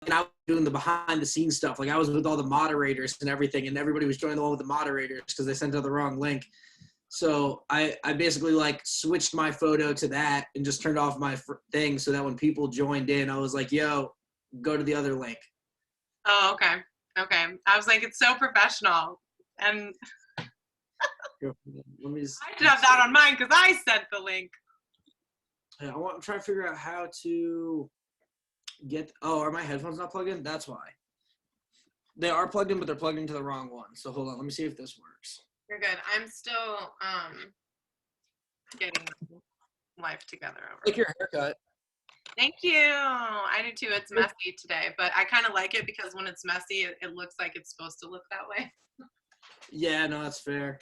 and I was doing the behind the scenes stuff. Like I was with all the moderators and everything, and everybody was joining the one with the moderators because they sent out the wrong link. So I basically like switched my photo to that and just turned off my thing so that when people joined in, I was like, yo, go to the other link. Oh, okay. Okay. I was like, it's so professional. And Let me just, I should have that on mine because I sent the link. Yeah, I'm trying to figure out how to get, are my headphones not plugged in? That's why. They are plugged in, but they're plugged into the wrong one. So hold on, let me see if this works. You're good. I'm still getting life together over. Like your haircut. Thank you. I do too. It's messy today, but I kind of like it because when it's messy, it looks like it's supposed to look that way. Yeah, no, that's fair.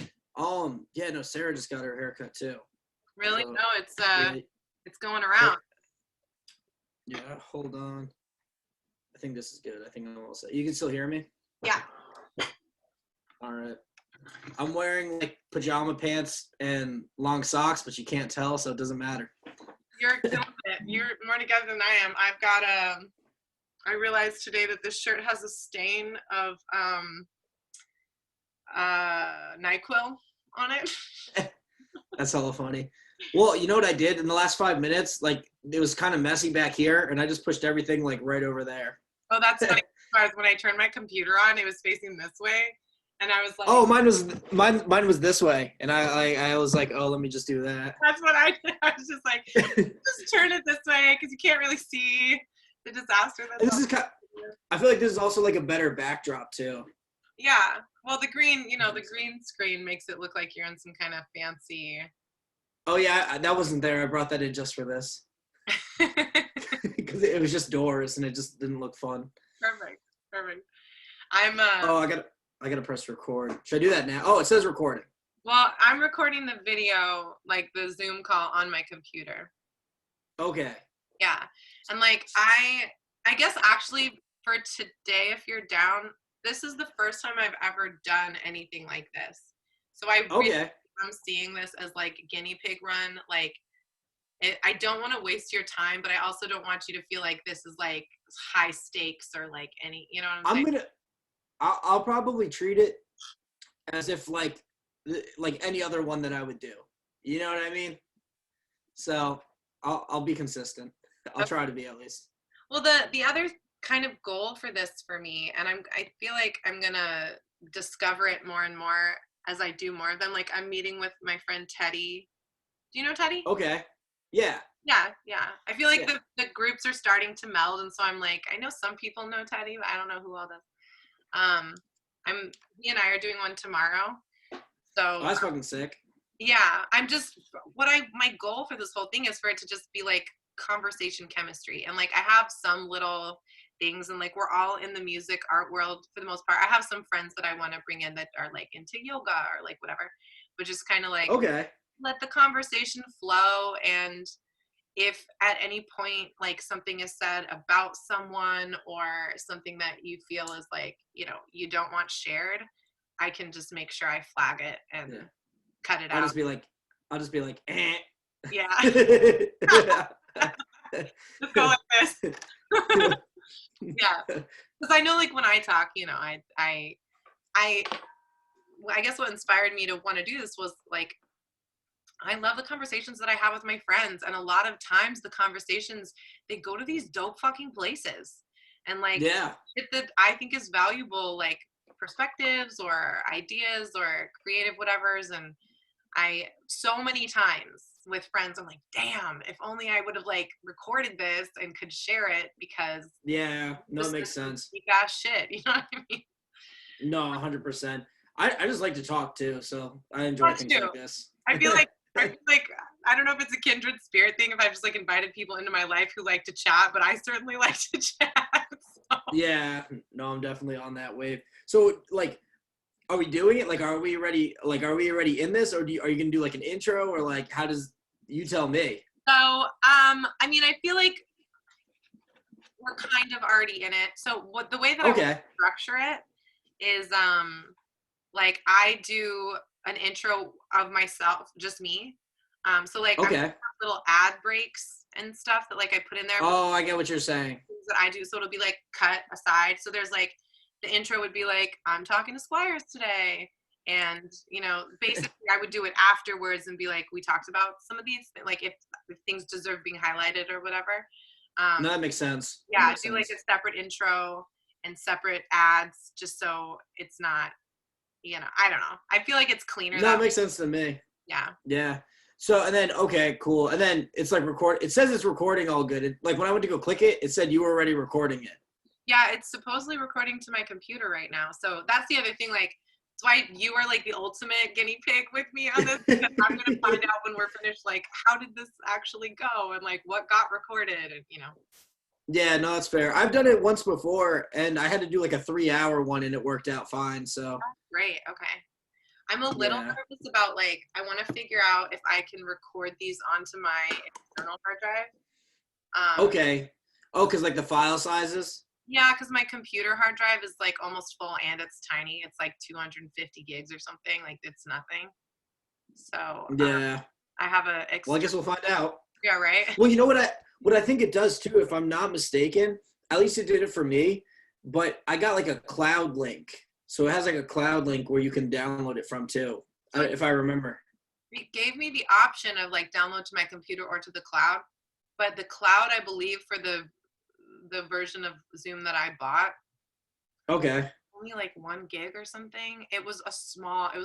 Yeah, no, Sarah just got her haircut too. Really? So, no, it's going around. Yeah, hold on. I think this is good. I think I'm all set. You can still hear me? Yeah. All right. I'm wearing like pajama pants and long socks, but you can't tell, so it doesn't matter. You're killing it. You're more together than I am. I've got I realized today that this shirt has a stain of NyQuil on it. That's hella funny. Well, you know what I did in the last 5 minutes? Like it was kind of messy back here, and I just pushed everything like right over there. Oh, that's funny. When I turned my computer on, it was facing this way, and I was like, "Oh, mine was this way," and I was like, "Oh, let me just do that." That's what I did. I was just like, just turn it this way because you can't really see the disaster. I feel like this is also like a better backdrop too. Yeah. Well, the green screen makes it look like you're in some kind of fancy. Oh yeah, that wasn't there. I brought that in just for this. Because it was just doors and it just didn't look fun. Perfect. I gotta press record. Should I do that now? Oh, it says recording. Well, I'm recording the video, like the Zoom call on my computer. Okay. Yeah. And like I guess actually for today, if you're down, this is the first time I've ever done anything like this. So I really am seeing this as like a guinea pig run. Like I don't want to waste your time, but I also don't want you to feel like this is like high stakes or like any, you know what I'm saying? I'll probably treat it as if like any other one that I would do. You know what I mean? So I'll be consistent. I'll try to be at least. Well, the other kind of goal for this for me, and I feel like I'm gonna discover it more and more as I do more of them. Like I'm meeting with my friend Teddy. Do you know Teddy? Okay. Yeah. Yeah. I feel like the groups are starting to meld, and so I'm like, I know some people know Teddy, but I don't know who all does. He and I are doing one tomorrow. So that's fucking sick. Yeah, I'm just my goal for this whole thing is for it to just be like conversation chemistry, and like I have some little things, and like we're all in the music art world for the most part. I have some friends that I want to bring in that are like into yoga or like whatever, but just kind of like let the conversation flow. And if at any point like something is said about someone or something that you feel is like, you know, you don't want shared, I can just make sure I flag it and cut it out. I'll just be like, eh. Yeah. Just go like this. Yeah. Because I know like when I talk, you know, I guess what inspired me to want to do this was like, I love the conversations that I have with my friends. And a lot of times the conversations, they go to these dope fucking places. And like, shit that I think is valuable, like perspectives or ideas or creative whatevers. And so many times with friends, I'm like, damn, if only I would have like recorded this and could share it, because it makes sense. You got shit, you know what I mean? No, 100%. I just like to talk too, so I enjoy things like this. I feel like I don't know if it's a kindred spirit thing, if I've just like invited people into my life who like to chat, but I certainly like to chat. So. Yeah, no, I'm definitely on that wave. So like, are we doing it? Like, are we already in this, or are you gonna do like an intro, or like how does you tell me? So I mean, I feel like we're kind of already in it. So the way that I want to structure it is like I do an intro of myself, just me. So like I have little ad breaks and stuff that like I put in there. Oh, I get what you're saying. Things that I do, so it'll be like cut aside. So there's like the intro would be like, I'm talking to Squires today. And, you know, basically I would do it afterwards and be like, we talked about some of these, like if things deserve being highlighted or whatever. No, that makes sense. Yeah, do like a separate intro and separate ads just so it's not, you know, I don't know. I feel like it's cleaner. No, it makes sense to me. Yeah. Yeah. So, and then, okay, cool. And then it's like it says it's recording all good. Like when I went to go click it, it said you were already recording it. Yeah, it's supposedly recording to my computer right now. So that's the other thing, like, that's why you are like the ultimate guinea pig with me on this. Because I'm going to find out when we're finished, like, how did this actually go? And like what got recorded and, you know. Yeah, no, that's fair. I've done it once before and I had to do like a 3-hour one and it worked out fine. So. Great. Okay. I'm a little nervous about like, I want to figure out if I can record these onto my external hard drive. Okay. Oh, because like the file sizes? Yeah, because my computer hard drive is like almost full and it's tiny. It's like 250 gigs or something. Like it's nothing. So yeah, I have well, I guess we'll find out. Yeah, right. Well, you know what I think it does too, if I'm not mistaken, at least it did it for me, but I got like a cloud link. So it has like a cloud link where you can download it from too, if I remember. It gave me the option of like download to my computer or to the cloud. But the cloud, I believe, for the version of Zoom that I bought, okay, only like 1 gig or something. It was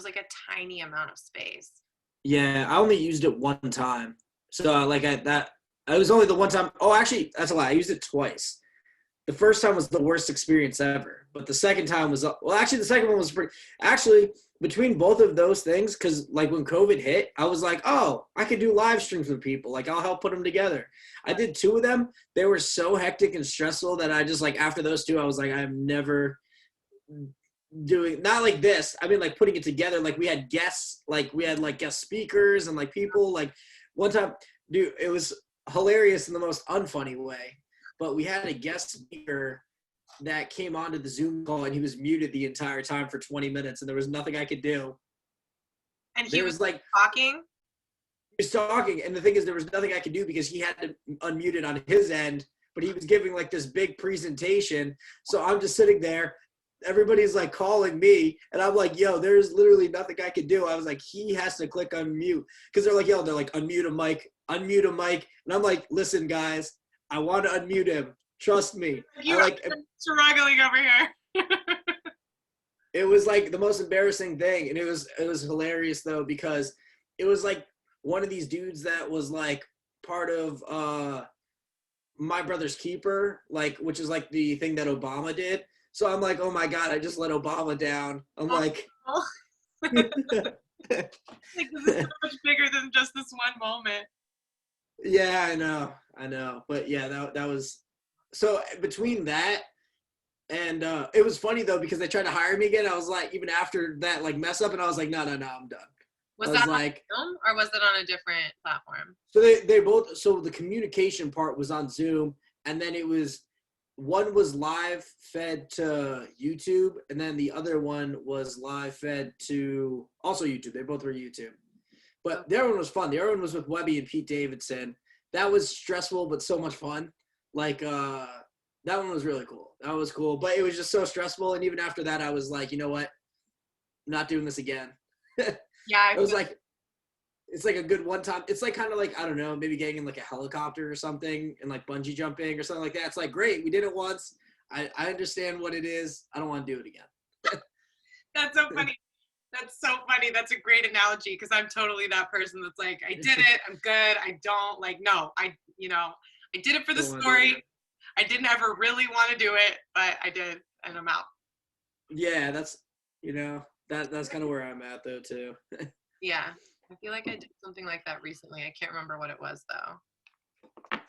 like a tiny amount of space. Yeah, I only used it one time. So like it was only the one time. Oh, actually, that's a lie. I used it twice. The first time was the worst experience ever, but the second time was, well, actually the second one was between both of those things, because like when COVID hit, I was like, oh, I could do live streams with people. Like I'll help put them together. I did 2 of them. They were so hectic and stressful that I just like, after those 2, I was like, I'm never doing, not like this. I mean, like putting it together. Like we had guests, like we had like guest speakers and like people, like one time, dude, it was hilarious in the most unfunny way. But we had a guest speaker that came onto the Zoom call and he was muted the entire time for 20 minutes and there was nothing I could do. And he was like talking? He was talking, and the thing is there was nothing I could do because he had to unmute it on his end, but he was giving like this big presentation. So I'm just sitting there. Everybody's like calling me and I'm like, yo, there's literally nothing I could do. I was like, he has to click unmute because they're like, unmute a mic. And I'm like, listen, guys, I want to unmute him. Trust me. You're struggling over here. It was like the most embarrassing thing. And it was hilarious though, because it was like one of these dudes that was like part of My Brother's Keeper, like, which is like the thing that Obama did. So I'm like, oh my God, I just let Obama down. I'm like, like this is so much bigger than just this one moment. Yeah, I know. But yeah, that was, so between that and it was funny though, because they tried to hire me again. I was like, even after that like mess up, and I was like, no, I'm done. Was that like on Zoom or was it on a different platform? So they both, so the communication part was on Zoom, and then it was, one was live fed to YouTube, and then the other one was live fed to also YouTube. They both were YouTube. But the other one was fun. The other one was with Webby and Pete Davidson. That was stressful, but so much fun. Like, that one was really cool. That was cool. But it was just so stressful. And even after that, I was like, you know what? I'm not doing this again. Yeah. It was like, it's like a good one time. It's like kind of like, I don't know, maybe getting in like a helicopter or something and like bungee jumping or something like that. It's like, great, we did it once. I understand what it is. I don't want to do it again. That's so funny. That's so funny. That's a great analogy, because I'm totally that person that's like, I did it. I'm good. I don't like, no, I did it for the story. I didn't ever really want to do it, but I did, and I'm out. Yeah, that's kind of where I'm at though too. Yeah. I feel like I did something like that recently. I can't remember what it was though.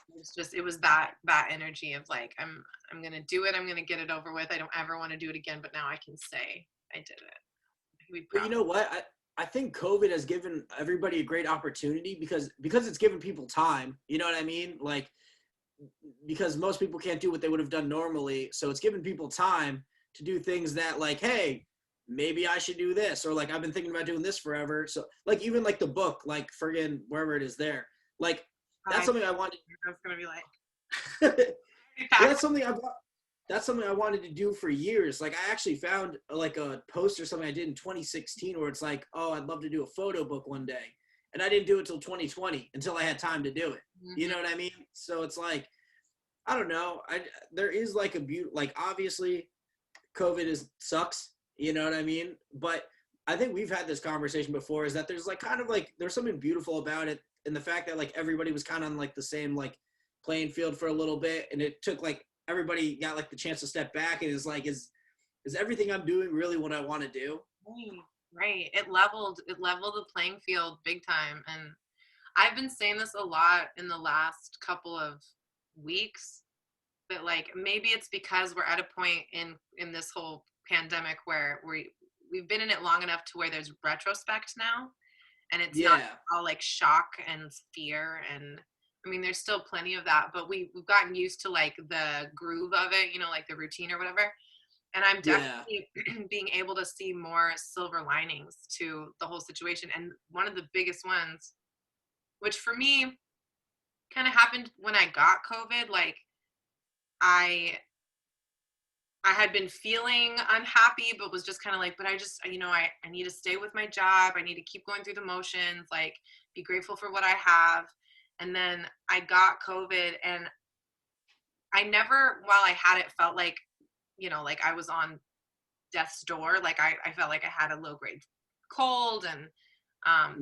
It was that energy of like, I'm going to do it. I'm going to get it over with. I don't ever want to do it again, but now I can say I did it. But you know what? I think COVID has given everybody a great opportunity because it's given people time. You know what I mean? Like, because most people can't do what they would have done normally. So it's given people time to do things that like, hey, maybe I should do this. Or like, I've been thinking about doing this forever. So like, even like the book, like friggin' wherever it is there, like that's something I wanted. I was gonna be like, that's something I want. That's something I wanted to do for years. Like I actually found like a post or something I did in 2016 where it's like, oh, I'd love to do a photo book one day. And I didn't do it till 2020 until I had time to do it. mm-hmm. You know what I mean? So it's like, I don't know. There is like a beauty, like obviously COVID sucks, you know what I mean? But I think we've had this conversation before, is that there's like kind of like, there's something beautiful about it. And the fact that like everybody was kind of on like the same like playing field for a little bit. And it took like, everybody got like the chance to step back and is like, is everything I'm doing really what I want to do? Right. It leveled the playing field big time. And I've been saying this a lot in the last couple of weeks, that like maybe it's because we're at a point in this whole pandemic where we've been in it long enough to where there's retrospect now, and it's not all like shock and fear. And I mean, there's still plenty of that, but we've gotten used to like the groove of it, you know, like the routine or whatever. And I'm definitely being able to see more silver linings to the whole situation. And one of the biggest ones, which for me kind of happened when I got COVID, like I had been feeling unhappy, but was just kind of like, but I just, you know, I need to stay with my job. I need to keep going through the motions, like be grateful for what I have. And then I got COVID, and I never, while I had it, felt like, you know, like I was on death's door. Like I felt like I had a low grade cold, and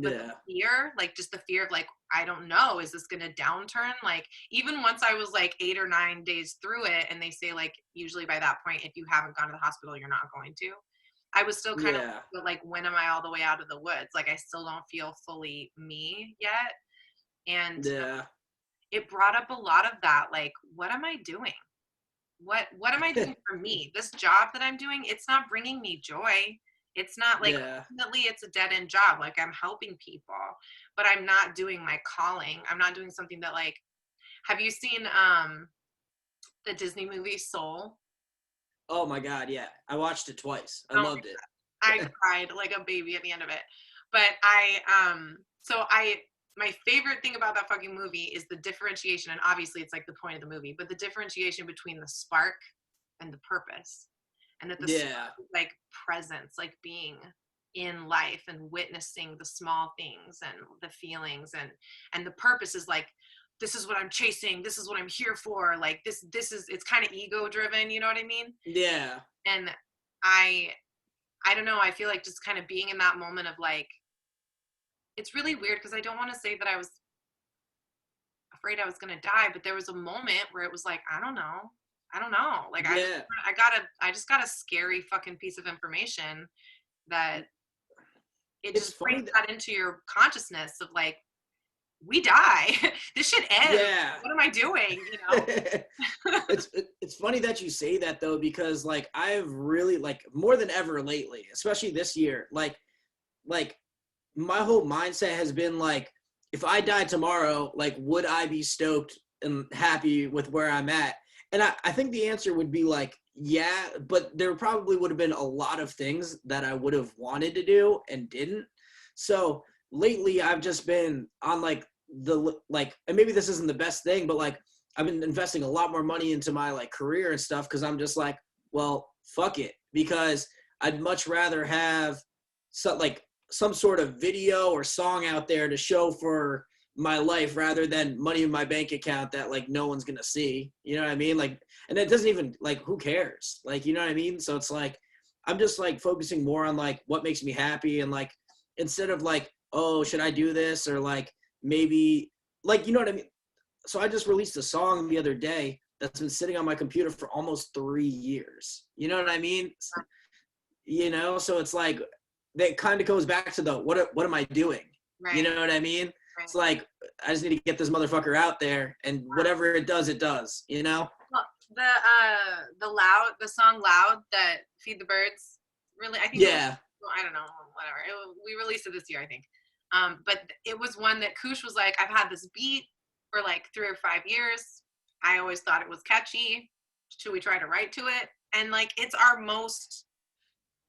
but the fear, like just the fear of like, I don't know, is this gonna downturn? Like even once I was like 8 or 9 days through it, and they say like usually by that point, if you haven't gone to the hospital, you're not going to. I was still kind of like, when am I all the way out of the woods? Like I still don't feel fully me yet. And it brought up a lot of that, like, what am I doing? What am I doing for me? This job that I'm doing, it's not bringing me joy. It's not like, ultimately it's a dead end job. Like I'm helping people, but I'm not doing my calling. I'm not doing something that like, have you seen the Disney movie Soul? Oh my God. Yeah. I watched it twice. I loved it. I cried like a baby at the end of it. But my favorite thing about that fucking movie is the differentiation, and obviously it's like the point of the movie, but the differentiation between the spark and the purpose. And that the spark is like presence, like being in life and witnessing the small things and the feelings, and the purpose is like, this is what I'm chasing, this is what I'm here for, like this is, it's kind of ego driven, you know what I mean? Yeah. And I don't know, I feel like just kind of being in that moment of like, it's really weird because I don't want to say that I was afraid I was going to die, but there was a moment where it was like, I don't know. Like I just got a scary fucking piece of information that it just brings that into your consciousness of like, we die. This shit ends. Yeah. What am I doing? You know? It's funny that you say that though, because like I've really like more than ever lately, especially this year, like my whole mindset has been like, if I died tomorrow, like, would I be stoked and happy with where I'm at? And I think the answer would be like, yeah, but there probably would have been a lot of things that I would have wanted to do and didn't. So lately I've just been on like and maybe this isn't the best thing, but like I've been investing a lot more money into my like career and stuff, because I'm just like, well, fuck it, because I'd much rather have some sort of video or song out there to show for my life rather than money in my bank account that like no one's gonna see. You know what I mean? Like, and it doesn't even like, who cares? Like, you know what I mean? So it's like I'm just like focusing more on like what makes me happy, and like instead of like, oh, should I do this, or like maybe like, you know what I mean? So I just released a song the other day that's been sitting on my computer for almost 3 years. You know what I mean? You know, so it's like that kind of goes back to the what am I doing? Right. You know what I mean? Right. It's like I just need to get this motherfucker out there, and whatever it does, you know? Well, the song Loud that Feed the Birds, really, I think I don't know, whatever. We released it this year, I think. But it was one that Koosh was like, I've had this beat for like 3 or 5 years. I always thought it was catchy. Should we try to write to it? And like, it's our most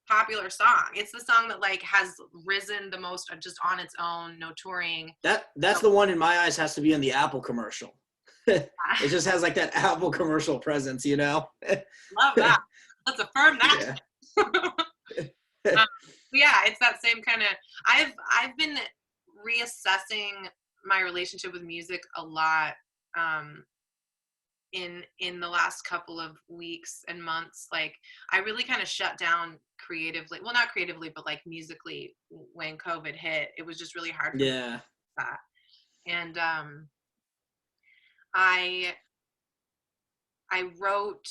popular song. It's the song that like has risen the most just on its own, no touring. That's the one in my eyes has to be in the Apple commercial. It just has like that Apple commercial presence, you know? Love that. Let's affirm that. Yeah. Yeah, it's that same kind of. I've been reassessing my relationship with music a lot in the last couple of weeks and months. Like I really kind of shut down creatively. Well, not creatively, but like musically when COVID hit. It was just really hard for me Yeah. that. And I wrote.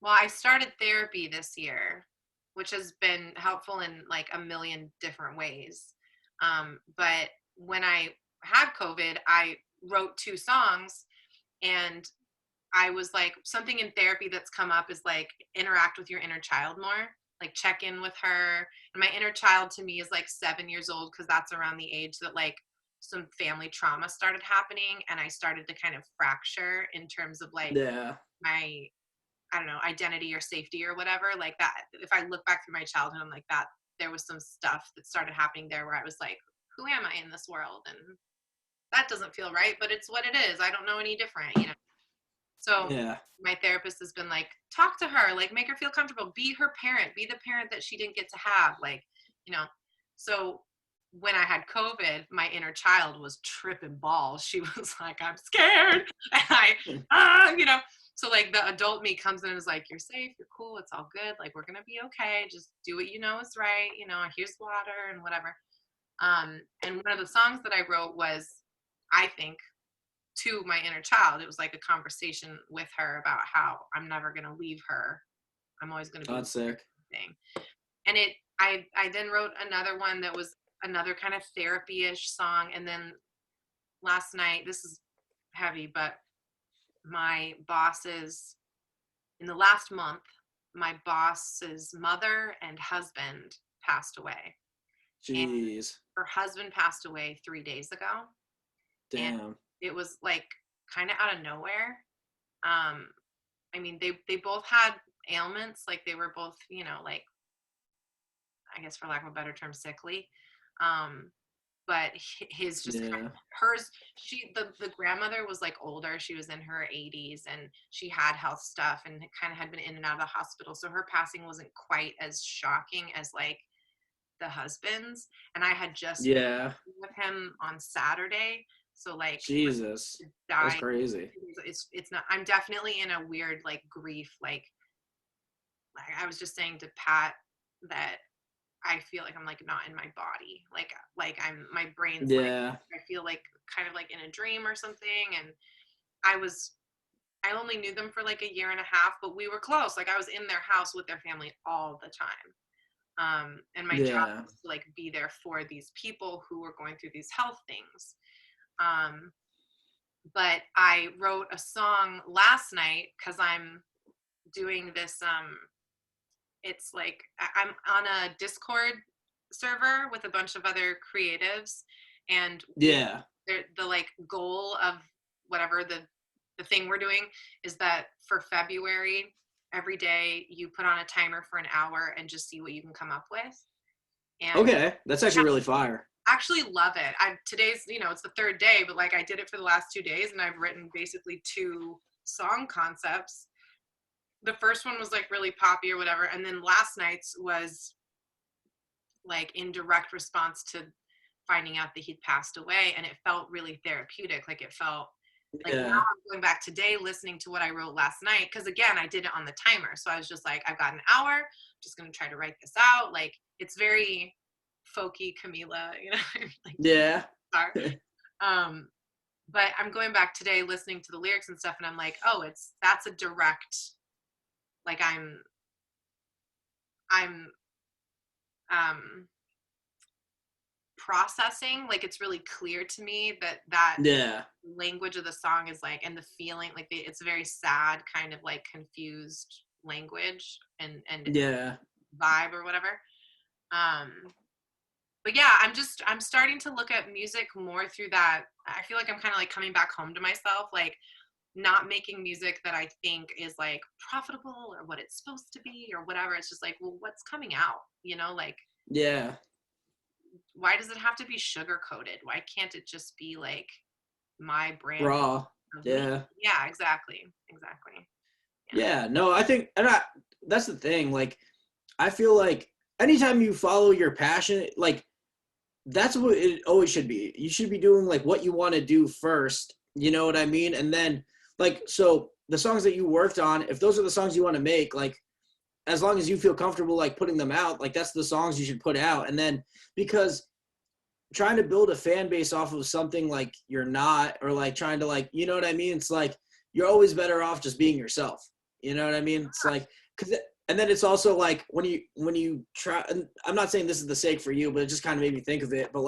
Well, I started therapy this year, which has been helpful in like a million different ways. But when I had COVID, I wrote 2 songs, and I was like, something in therapy that's come up is like interact with your inner child more, like check in with her. And my inner child to me is like 7 years old, because that's around the age that like some family trauma started happening, and I started to kind of fracture in terms of like Yeah. my, I don't know, identity or safety or whatever, like that. If I look back through my childhood, I'm like that there was some stuff that started happening there where I was like, who am I in this world? And that doesn't feel right, but it's what it is. I don't know any different, you know? So Yeah. my therapist has been like, talk to her, like make her feel comfortable, be her parent, be the parent that she didn't get to have, like, you know. So when I had COVID, my inner child was tripping balls. She was like, I'm scared. And you know, so like the adult me comes in and is like, you're safe, you're cool, it's all good. Like, we're going to be okay. Just do what you know is right. You know, here's water and whatever. And one of the songs that I wrote was, I think, to my inner child. It was like a conversation with her about how I'm never going to leave her. I'm always going to Oh, be that's sick. thing. And I then wrote another one that was another kind of therapy-ish song. And then last night, this is heavy, but my boss's, in the last month, my boss's mother and husband passed away. And Jeez. her husband passed away 3 days ago. And Damn. it was like kind of out of nowhere. I mean, they both had ailments. Like they were both, you know, like, I guess for lack of a better term, sickly. But his just kind of, hers, the grandmother was like older. She was in her 80s and she had health stuff and kind of had been in and out of the hospital. So her passing wasn't quite as shocking as like the husband's. And I had just been with him on Saturday. So like, Jesus. That's crazy. It's not, I'm definitely in a weird like grief. Like I was just saying to Pat that I feel like I'm like not in my body. Like I'm, my brain's like, I feel like kind of like in a dream or something. And I only knew them for like a year and a half, but we were close. Like I was in their house with their family all the time. And my job was to like be there for these people who were going through these health things. But I wrote a song last night because I'm doing this, it's like I'm on a Discord server with a bunch of other creatives, and the like goal of whatever the thing we're doing is that for February, every day you put on a timer for an hour and just see what you can come up with. And okay, that's actually really fire. Actually love it. Today's, you know, it's the 3rd day, but like I did it for the last 2 days and I've written basically 2 song concepts. The first one was like really poppy or whatever, and then last night's was like in direct response to finding out that he'd passed away, and it felt really therapeutic. Like it felt like now I'm going back today listening to what I wrote last night, because again I did it on the timer, so I was just like, I've got an hour, I'm just gonna try to write this out. Like it's very folky Camila, you know. Like, but I'm going back today listening to the lyrics and stuff, and I'm like, oh, that's a direct, like I'm processing, like it's really clear to me that language of the song is like, and the feeling, like it's very sad, kind of like confused language and vibe or whatever. But yeah, I'm starting to look at music more through that. I feel like I'm kind of like coming back home to myself. Like not making music that I think is like profitable or what it's supposed to be or whatever. It's just like, well, what's coming out? You know, like, Yeah. why does it have to be sugar coated? Why can't it just be like my brand Raw. of me? Yeah. Yeah, exactly. Exactly. Yeah. Yeah. No, I think, that's the thing. Like, I feel like anytime you follow your passion, like, that's what it always should be. You should be doing like what you want to do first. You know what I mean? And then, like, so the songs that you worked on, if those are the songs you want to make, like, as long as you feel comfortable like putting them out, like that's the songs you should put out. And then, because trying to build a fan base off of something like you're not, or like trying to, like, you know what I mean? It's like you're always better off just being yourself. You know what I mean? It's like, and then it's also like when you try, and I'm not saying this is the sake for you, but it just kind of made me think of it. But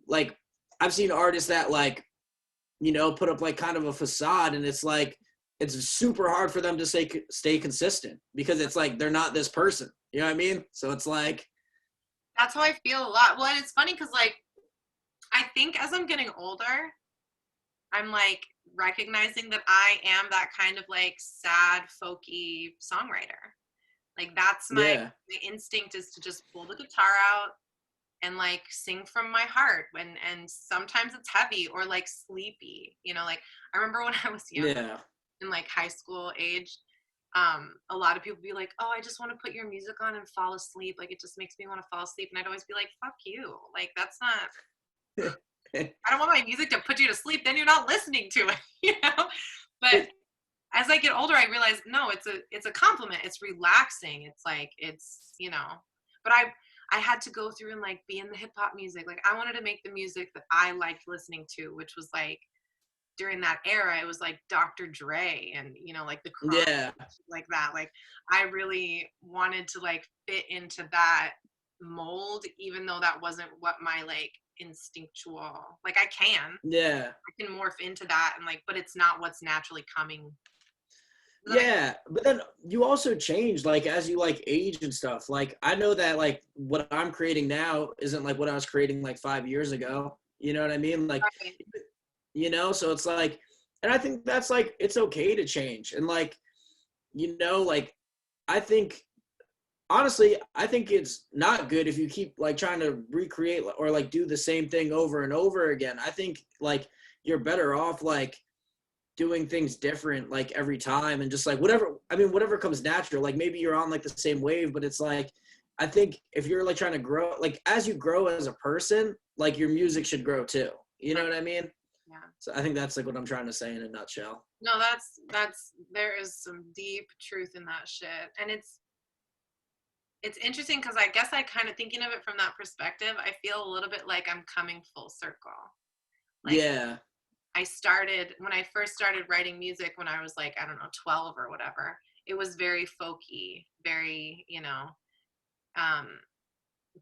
like I've seen artists that, like, you know, put up like kind of a facade, and it's like it's super hard for them to stay consistent, because it's like they're not this person. You know what I mean? So it's like, That's how I feel a lot. Well, and it's funny because like I think as I'm getting older, I'm like recognizing that I am that kind of like sad, folky songwriter. Like that's my instinct is to just pull the guitar out and like sing from my heart and sometimes it's heavy or like sleepy. You know, like I remember when I was young yeah, in like high school age, a lot of people be like, oh, I just want to put your music on and fall asleep. Like it just makes me want to fall asleep. And I'd always be like, fuck you. Like that's not I don't want my music to put you to sleep. Then you're not listening to it, you know? But as I get older, I realize, no, it's a compliment. It's relaxing. It's like, it's, you know, but I had to go through and like be in the hip hop music. Like I wanted to make the music that I liked listening to, which was like during that era, it was like Dr. Dre and, you know, like the Chronic, yeah, like that. Like I really wanted to like fit into that mold, even though that wasn't what my like instinctual, like yeah. I can morph into that and like, but it's not what's naturally coming. Yeah, but then you also change like as you like age and stuff. Like I know that like what I'm creating now isn't like what I was creating like 5 years ago. You know what I mean? Like, Right. you know, so it's like, and I think that's like it's okay to change. And like, you know, like I think honestly, I think it's not good if you keep like trying to recreate or like do the same thing over and over again. I think like you're better off like doing things different like every time, and just like whatever comes natural. Like maybe you're on like the same wave, but it's like I think if you're like trying to grow, like as you grow as a person, like your music should grow too. You know what I mean? Yeah. So I think that's like what I'm trying to say in a nutshell. No, that's there is some deep truth in that shit. And it's interesting because I guess I kind of thinking of it from that perspective, I feel a little bit like I'm coming full circle. Like Yeah, when I first started writing music when I was like, I don't know, 12 or whatever, it was very folky, very, you know, um,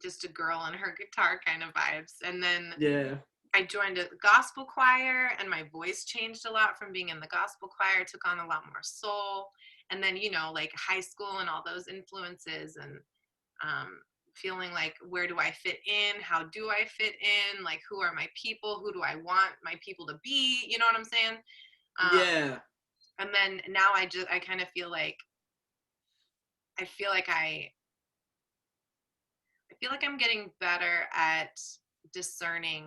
just a girl and her guitar kind of vibes. And then yeah, I joined a gospel choir and my voice changed a lot from being in the gospel choir, took on a lot more soul. And then, you know, like high school and all those influences and feeling like, where do I fit in? How do I fit in? Like, who are my people? Who do I want my people to be? You know what I'm saying? Um, yeah, and then now I kind of feel like, I feel like I feel like I'm getting better at discerning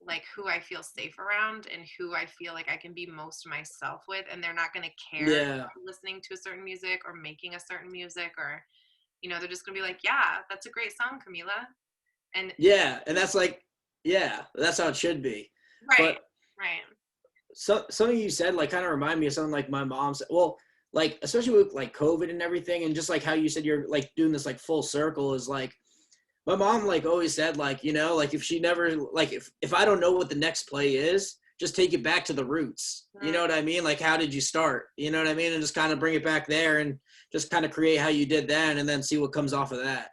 like who I feel safe around and who I feel like I can be most myself with, and they're not going to care if yeah, I'm listening to a certain music or making a certain music, or you know, they're just going to be like, yeah, that's a great song, Camila. And yeah. And that's like, yeah, that's how it should be. right, But right. something you said like kind of remind me of something like my mom said. Well, like especially with like COVID and everything, and just like how you said you're like doing this like full circle, is like my mom like always said, like, you know, like if she never like if I don't know what the next play is, just take it back to the roots. You know what I mean? Like how did you start? You know what I mean? And just kind of bring it back there and just kind of create how you did then, and then see what comes off of that.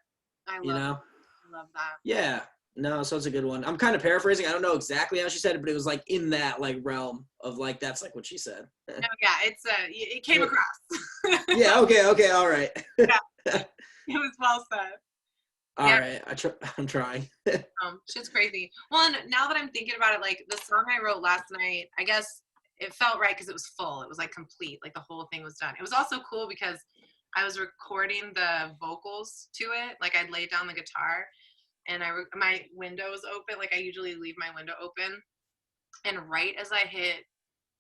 You know? I love that. Yeah. No, so it's a good one. I'm kind of paraphrasing. I don't know exactly how she said it, but it was like in that like realm of like that's like what she said. No, yeah, it came across. Yeah. Okay. All right. Yeah, it was well said. All Yeah, right. I'm trying. shit's crazy. Well, and now that I'm thinking about it, like the song I wrote last night, I guess it felt right because it was full. It was like complete, like the whole thing was done. It was also cool because I was recording the vocals to it. Like I'd laid down the guitar and my window was open. Like I usually leave my window open. And right as I hit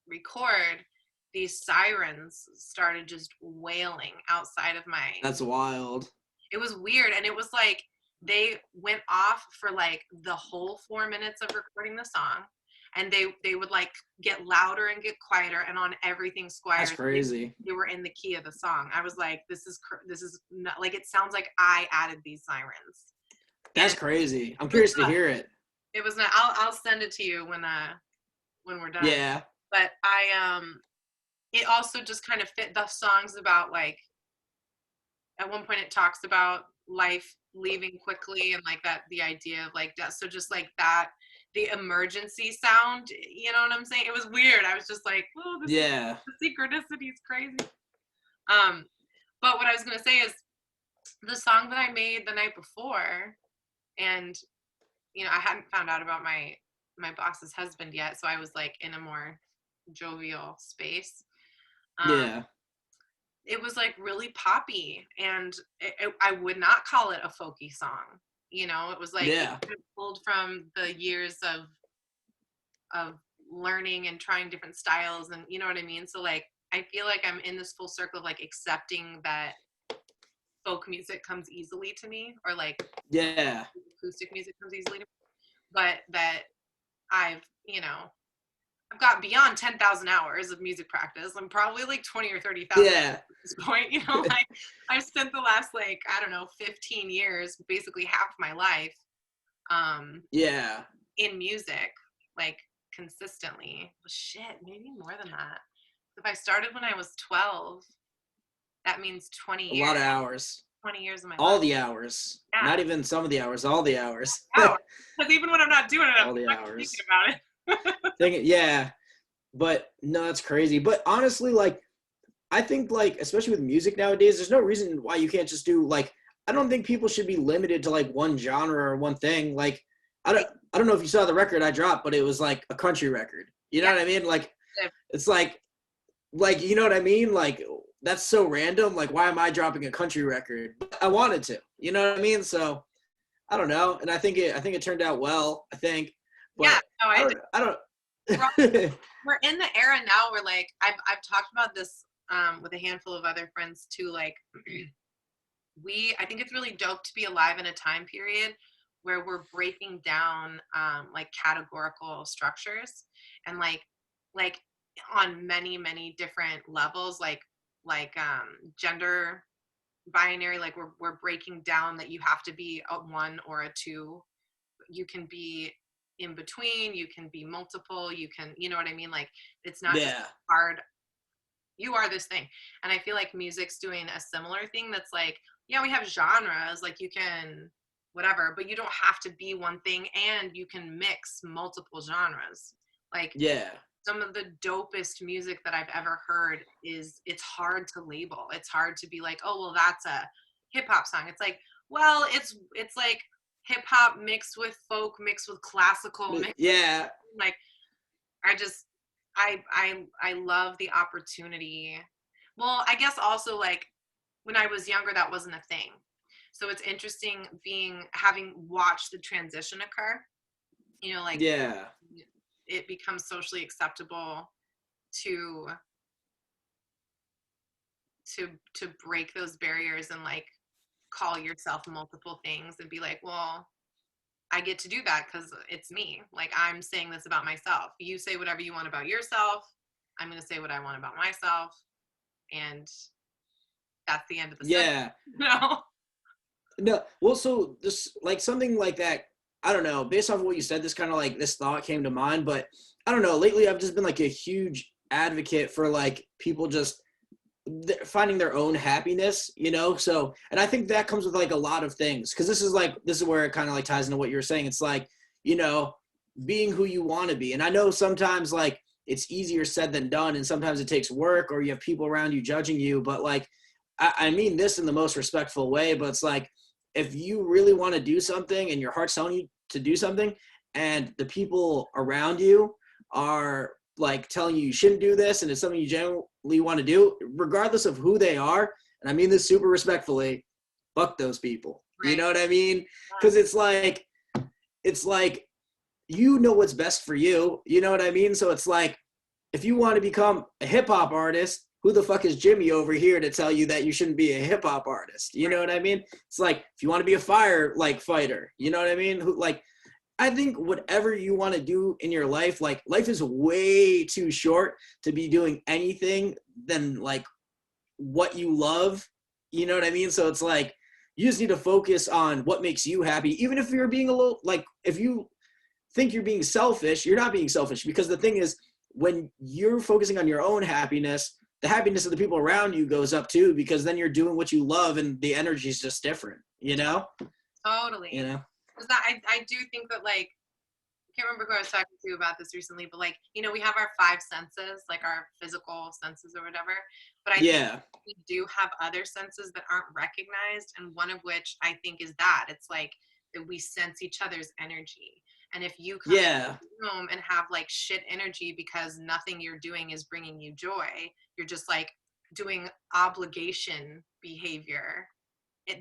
record, these sirens started just wailing outside of my. That's wild. It was weird. And it was like they went off for like the whole 4 minutes of recording the song. And they would like get louder and get quieter, and on everything Squires. That's crazy. They were in the key of the song. I was like, this is not, like, it sounds like I added these sirens. That's crazy. I'm curious to hear it. It was not. I'll send it to you when we're done. Yeah. But it also just kind of fit. The song's about like, at one point it talks about life leaving quickly and like that, the idea of like death. So just like that, the emergency sound, you know what I'm saying? It was weird. I was just like, oh, the synchronicity is crazy. But what I was going to say is the song that I made the night before, and, you know, I hadn't found out about my boss's husband yet. So I was like in a more jovial space. It was like really poppy, and I would not call it a folky song. You know, it was like it pulled from the years of learning and trying different styles, and you know what I mean? So like, I feel like I'm in this full circle of like accepting that folk music comes easily to me, or like acoustic music comes easily to me, but that I've got beyond 10,000 hours of music practice. I'm probably like 20 or 30,000 at this point, you know, like I've spent the last, like, I don't know, 15 years, basically half my life, in music, like consistently. Well, shit, maybe more than that. If I started when I was 12, that means 20 years. A lot of hours. 20 years of my all life. The hours. Yeah. Not even some of the hours, all the hours. Because even when I'm not doing it, I'm thinking about it. But no, that's crazy. But honestly, like, I think, like, especially with music nowadays, there's no reason why you can't just do, like, I don't think people should be limited to like one genre or one thing. Like, I don't know if you saw the record I dropped, but it was like a country record. You know what I mean? Like, it's like, you know what I mean? Like, that's so random. Like, why am I dropping a country record? I wanted to, you know what I mean? So I don't know. And I think it turned out well, I think. But I don't we're in the era now where, like, I've talked about this with a handful of other friends too. Like, I think it's really dope to be alive in a time period where we're breaking down like categorical structures, and like on many, many different levels, like gender binary, like we're breaking down that you have to be a 1 or a 2. You can be in between, you can be multiple, you can, you know what I mean? Like, it's not just hard, you are this thing. And I feel like music's doing a similar thing that's like, we have genres, like you can whatever, but you don't have to be one thing, and you can mix multiple genres. Like, some of the dopest music that I've ever heard it's hard to label. It's hard to be like, oh, well, that's a hip hop song. It's like, well, it's like hip hop mixed with folk, mixed with classical. Like, I love the opportunity. Well, I guess also, like, when I was younger, that wasn't a thing. So it's interesting having watched the transition occur, you know, like, it becomes socially acceptable to break those barriers and like call yourself multiple things and be like, well, I get to do that because it's me. Like, I'm saying this about myself. You say whatever you want about yourself. I'm going to say what I want about myself. And that's the end of the sentence. No. Well, so this, like, something like that, I don't know, based off of what you said, this kind of like, this thought came to mind, but I don't know, lately I've just been like a huge advocate for like people just finding their own happiness, you know? So, and I think that comes with like a lot of things, because this is where it kind of like ties into what you were saying. It's like, you know, being who you want to be. And I know sometimes like it's easier said than done, and sometimes it takes work, or you have people around you judging you, but like, I mean this in the most respectful way, but it's like, if you really want to do something and your heart's telling you to do something, and the people around you are like telling you shouldn't do this and it's something you genuinely want to do, regardless of who they are, and I mean this super respectfully, fuck those people. Right. You know what I mean? Because it's like you know what's best for you. You know what I mean? So it's like, if you want to become a hip hop artist, who the fuck is Jimmy over here to tell you that you shouldn't be a hip hop artist? You know what I mean? It's like, if you want to be a fighter, you know what I mean? I think whatever you want to do in your life, like, life is way too short to be doing anything than like what you love. You know what I mean? So it's like, you just need to focus on what makes you happy. Even if you're being a little, like, if you think you're being selfish, you're not being selfish, because the thing is, when you're focusing on your own happiness, the happiness of the people around you goes up too, because then you're doing what you love and the energy is just different, you know? Totally. You know? Because I do think that, like, I can't remember who I was talking to about this recently, but, like, you know, we have our five senses, like our physical senses or whatever. But I think we do have other senses that aren't recognized, and one of which I think is that it's like that we sense each other's energy. And if you come into the room and have like shit energy because nothing you're doing is bringing you joy, you're just like doing obligation behavior,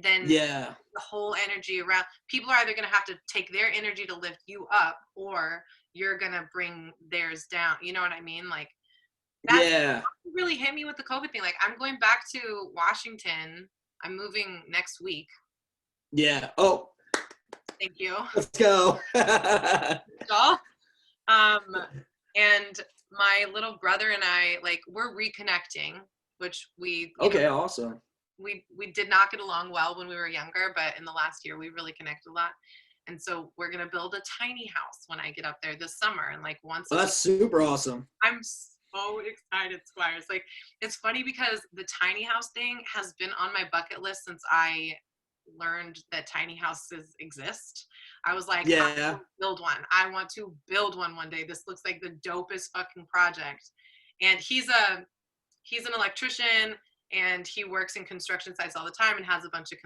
then the whole energy around people are either going to have to take their energy to lift you up, or you're going to bring theirs down. You know what I mean? Like, that really hit me with the COVID thing. Like, I'm going back to Washington. I'm moving next week. Yeah. Oh, thank you. Let's go. And my little brother and I, like, we're reconnecting, which we awesome. We did not get along well when we were younger, but in the last year we really connected a lot. And so we're gonna build a tiny house when I get up there this summer. And like that's super awesome. I'm so excited, Squires. Like, it's funny because the tiny house thing has been on my bucket list since I learned that tiny houses exist. I was like, I want to build one. I want to build one day. This looks like the dopest fucking project. And he's an electrician, and he works in construction sites all the time and has a bunch of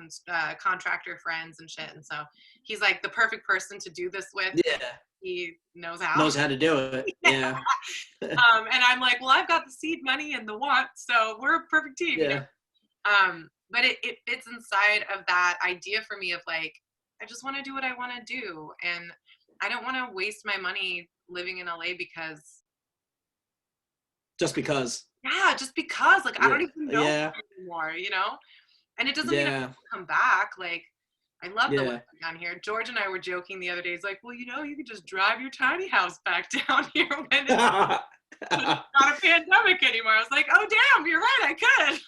contractor friends and shit. And so he's like the perfect person to do this with. Yeah. He knows how to do it. Yeah. And I'm like, well, I've got the seed money and the want, so we're a perfect team. Yeah. You know? But it fits inside of that idea for me of like, I just want to do what I want to do. And I don't want to waste my money living in LA because. Just because. Yeah, just because. Like, I don't even know anymore, you know? And it doesn't mean I have to come back. Like, I love the weather down here. George and I were joking the other day. He's like, well, you know, you could just drive your tiny house back down here when it's not a pandemic anymore. I was like, oh, damn, you're right, I could.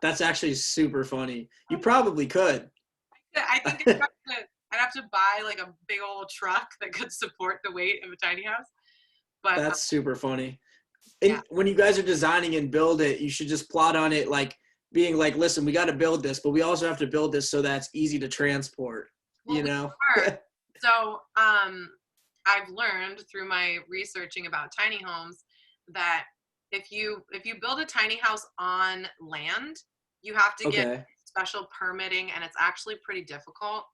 That's actually super funny. You probably could. I think I'd have to buy like a big old truck that could support the weight of a tiny house. But that's super funny. And when you guys are designing and build it, you should just plot on it like being like, listen, we got to build this, but we also have to build this so that's easy to transport, you know? So I've learned through my researching about tiny homes that if you build a tiny house on land, you have to get special permitting, and it's actually pretty difficult.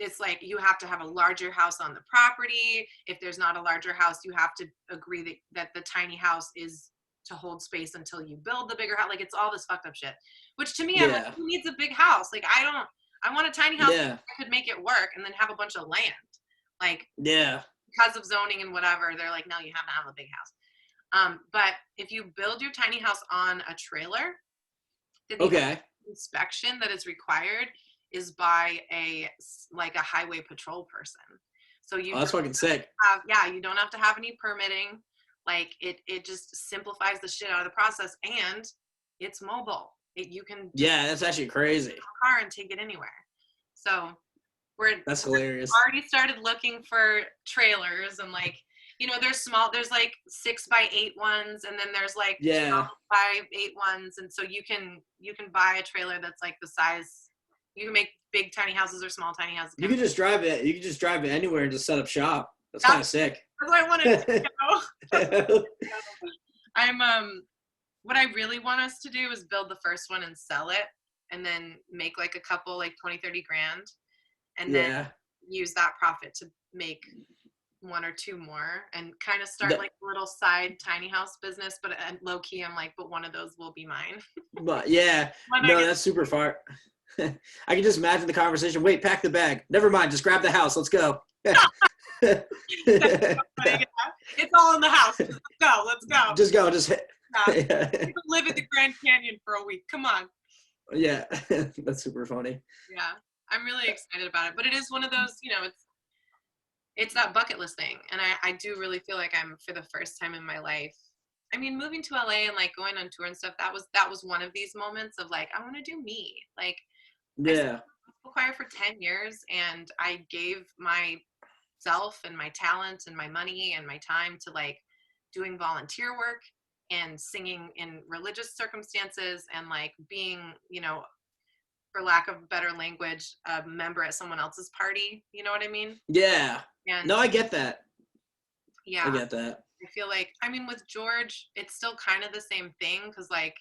It's like you have to have a larger house on the property. If there's not a larger house, you have to agree that the tiny house is to hold space until you build the bigger house. Like, it's all this fucked up shit, which to me, I'm like, who needs a big house? Like, I want a tiny house that I could make it work and then have a bunch of land. Like, because of zoning and whatever, they're like, no, you have to have a big house. But if you build your tiny house on a trailer, the inspection that is required is by a highway patrol person. So that's fucking sick. You don't have to have any permitting. Like, it just simplifies the shit out of the process, and it's mobile. You can that's actually crazy. A car and take it anywhere. So that's hilarious. Already started looking for trailers, and like, you know, there's like 6x8 ones, and then there's like 12x8 ones, and so you can buy a trailer that's like the size. You can make big tiny houses or small tiny houses. You can just drive it. You can just drive it anywhere and just set up shop. That's kind of sick. That's what I wanted to know. What I really want us to do is build the first one and sell it, and then make like a couple, like 20, 30 grand, and then use that profit to make one or two more and kind of start That, like a little side tiny house business, but low key I'm like, but one of those will be mine. but yeah, When I no, get that's super far. I can just imagine the conversation. Wait, pack the bag. Never mind. Just grab the house. Let's go. That's so funny, yeah. It's all in the house. Let's go. Let's go. Just go. Just Yeah. yeah. People live at the Grand Canyon for a week. Come on. Yeah. That's super funny. Yeah. I'm really excited about it. But it is one of those, it's that bucket list thing. And I do really feel like I'm, for the first time in my life, I mean, moving to LA and like going on tour and stuff, that was one of these moments of like, I want to do me. Like, I sang Yeah. in choir for 10 years and I gave myself and my talent and my money and my time to like doing volunteer work and singing in religious circumstances and like being, for lack of better language, a member at someone else's party. You know what I mean? Yeah. And No, I get that. yeah, I get that. I feel like, I mean, with George, it's still kind of the same thing because like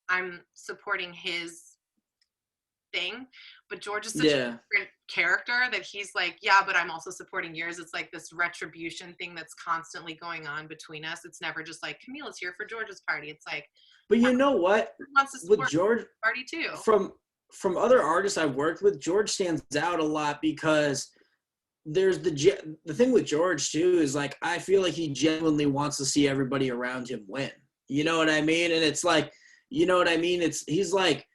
I'm supporting his thing, but George is such a Yeah. different character that he's like, yeah, but I'm also supporting yours. It's like this retribution thing that's constantly going on between us. It's never just like Camila's here for George's party. It's like, But you know what? he wants to With support George, the party too. from other artists I've worked with, George stands out a lot because there's the thing with George too is like I feel like he genuinely wants to see everybody around him win. You know what I mean? And it's like, you know what I mean? He's like,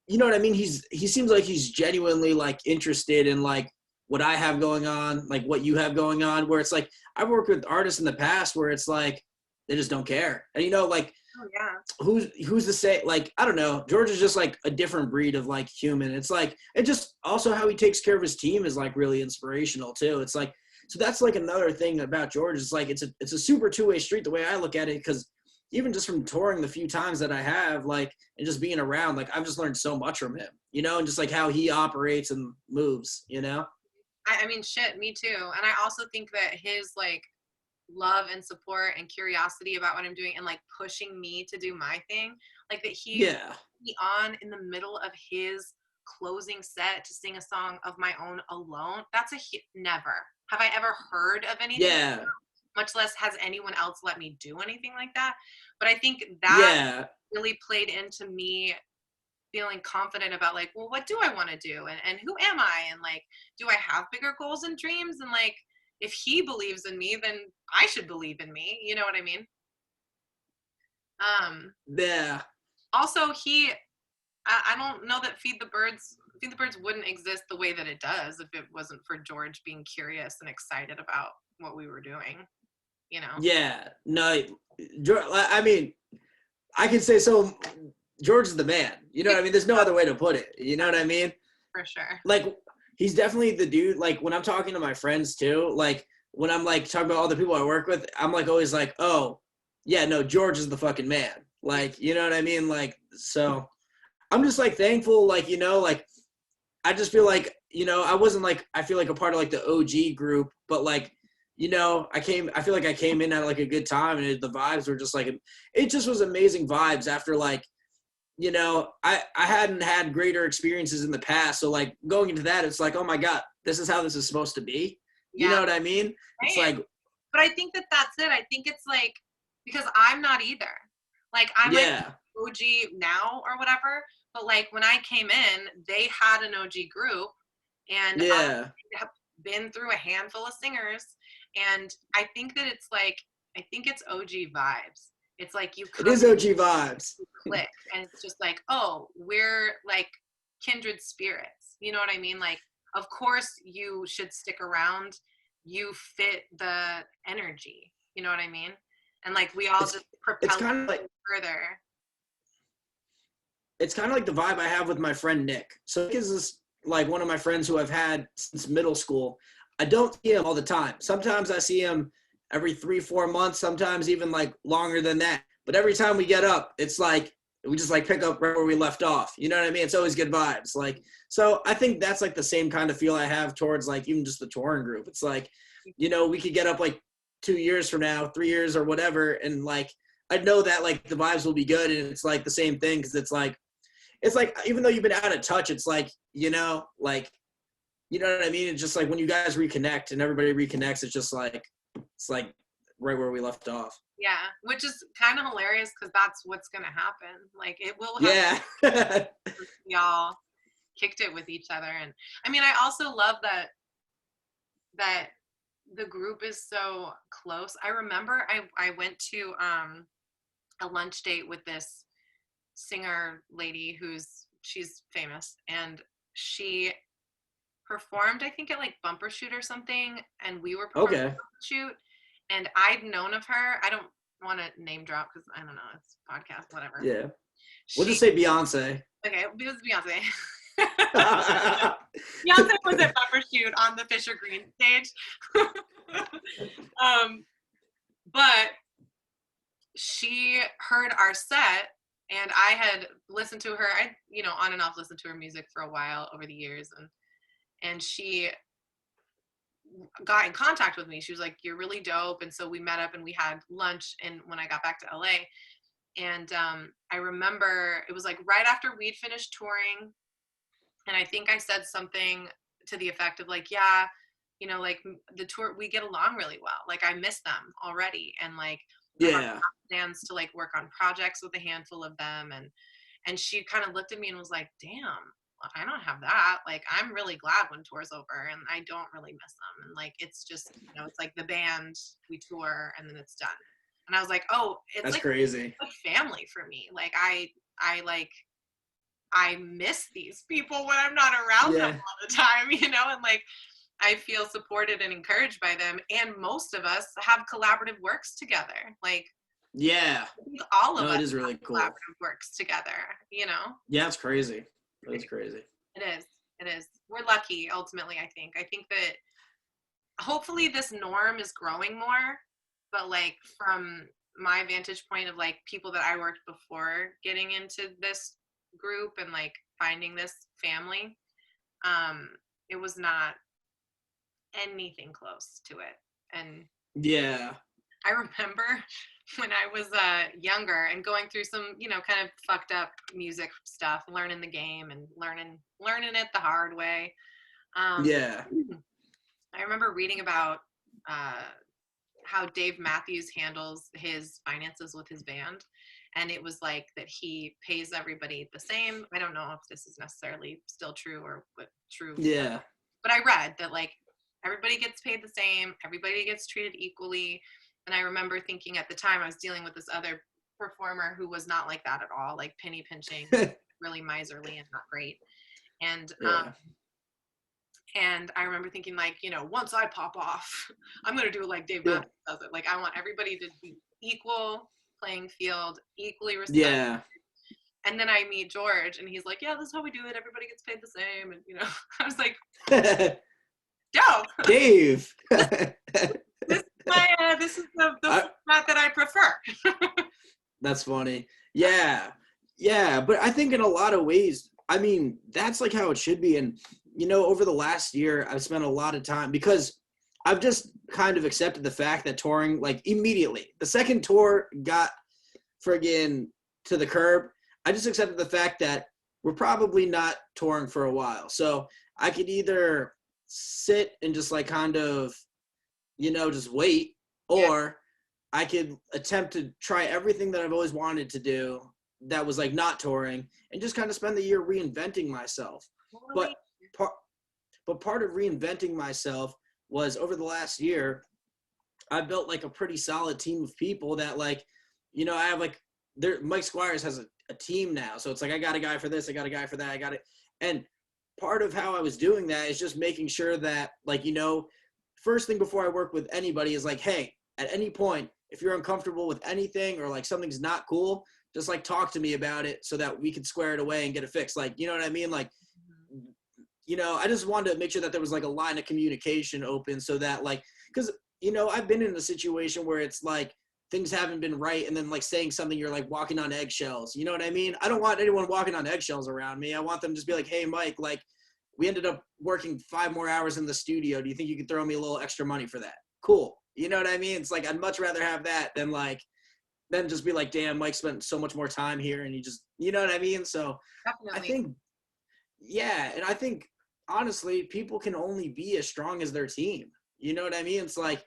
you know what I mean? He seems like he's genuinely like interested in like what I have going on, like what you have going on, where it's like I've worked with artists in the past where it's like they just don't care. And like Oh yeah. who's to say, like, I don't know, George is just like a different breed of like human. It's like, it just also how he takes care of his team is like really inspirational too. It's like, so that's like another thing about George. It's like it's a super two-way street the way I look at it, because even just from touring the few times that I have, like, and just being around, like I've just learned so much from him, and just like how he operates and moves. I mean, shit, me too. And I also think that his like love and support and curiosity about what I'm doing and like pushing me to do my thing, like that he Yeah. put me on in the middle of his closing set to sing a song of my own alone. That's never have I ever heard of anything, Yeah. much less has anyone else let me do anything like that. But I think that Yeah. really played into me feeling confident about like, well, what do I want to do, and who am I, and like, do I have bigger goals and dreams, and like, if he believes in me, then I should believe in me. You know what I mean? Yeah. Also, I don't know that Feed the Birds wouldn't exist the way that it does if it wasn't for George being curious and excited about what we were doing. Yeah. No, I mean, I can say so. George is the man. You know what I mean? There's no other way to put it. You know what I mean? For sure. Like, he's definitely the dude. Like, when I'm talking to my friends too, like when I'm like talking about all the people I work with, I'm like always like, oh, yeah, no, George is the fucking man. Like, you know what I mean? Like, so I'm just like thankful, like, like I just feel like, I wasn't like, I feel like a part of like the OG group, but like, I feel like I came in at like a good time, and the vibes were just like, it just was amazing vibes after like, I hadn't had greater experiences in the past. So like going into that, it's like, oh my God, this is how this is supposed to be. Yeah. You know what I mean? Right. It's like, but I think that's it. I think it's like, because I'm not either. Like I'm like OG now or whatever, but like when I came in, they had an OG group, and I have been through a handful of singers, and I think that it's like, I think it's OG vibes. It's like it is OG vibes. Click, and it's just like, oh, we're like kindred spirits. You know what I mean? Like, of course you should stick around. You fit the energy. You know what I mean? And like we all just propel kind of like, further. It's kind of like the vibe I have with my friend Nick. So Nick is this like one of my friends who I've had since middle school. I don't see him all the time. Sometimes I see him every 3-4 months, sometimes even like longer than that. But every time we get up, it's like we just like pick up right where we left off. You know what I mean? It's always good vibes. Like, so I think that's like the same kind of feel I have towards like even just the touring group. It's like, we could get up like 2 years from now, 3 years or whatever, and like I know that like the vibes will be good, and it's like the same thing, because it's like even though you've been out of touch, it's like, like you know what I mean? It's just like when you guys reconnect and everybody reconnects, it's like right where we left off. Yeah, which is kind of hilarious because that's what's gonna happen. Like it will happen. Yeah. Y'all kicked it with each other, and I mean, I also love that the group is so close. I remember I went to a lunch date with this singer lady she's famous, and she performed, I think, at like Bumper Shoot or something, and we were performing at Bumper Shoot, and I'd known of her. I don't want to name drop because I don't know, it's a podcast, whatever. Yeah. We'll just say Beyonce. Okay, it was Beyonce. Beyonce was at Bumper Shoot on the Fisher Green stage. But she heard our set, and I had listened to her, I on and off listened to her music for a while over the years, and she got in contact with me. She was like, "You're really dope." And so we met up and we had lunch, and when I got back to LA, and I remember it was like right after we'd finished touring, and I think I said something to the effect of like, yeah, like the tour, we get along really well. Like I miss them already. And like, yeah, plans to like work on projects with a handful of them. And she kind of looked at me and was like, damn, I don't have that. Like, I'm really glad when tour's over, and I don't really miss them. And like, it's just, it's like the band, we tour and then it's done. And I was like, oh, it's that's like crazy. a family for me. Like I miss these people when I'm not around them all the time, and like I feel supported and encouraged by them. And most of us have collaborative works together. Like, yeah, all of us it is really cool. Collaborative works together, Yeah, it's crazy. It is crazy. It is. We're lucky, ultimately, I think. I think that hopefully this norm is growing more, but like from my vantage point of like people that I worked before getting into this group and like finding this family, it was not anything close to it. And yeah, I remember when I was younger and going through some kind of fucked up music stuff, learning the game and learning it the hard way. Yeah, I remember reading about how Dave Matthews handles his finances with his band. And it was like that he pays everybody the same. I don't know if this is necessarily still true or what true. Yeah. But I read that like everybody gets paid the same. Everybody gets treated equally. And I remember thinking at the time I was dealing with this other performer who was not like that at all, like penny pinching, really miserly and not great. And and I remember thinking like, once I pop off, I'm going to do it like Dave Matthews does it. Like I want everybody to be equal playing field, equally respected. Yeah. And then I meet George and he's like, yeah, this is how we do it. Everybody gets paid the same. And, I was like, dope. Dave. This is the format that I prefer. That's funny. Yeah. Yeah. But I think in a lot of ways, I mean, that's like how it should be. And, over the last year, I've spent a lot of time because I've just kind of accepted the fact that touring, like immediately, the second tour got friggin' to the curb, I just accepted the fact that we're probably not touring for a while. So I could either sit and just like kind of, just wait, or I could attempt to try everything that I've always wanted to do that was like not touring and just kind of spend the year reinventing myself. But part of reinventing myself was over the last year, I built like a pretty solid team of people that like, I have like Mike Squires has a team now. So it's like, I got a guy for this, I got a guy for that, I got it. And part of how I was doing that is just making sure that like, first thing before I work with anybody is like, hey, at any point, if you're uncomfortable with anything or like something's not cool, just like talk to me about it so that we can square it away and get it fixed. Like, you know what I mean? Like, I just wanted to make sure that there was like a line of communication open so that like, because, I've been in a situation where it's like things haven't been right. And then like saying something, you're like walking on eggshells. You know what I mean? I don't want anyone walking on eggshells around me. I want them to just be like, hey, Mike, like we ended up working 5 more hours in the studio. Do you think you could throw me a little extra money for that? Cool. You know what I mean? It's like, I'd much rather have that than just be like, damn, Mike spent so much more time here. And you know what I mean? So definitely. I think, yeah. And I think honestly, people can only be as strong as their team. You know what I mean? It's like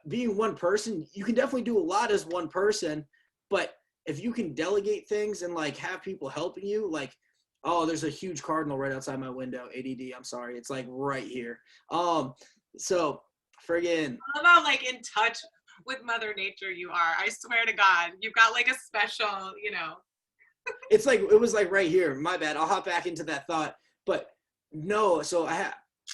being one person, you can definitely do a lot as one person, but if you can delegate things and like have people helping you, like, oh, there's a huge cardinal right outside my window. ADD, I'm sorry. It's like right here. So friggin' I love how like in touch with Mother Nature you are. I swear to God, you've got like a special, you know. it's like it was like right here. My bad. I'll hop back into that thought. But no, so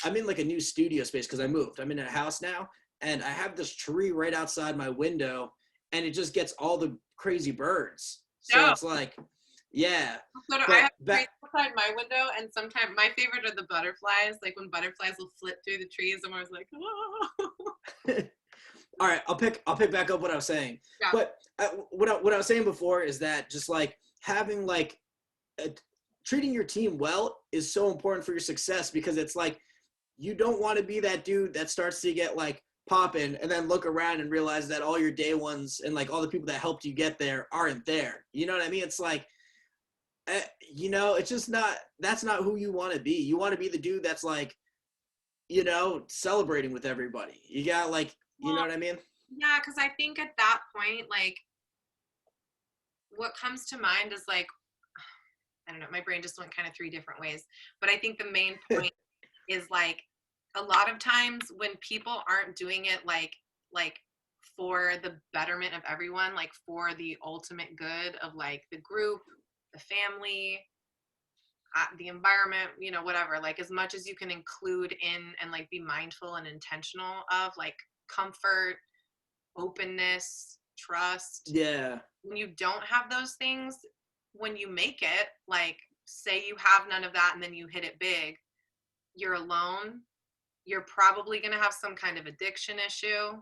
I'm in like a new studio space because I moved. I'm in a house now, and I have this tree right outside my window, and it just gets all the crazy birds. So No. it's like, yeah. So I have trees outside my window, and sometimes my favorite are the butterflies. Like when butterflies will flit through the trees, and I was like, oh. All right, I'll pick back up what I was saying. Yeah. But what I was saying before is that just like having like treating your team well is so important for your success, because it's like you don't want to be that dude that starts to get like popping and then look around and realize that all your day ones and like all the people that helped you get there aren't there. You know what I mean? It's like, you know, it's just not, that's not who you want to be. You want to be the dude that's like, you know, celebrating with everybody. You got like, you know what I mean? Yeah, because I think at that point, like, what comes to mind is like, I don't know, my brain just went kind of three different ways. But I think the main point is like, a lot of times when people aren't doing it like for the betterment of everyone, like for the ultimate good of like the group, the family, the environment, you know, whatever, like as much as you can include in and like be mindful and intentional of like comfort, openness, trust. Yeah. When you don't have those things, when you make it, like say you have none of that and then you hit it big, you're alone. You're probably going to have some kind of addiction issue.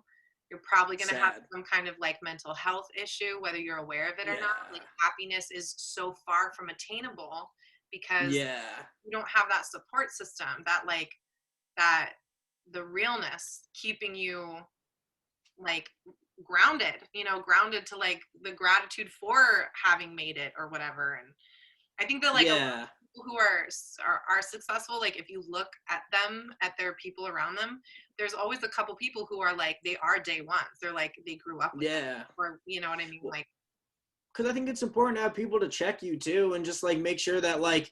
You're probably going to have some kind of like mental health issue, whether you're aware of it or not. Like happiness is so far from attainable because you don't have that support system, that like that the realness keeping you like grounded, you know, grounded to like the gratitude for having made it or whatever. And I think that like a lot of people who are successful, like if you look at them, at their people around them, there's always a couple people who are like, they are day ones. They're like, they grew up with them, or you know what I mean? Like, because I think it's important to have people to check you too, and just like make sure that like,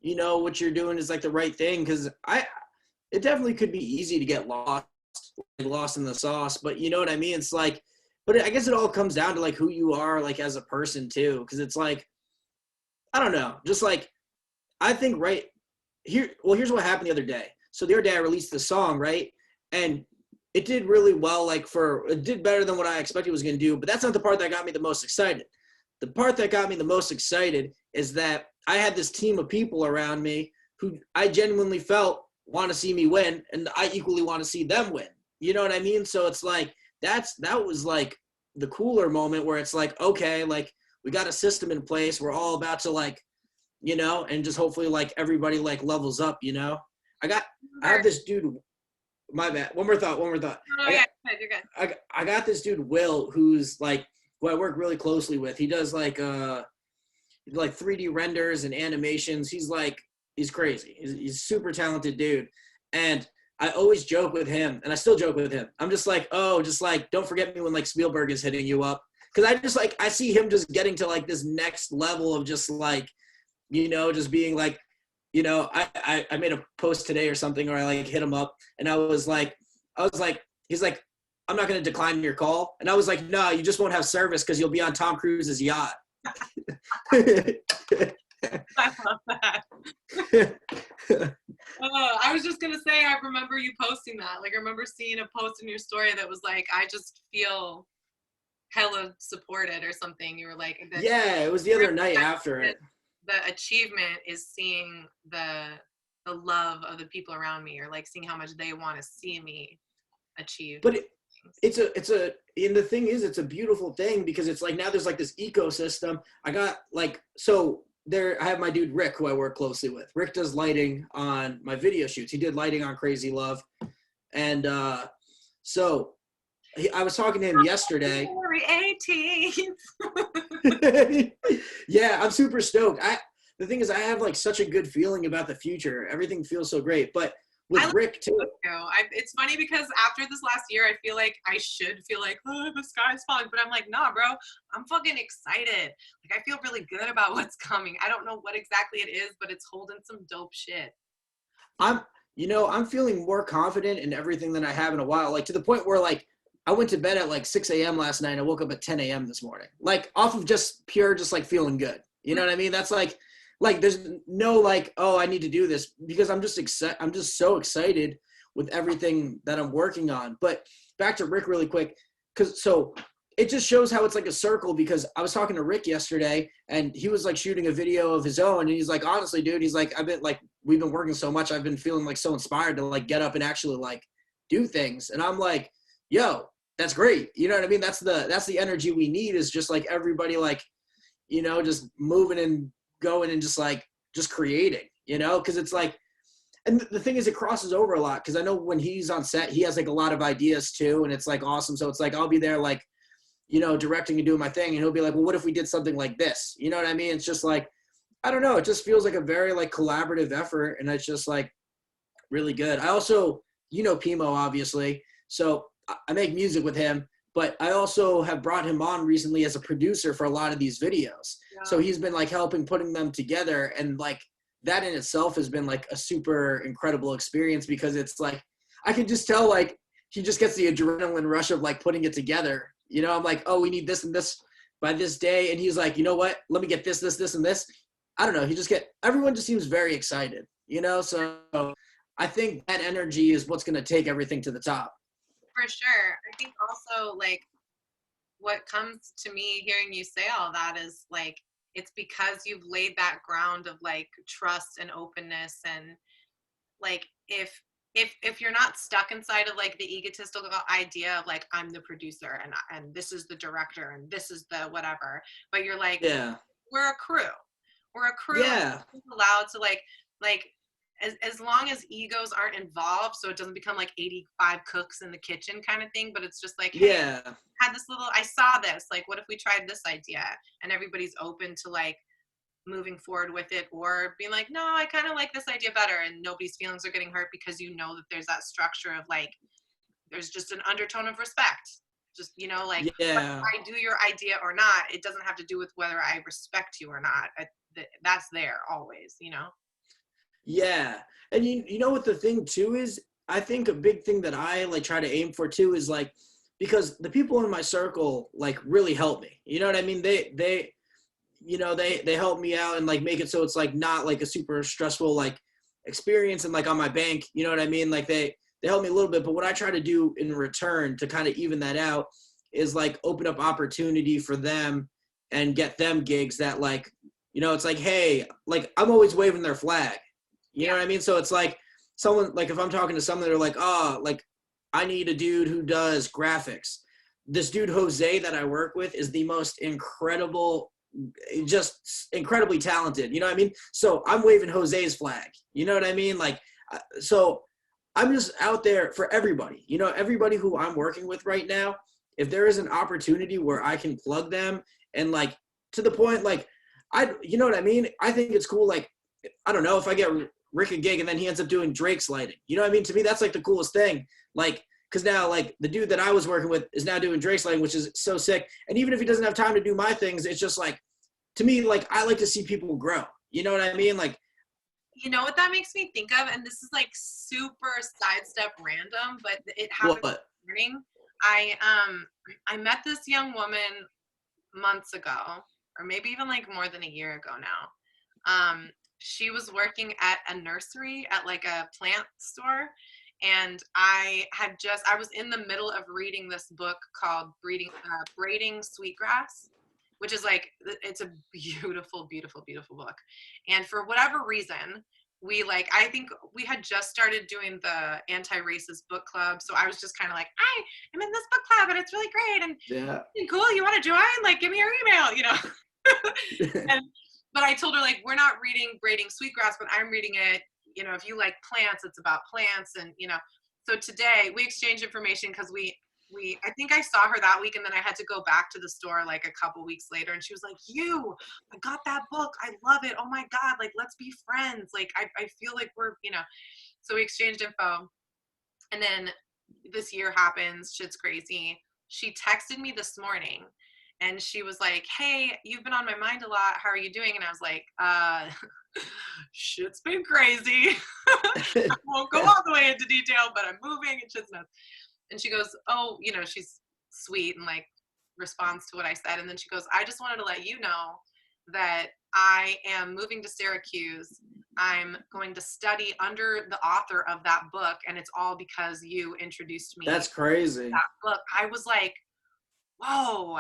you know, what you're doing is like the right thing. Because it definitely could be easy to get lost in the sauce, but you know what I mean? It's like, but I guess it all comes down to like who you are like as a person too. Because it's like, I don't know, just like, I think right here, well, here's what happened the other day. So the other day I released the song, right? And it did really well, like it did better than what I expected it was going to do, but that's not the part that got me the most excited. The part that got me the most excited is that I had this team of people around me who I genuinely felt want to see me win, and I equally want to see them win. You know what I mean? So it's like, that was like the cooler moment where it's like, okay, like we got a system in place. We're all about to like, you know, and just hopefully like everybody like levels up, you know? I have this dude, my bad. One more thought. oh yeah, you're good. I got this dude, Will, who's like, who I work really closely with. He does like 3D renders and animations. He's crazy. He's a super talented dude. And I always joke with him, and I still joke with him. I'm just like, oh, just like, don't forget me when like Spielberg is hitting you up. Cause I just like, I see him just getting to like this next level of just like, you know, just being like, you know, I made a post today or something, or I like hit him up, and I was like, he's like, I'm not going to decline your call. And I was like, no, you just won't have service because you'll be on Tom Cruise's yacht. I love that. I was just going to say, I remember you posting that. Like, I remember seeing a post in your story that was like, I just feel hella supported or something. You were like, yeah, it was the other night after it. The achievement is seeing the love of the people around me, or like seeing how much they want to see me achieve. But and the thing is, it's a beautiful thing, because it's like now there's like this ecosystem. I got like, so there, I have my dude Rick, who I work closely with. Rick does lighting on my video shoots. He did lighting on Crazy Love. And so I was talking to him yesterday. February 18th. Yeah, I'm super stoked. the thing is, I have like such a good feeling about the future. Everything feels so great. But I with like Rick too, it's funny because after this last year, I feel like I should feel like, oh, the sky's falling. But I'm like, nah, bro, I'm fucking excited. Like, I feel really good about what's coming. I don't know what exactly it is, but it's holding some dope shit. I'm, I'm feeling more confident in everything than I have in a while. Like to the point where like I went to bed at like 6 a.m. last night. And I woke up at 10 a.m. this morning, like off of just pure, just like feeling good. You know what I mean? That's like there's no like, oh, I need to do this because I'm just excited. I'm just so excited with everything that I'm working on. But back to Rick really quick, because so it just shows how it's like a circle, because I was talking to Rick yesterday and he was like shooting a video of his own. And he's like, honestly, dude, he's like, we've been working so much. I've been feeling like so inspired to like get up and actually like do things. And I'm like, yo, that's great. You know what I mean? That's the energy we need, is just like everybody like, just moving and going and just creating, because it's like, and the thing is, it crosses over a lot, because I know when he's on set, he has like a lot of ideas too, and it's like awesome. So it's like I'll be there like, directing and doing my thing, and he'll be like, well, what if we did something like this? You know what I mean? It's just like, I don't know, it just feels like a very like collaborative effort, and it's just like really good. I also, Pimo, obviously, so I make music with him, but I also have brought him on recently as a producer for a lot of these videos. Yeah. So he's been like helping putting them together, and like that in itself has been like a super incredible experience, because it's like I can just tell like he just gets the adrenaline rush of like putting it together. I'm like, oh, we need this and this by this day, and he's like, you know what? Let me get this, and this. I don't know. Everyone just seems very excited, So I think that energy is what's going to take everything to the top. For sure. I think also like what comes to me hearing you say all that is like, it's because you've laid that ground of like trust and openness, and like if you're not stuck inside of like the egotistical idea of like, I'm the producer and this is the director and this is the whatever, but you're like, yeah, we're a crew. Yeah. Allowed to like as long as egos aren't involved, so it doesn't become like 85 cooks in the kitchen kind of thing, but it's just like, hey, yeah, I saw this, like, what if we tried this idea? And everybody's open to like moving forward with it, or being like, no, I kind of like this idea better, and nobody's feelings are getting hurt, because that there's that structure of like, there's just an undertone of respect. Just, like, yeah, whether I do your idea or not, it doesn't have to do with whether I respect you or not. That's there always, Yeah. And you know what the thing too is? I think a big thing that I like try to aim for too is like, because the people in my circle like really help me. You know what I mean? They help me out and like make it so it's like not like a super stressful like experience and like on my bank. You know what I mean? Like they help me a little bit, but what I try to do in return to kind of even that out is like open up opportunity for them and get them gigs that like, it's like, hey, like I'm always waving their flag. You know what I mean? So it's like someone, like if I'm talking to someone, they're like, oh, like I need a dude who does graphics. This dude, Jose, that I work with is the most incredible, just incredibly talented. You know what I mean? So I'm waving Jose's flag. You know what I mean? Like, so I'm just out there for everybody. Everybody who I'm working with right now, if there is an opportunity where I can plug them and like to the point, like, you know what I mean? I think it's cool. Like, I don't know, if I get Rick a gig and then he ends up doing Drake's lighting. You know what I mean? To me, that's like the coolest thing. Like, because now like the dude that I was working with is now doing Drake's lighting, which is so sick. And even if he doesn't have time to do my things, it's just like, to me, like I like to see people grow. You know what I mean? Like, you know what that makes me think of? And this is like super sidestep random, but it happened this morning. I met this young woman months ago, or maybe even like more than a year ago now. She was working at a nursery at like a plant store, and I was in the middle of reading this book called Braiding Sweetgrass, which is like, it's a beautiful, beautiful, beautiful book. And for whatever reason, I think we had just started doing the anti-racist book club. So I was just kind of like, I'm in this book club and it's really great. And yeah, cool, you want to join? Like, give me your email, But I told her, like, we're not reading Braiding Sweetgrass, but I'm reading it, if you like plants, it's about plants. And, so today we exchanged information because I think I saw her that week, and then I had to go back to the store like a couple weeks later, and she was like, I got that book. I love it. Oh my God. Like, let's be friends. Like, I feel like we're, so we exchanged info. And then this year happens. Shit's crazy. She texted me this morning and she was like, hey, you've been on my mind a lot. How are you doing? And I was like, shit's been crazy. I won't go all the way into detail, but I'm moving and shit's nuts. And she goes, oh, she's sweet and like responds to what I said. And then she goes, I just wanted to let you know that I am moving to Syracuse. I'm going to study under the author of that book, and it's all because you introduced me. That's crazy. To that book. I was like, whoa.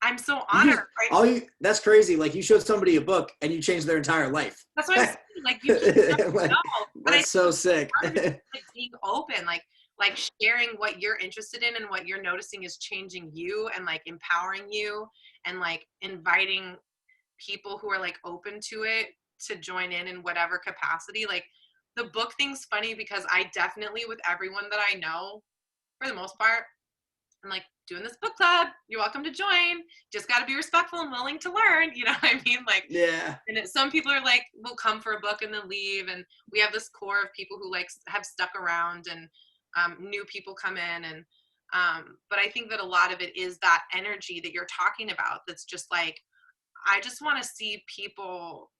I'm so honored. That's crazy. Like, you showed somebody a book and you changed their entire life. That's what I'm saying. Like, you just like, know. That's so sick. Like, being open, like sharing what you're interested in and what you're noticing is changing you and like empowering you and like inviting people who are like open to it to join in whatever capacity. Like, the book thing's funny because I definitely, with everyone that I know, for the most part, I'm like, doing this book club, you're welcome to join. Just got to be respectful and willing to learn. You know what I mean? Like, yeah. And some people are like, will come for a book and then leave. And we have this core of people who like have stuck around, and new people come in. And but I think that a lot of it is that energy that you're talking about. That's just like, I just want to see people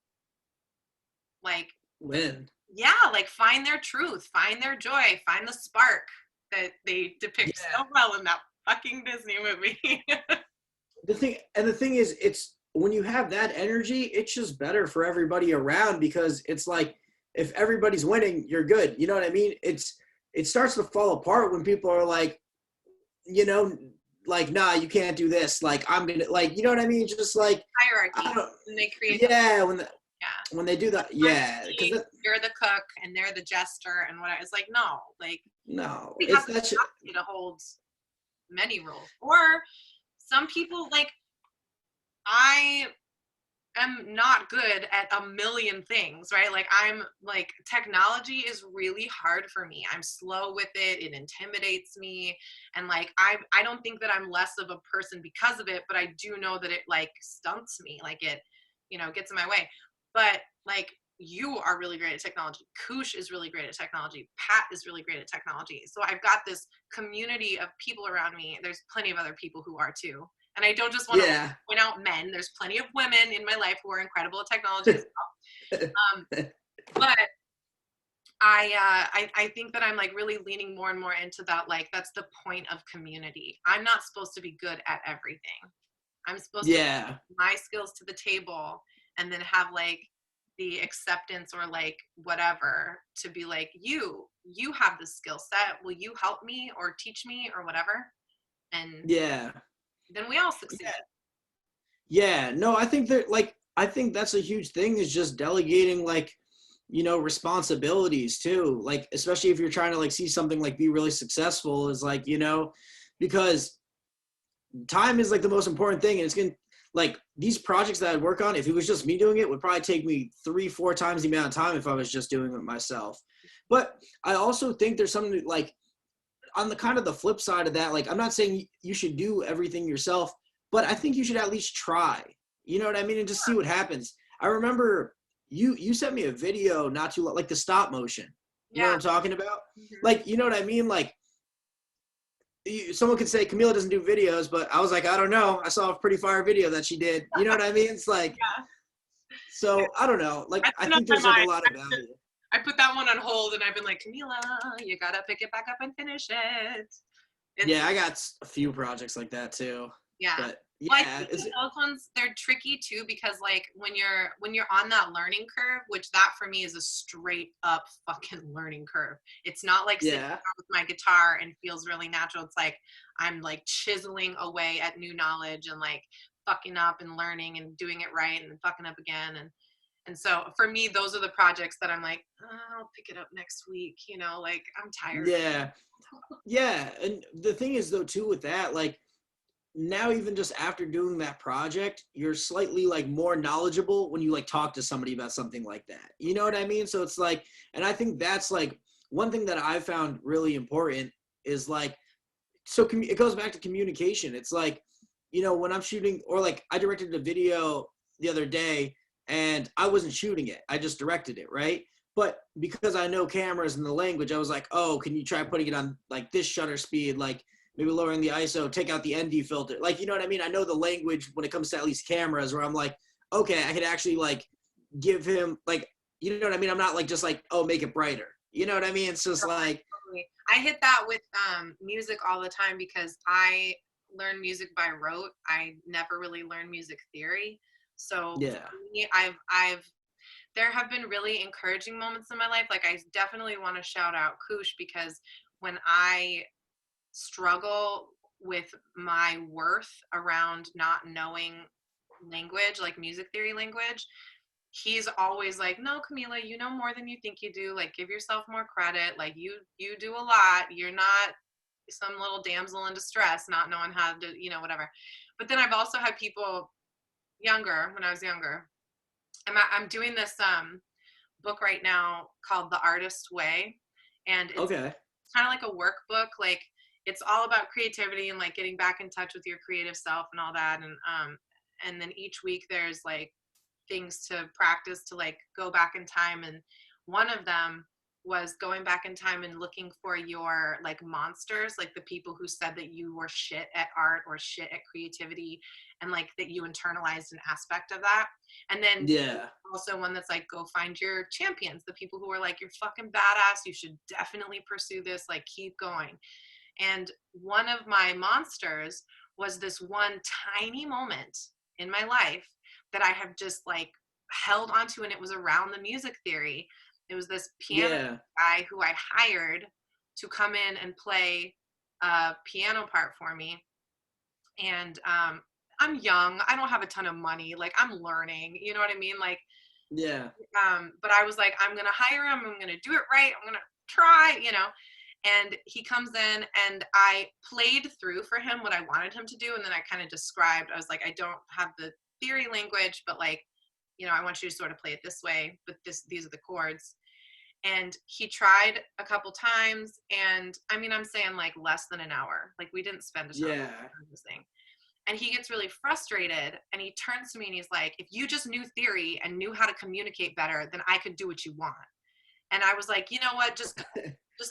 like win. Yeah, like find their truth, find their joy, find the spark that they depict so well in that fucking Disney movie. The thing is, it's when you have that energy, it's just better for everybody around, because it's like, if everybody's winning, you're good. You know what I mean? It starts to fall apart when people are like, like, nah, you can't do this. Like, I'm gonna, like, you know what I mean? Just like hierarchy. When they create when they do that, because you're the cook and they're the jester and what it's like, no, it's that shit to hold many roles. Or some people, like, I am not good at a million things, right? Like, I'm like, technology is really hard for me. I'm slow with it. It intimidates me. And like, I don't think that I'm less of a person because of it, but I do know that it like stunts me. Like, it, gets in my way. But like, you are really great at technology. Koosh is really great at technology. Pat is really great at technology. So I've got this community of people around me. There's plenty of other people who are too. And I don't just want to point out men. There's plenty of women in my life who are incredible at technology as well. But I think that I'm like really leaning more and more into that. Like, that's the point of community. I'm not supposed to be good at everything. I'm supposed to bring my skills to the table and then have like the acceptance or like whatever to be like, you have the skill set. Will you help me or teach me or whatever? And then we all succeed. No, I think that's a huge thing, is just delegating, like, responsibilities too. Like, especially if you're trying to like see something like be really successful, is like, because time is like the most important thing. And it's gonna, like, these projects that I'd work on, if it was just me doing it, would probably take me 3-4 times the amount of time if I was just doing it myself. But I also think there's something like, on the kind of the flip side of that, like, I'm not saying you should do everything yourself, but I think you should at least try. You know what I mean? And just see what happens. I remember you sent me a video not too long, like the stop motion. You know what I'm talking about? Mm-hmm. Like, you know what I mean? Like, someone could say Camila doesn't do videos, but I was like, I don't know. I saw a pretty fire video that she did. You know what I mean? It's like, so I don't know. Like, I think there's like a lot of value. I put that one on hold, and I've been like, Camila, you gotta pick it back up and finish it. I got a few projects like that too. Yeah. But well, I think those ones, they're tricky too, because like when you're on that learning curve, which that for me is a straight up fucking learning curve. It's not like sitting down with my guitar and feels really natural. It's like I'm like chiseling away at new knowledge and like fucking up and learning and doing it right and then fucking up again. And so for me, those are the projects that I'm like, I'll pick it up next week. Like, I'm tired. Yeah. And the thing is though too with that, like, now even just after doing that project, you're slightly like more knowledgeable when you like talk to somebody about something like that. You know what I mean? So it's like, and I think that's like one thing that I found really important is like, so it goes back to communication. It's like, you know, when I'm shooting, or like I directed a video the other day and I wasn't shooting it. I just directed it, right? But because I know cameras and the language, I was like, oh, can you try putting it on like this shutter speed, like maybe lowering the ISO, take out the ND filter. Like, you know what I mean? I know the language when it comes to at least cameras, where I'm like, okay, I could actually like give him like, you know what I mean? I'm not like just like, oh, make it brighter. You know what I mean? It's just like, I hit that with music all the time because I learn music by rote. I never really learned music theory. So yeah, for me, there have been really encouraging moments in my life. Like I definitely want to shout out Koosh, because when I struggle with my worth around not knowing language, like music theory language, he's always like, no, Camila, you know more than you think you do. Like, give yourself more credit. Like you do a lot. You're not some little damsel in distress, not knowing how to, you know, whatever. But then I've also had people when I was younger. I'm doing this book right now called The Artist Way. And it's okay, kind of like a workbook. Like it's all about creativity and like getting back in touch with your creative self and all that. And then each week there's like things to practice to like go back in time. And one of them was going back in time and looking for your like monsters, like the people who said that you were shit at art or shit at creativity, and like that you internalized an aspect of that. And then yeah, also one that's like, go find your champions, the people who are like, you're fucking badass, you should definitely pursue this, like keep going. And one of my monsters was this one tiny moment in my life that I have just like held onto, and it was around the music theory. It was this piano yeah, guy who I hired to come in and play a piano part for me. And I'm young, I don't have a ton of money, like I'm learning, you know what I mean? Like, yeah, but I was like, I'm gonna hire him, I'm gonna do it right, I'm gonna try, you know. And he comes in and I played through for him what I wanted him to do, and then I kind of described, I was like, I don't have the theory language, but like, you know, I want you to sort of play it this way, but these are the chords. And he tried a couple times, and I mean, I'm saying like less than an hour. Like we didn't spend a ton yeah. on this thing. And he gets really frustrated, and he turns to me and he's like, if you just knew theory and knew how to communicate better, then I could do what you want. And I was like, you know what, just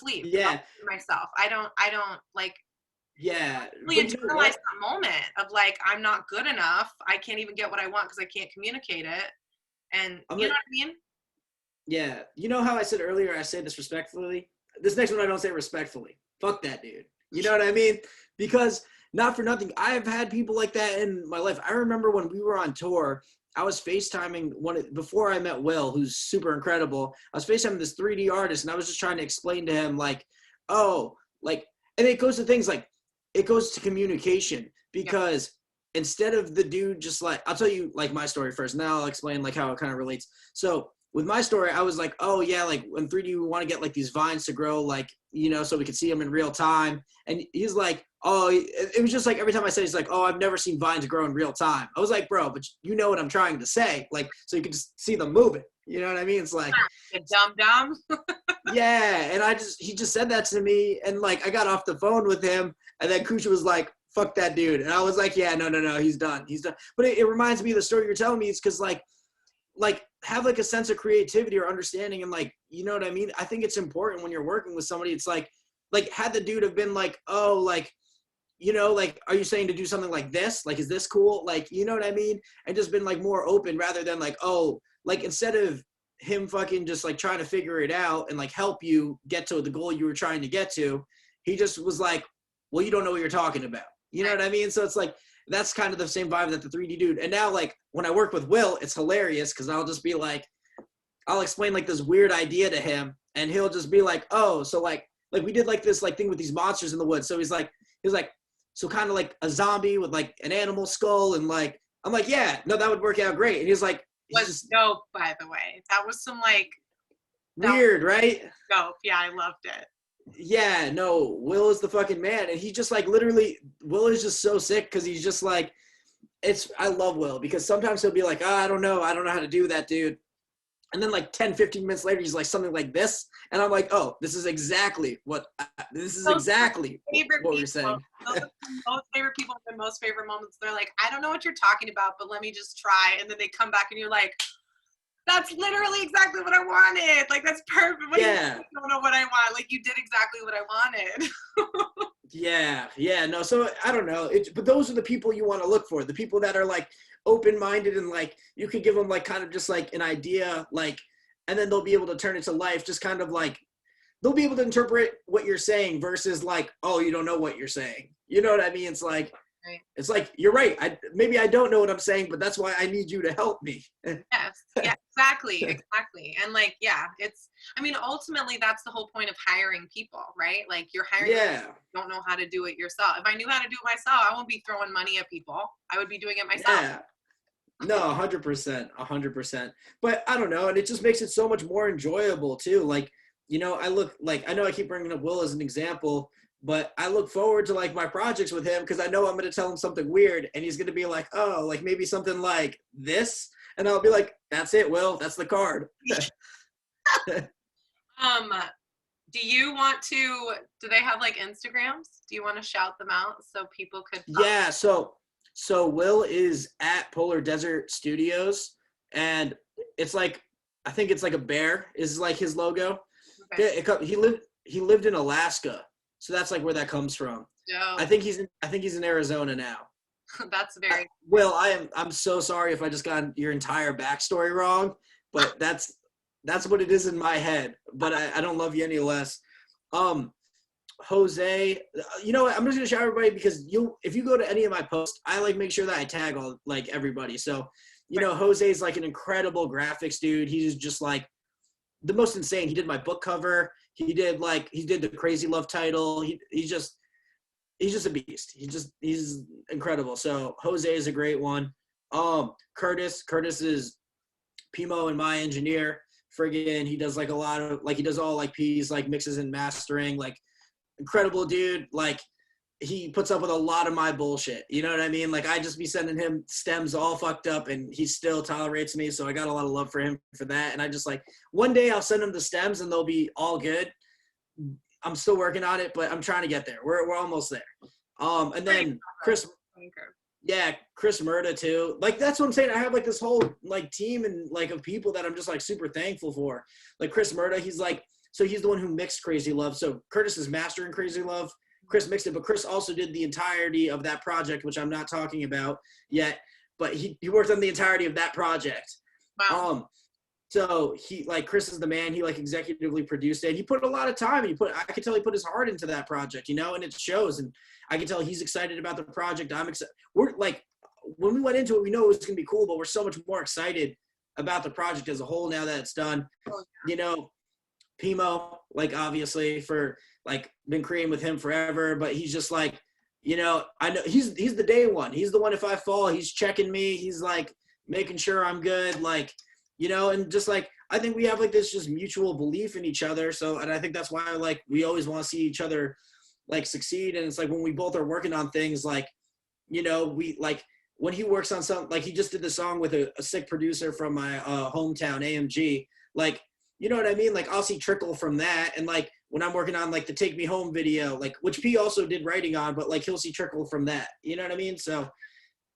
leave. Yeah. I'll do it myself. I don't like Yeah. really But you know internalize what? that moment of like, I'm not good enough. I can't even get what I want because I can't communicate it. And I'm you like, know what I mean? yeah. You know how I said earlier, I say this respectfully? This next one I don't say respectfully. Fuck that dude. You know what I mean? Because not for nothing, I've had people like that in my life. I remember when we were on tour, I was FaceTiming before I met Will, who's super incredible. I was FaceTiming this 3D artist, and I was just trying to explain to him, like, oh, like, and it goes to things like, it goes to communication, because instead of the dude just like, I'll tell you like my story first, now I'll explain like how it kind of relates. So with my story, I was like, oh yeah, like in 3D, we want to get like these vines to grow, like, you know, so we could see them in real time. And he's like, oh, it was just like every time I said, he's like, oh, I've never seen vines grow in real time. I was like, bro, but you know what I'm trying to say, like, so you can just see them moving. You know what I mean? It's like, dumb. yeah. And he just said that to me, and like I got off the phone with him, and then Kusha was like, fuck that dude. And I was like, yeah, no, he's done. But it reminds me of the story you're telling me. It's because like have like a sense of creativity or understanding, and like, you know what I mean? I think it's important when you're working with somebody. It's like had the dude have been like, oh, like, you know, like, are you saying to do something like this? Like, is this cool? Like, you know what I mean? And just been like more open, rather than like, oh, like instead of him fucking just like trying to figure it out and like help you get to the goal you were trying to get to, he just was like, well, you don't know what you're talking about. You know what I mean? So it's like, that's kind of the same vibe that the 3D dude. And now like when I work with Will, it's hilarious, because I'll just be like, I'll explain like this weird idea to him, and he'll just be like, oh, so like we did like this like thing with these monsters in the woods. So he's like, so kind of like a zombie with like an animal skull, and like, I'm like, yeah, no, that would work out great. And he's like, Was dope, by the way. That was some like weird, right? Dope. Yeah, I loved it. Yeah, no, Will is the fucking man. And he just like literally, Will is just so sick, because he's just like, I love Will, because sometimes he'll be like, oh, I don't know how to do that, dude. And then like 10, 15 minutes later, he's like something like this. And I'm like, oh, this is exactly what we're saying. Those are my most favorite people, my most favorite moments. They're like, I don't know what you're talking about, but let me just try. And then they come back and you're like, that's literally exactly what I wanted. Like, that's perfect. What do you mean you don't know what I want? Like, you did exactly what I wanted. Yeah. No, so I don't know. But those are the people you want to look for. The people that are like open-minded and like you could give them like kind of just like an idea, like, and then they'll be able to turn it to life. Just kind of like they'll be able to interpret what you're saying versus like, oh, you don't know what you're saying. You know what I mean? It's like, right. It's like, you're right. Maybe I don't know what I'm saying, but that's why I need you to help me. Yes. Yeah, exactly. And like, yeah, I mean, ultimately that's the whole point of hiring people, right? Like you're hiring people who don't know how to do it yourself. If I knew how to do it myself, I wouldn't be throwing money at people. I would be doing it myself. Yeah. No, 100%. But I don't know. And it just makes it so much more enjoyable too. Like, I know I keep bringing up Will as an example, but I look forward to like my projects with him because I know I'm going to tell him something weird and he's going to be like, oh, like maybe something like this. And I'll be like, that's it, Will, that's the card. Do they have like Instagrams? Do you want to shout them out so people could Yeah, so Will is at Polar Desert Studios and it's like, I think it's like a bear is like his logo. Okay. He lived in Alaska. So that's like where that comes from. Oh. I think he's in Arizona now. That's very Will, I'm so sorry if I just got your entire backstory wrong, but that's what it is in my head. But I don't love you any less. Jose, you know what? I'm just gonna shout everybody because if you go to any of my posts, I like make sure that I tag all like everybody. So Jose is like an incredible graphics dude. He's just like the most insane. He did my book cover. He did the Crazy Love title. He's just a beast. He's incredible. So Jose is a great one. Curtis is Pimo and my engineer. Friggin', he does like a lot of like he does all like P's like mixes and mastering. Like incredible dude. Like he puts up with a lot of my bullshit. You know what I mean? Like I just be sending him stems all fucked up and he still tolerates me. So I got a lot of love for him for that. And I just like one day I'll send him the stems and they'll be all good. I'm still working on it, but I'm trying to get there. We're almost there. And then Chris Murda too. Like that's what I'm saying. I have like this whole like team and like of people that I'm just like super thankful for. Like Chris Murda, he's the one who mixed Crazy Love. So Curtis is mastering Crazy Love. Chris mixed it, but Chris also did the entirety of that project, which I'm not talking about yet. But he worked on the entirety of that project. Wow. So Chris is the man. He like executively produced it. He put a lot of time. I could tell he put his heart into that project, and it shows. And I can tell he's excited about the project. I'm excited. We're like, when we went into it, we know it was going to be cool, but we're so much more excited about the project as a whole now that it's done. Pimo, like obviously for like been creating with him forever, but he's just like, I know he's the day one. He's the one, if I fall, he's checking me. He's like making sure I'm good. Like, and just like, I think we have like this just mutual belief in each other. So, and I think that's why like we always want to see each other like succeed. And it's like when we both are working on things like, we like when he works on something, like he just did the song with a sick producer from my hometown, AMG, like, you know what I mean? Like I'll see trickle from that. And like when I'm working on like the Take Me Home video, like which P also did writing on, but like he'll see trickle from that. You know what I mean? So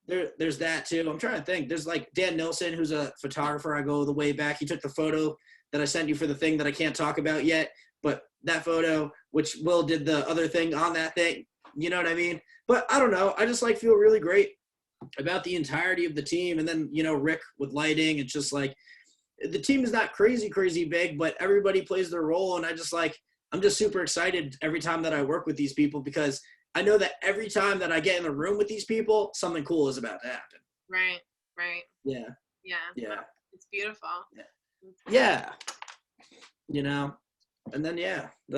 there's that too. I'm trying to think. There's like Dan Nilsson, who's a photographer. I go the way back. He took the photo that I sent you for the thing that I can't talk about yet. But that photo, which Will did the other thing on that thing. You know what I mean? But I don't know. I just like feel really great about the entirety of the team. And then, Rick with lighting. It's just like, the team is not crazy big, but everybody plays their role. And I'm just super excited every time that I work with these people because I know that every time that I get in the room with these people, something cool is about to happen. Right. Yeah. It's beautiful. Yeah. And then,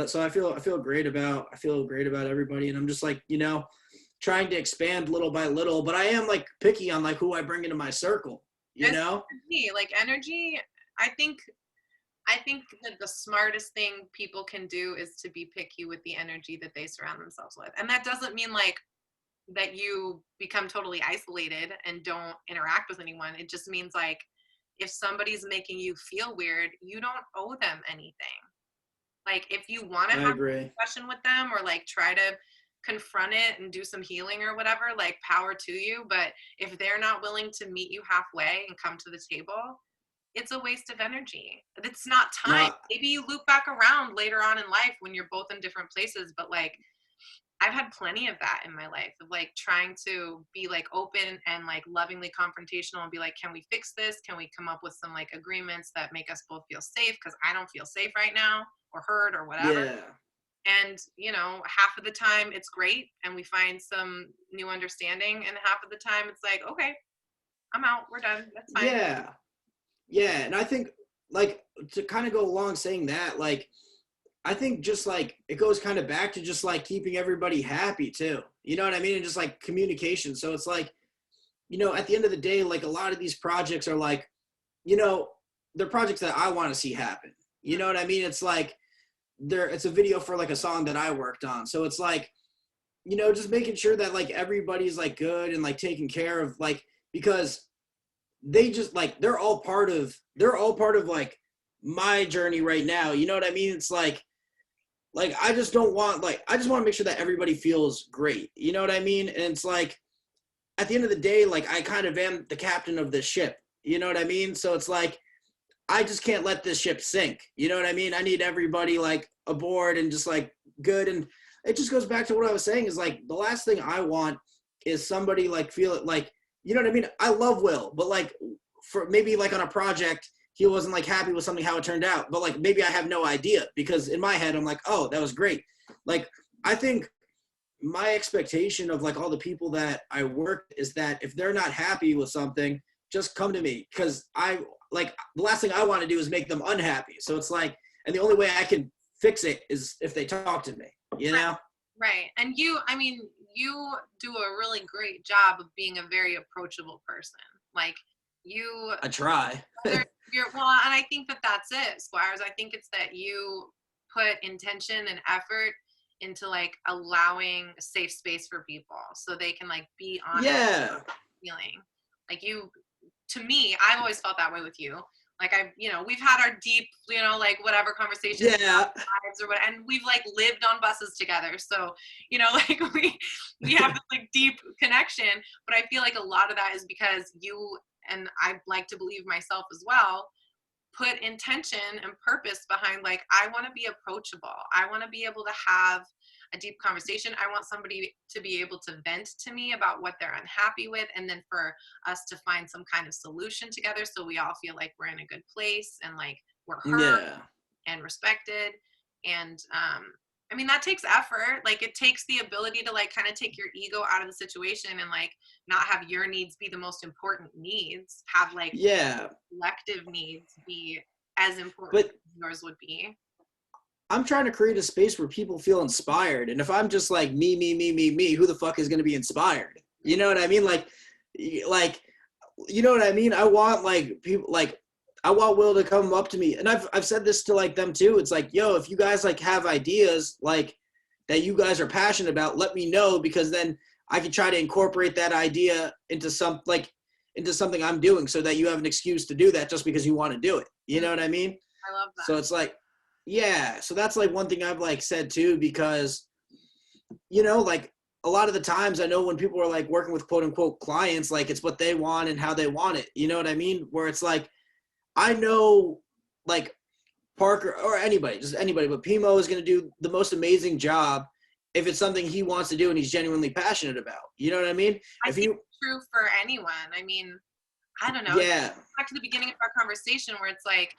so I feel great about everybody. And I'm just like, trying to expand little by little, but I am like picky on like who I bring into my circle. Energy, I think that the smartest thing people can do is to be picky with the energy that they surround themselves with. And that doesn't mean like that you become totally isolated and don't interact with anyone. It just means like if somebody's making you feel weird, you don't owe them anything. Like, if you want to I have agree. a discussion with them or like try to confront it and do some healing or whatever, like, power to you. But if they're not willing to meet you halfway and come to the table, it's a waste of energy. It's not time. No, Maybe you loop back around later on in life when you're both in different places, but like, I've had plenty of that in my life, of like trying to be like open and like lovingly confrontational and be like, can we fix this? Can we come up with some like agreements that make us both feel safe? Because I don't feel safe right now, or heard, or whatever. yeah. And, you know, half of the time it's great and we find some new understanding, and half of the time it's like, okay, I'm out, we're done, that's fine. Yeah. Yeah. And I think, like, to kind of go along saying that, like, I think just like it goes kind of back to just like keeping everybody happy too. You know what I mean? And just like communication. So it's like, you know, at the end of the day, like a lot of these projects are like, you know, they're projects that I want to see happen. You know what I mean? It's like it's a video for like a song that I worked on. So it's like, you know, just making sure that like everybody's like good and like taken care of, like, because they just like they're all part of like my journey right now. You know what I mean? It's like I just don't want, like, I just want to make sure that everybody feels great. You know what I mean? And it's like, at the end of the day, like, I kind of am the captain of this ship. You know what I mean? So it's like, I just can't let this ship sink. You know what I mean? I need everybody like aboard and just like good. And it just goes back to what I was saying, is like, the last thing I want is somebody like feel it like, you know what I mean? I love Will, but like for maybe like on a project, he wasn't like happy with something, how it turned out, but like maybe I have no idea, because in my head I'm like, oh, that was great. Like, I think my expectation of like all the people that I work is that if they're not happy with something, just come to me, because I like, the last thing I want to do is make them unhappy. So it's like, and the only way I can fix it is if they talk to me, you know? Right. And I mean, you do a really great job of being a very approachable person. Like, you I try. well, and I think that that's it, Squires. I think it's that you put intention and effort into like allowing a safe space for people so they can like be honest. Yeah. Feeling like, you, to me, I've always felt that way with you. Like, you know, we've had our deep, you know, like whatever conversations, Yeah. or what, and we've like lived on buses together. So, you know, like we have this like deep connection. But I feel like a lot of that is because you, and I like to believe myself as well, put intention and purpose behind, like, I want to be approachable. I want to be able to have a deep conversation. I want somebody to be able to vent to me about what they're unhappy with, and then for us to find some kind of solution together so we all feel like we're in a good place and like we're heard and respected. And I mean, that takes effort. Like, it takes the ability to like kind of take your ego out of the situation and like not have your needs be the most important needs. Have like collective needs be as important as yours would be. I'm trying to create a space where people feel inspired. And if I'm just like me, who the fuck is going to be inspired? You know what I mean? Like, you know what I mean? I want like people, like, I want Will to come up to me. And I've said this to like them too. It's like, yo, if you guys like have ideas like that you guys are passionate about, let me know, because then I can try to incorporate that idea into something I'm doing, so that you have an excuse to do that just because you want to do it. You know what I mean? I love that. So it's like, yeah. So that's like one thing I've like said too, because, you know, like a lot of the times I know when people are like working with quote unquote clients, like it's what they want and how they want it. You know what I mean? Where it's like, I know like Parker or anybody, just anybody, but Pimo is going to do the most amazing job if it's something he wants to do and he's genuinely passionate about. You know what I mean? I think it's true for anyone. I mean, I don't know. Yeah. Back to the beginning of our conversation where it's like,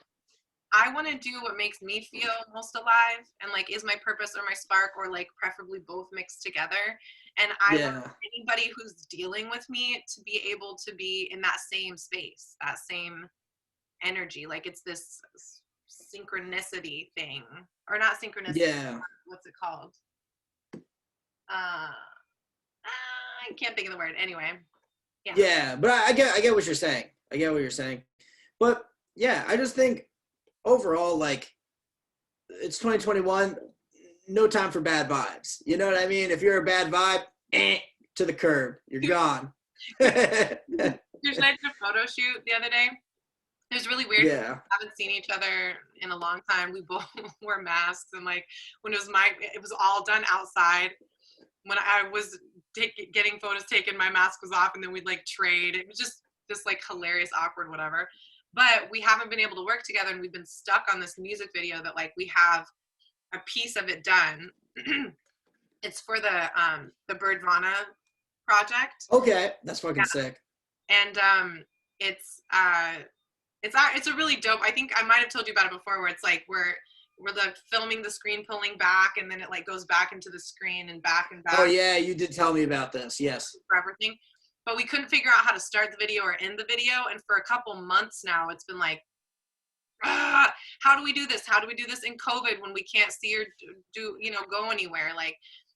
I want to do what makes me feel most alive, and like is my purpose or my spark, or like preferably both mixed together. And I want anybody who's dealing with me to be able to be in that same space, that same energy. Like, it's this synchronicity thing, or not synchronicity. Yeah. What's it called? I can't think of the word. Anyway. Yeah. Yeah, but I get what you're saying. I get what you're saying. But yeah, I just think overall, like, it's 2021, no time for bad vibes. You know what I mean? If you're a bad vibe, to the curb. You're gone. Did I did a photo shoot the other day? It was really weird. Yeah. We haven't seen each other in a long time. We both wore masks, and like when it was all done outside. When I was getting photos taken, my mask was off, and then we'd like trade. It was just like hilarious, awkward, whatever. But we haven't been able to work together, and we've been stuck on this music video that like we have a piece of it done. It's for the Birdvana project. Okay, that's fucking sick. And it's a really dope. I think I might have told you about it before, where it's like we're the filming the screen pulling back, and then it like goes back into the screen and back and back. Oh yeah, you did tell me about this. Yes. For everything, but we couldn't figure out how to start the video or end the video, and for a couple months now, it's been like, how do we do this? How do we do this in COVID when we can't see or do go anywhere? Like,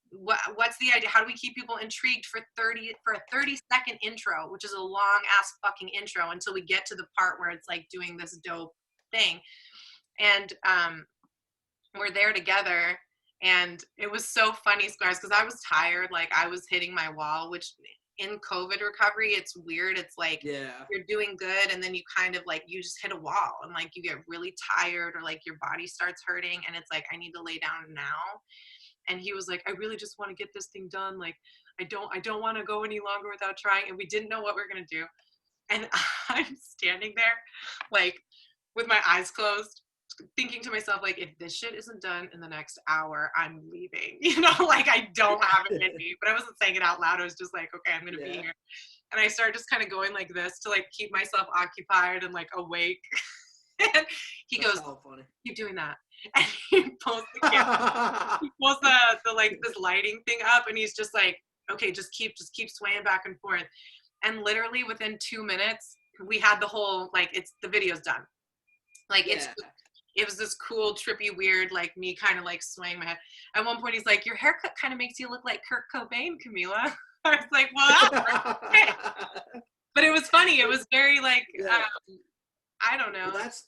what's the idea? How do we keep people intrigued for a 30-second intro, which is a long ass fucking intro, until we get to the part where it's like doing this dope thing. And we're there together, and it was so funny, Squires, because I was tired. Like, I was hitting my wall, which in COVID recovery, it's weird. It's like, you're doing good, and then you kind of like, you just hit a wall, and like you get really tired, or like your body starts hurting, and it's like, I need to lay down now. And he was like, I really just want to get this thing done. Like, I don't want to go any longer without trying. And we didn't know what we were going to do. And I'm standing there, like, with my eyes closed, thinking to myself, like, if this shit isn't done in the next hour, I'm leaving. Like, I don't have it in me. But I wasn't saying it out loud. I was just like, okay, I'm going to be here. And I started just kind of going like this to, like, keep myself occupied and, like, awake. And he goes, keep doing that. And he pulls the camera, he pulls the like this lighting thing up, and he's just like, okay, just keep swaying back and forth. And literally within 2 minutes, we had the whole, like, the video's done. Like, it was this cool, trippy, weird, like, me kind of like swaying my head. At one point, he's like, your haircut kind of makes you look like Kurt Cobain, Camila. I was like, well, okay. But it was funny. It was very like, I don't know. Well, that's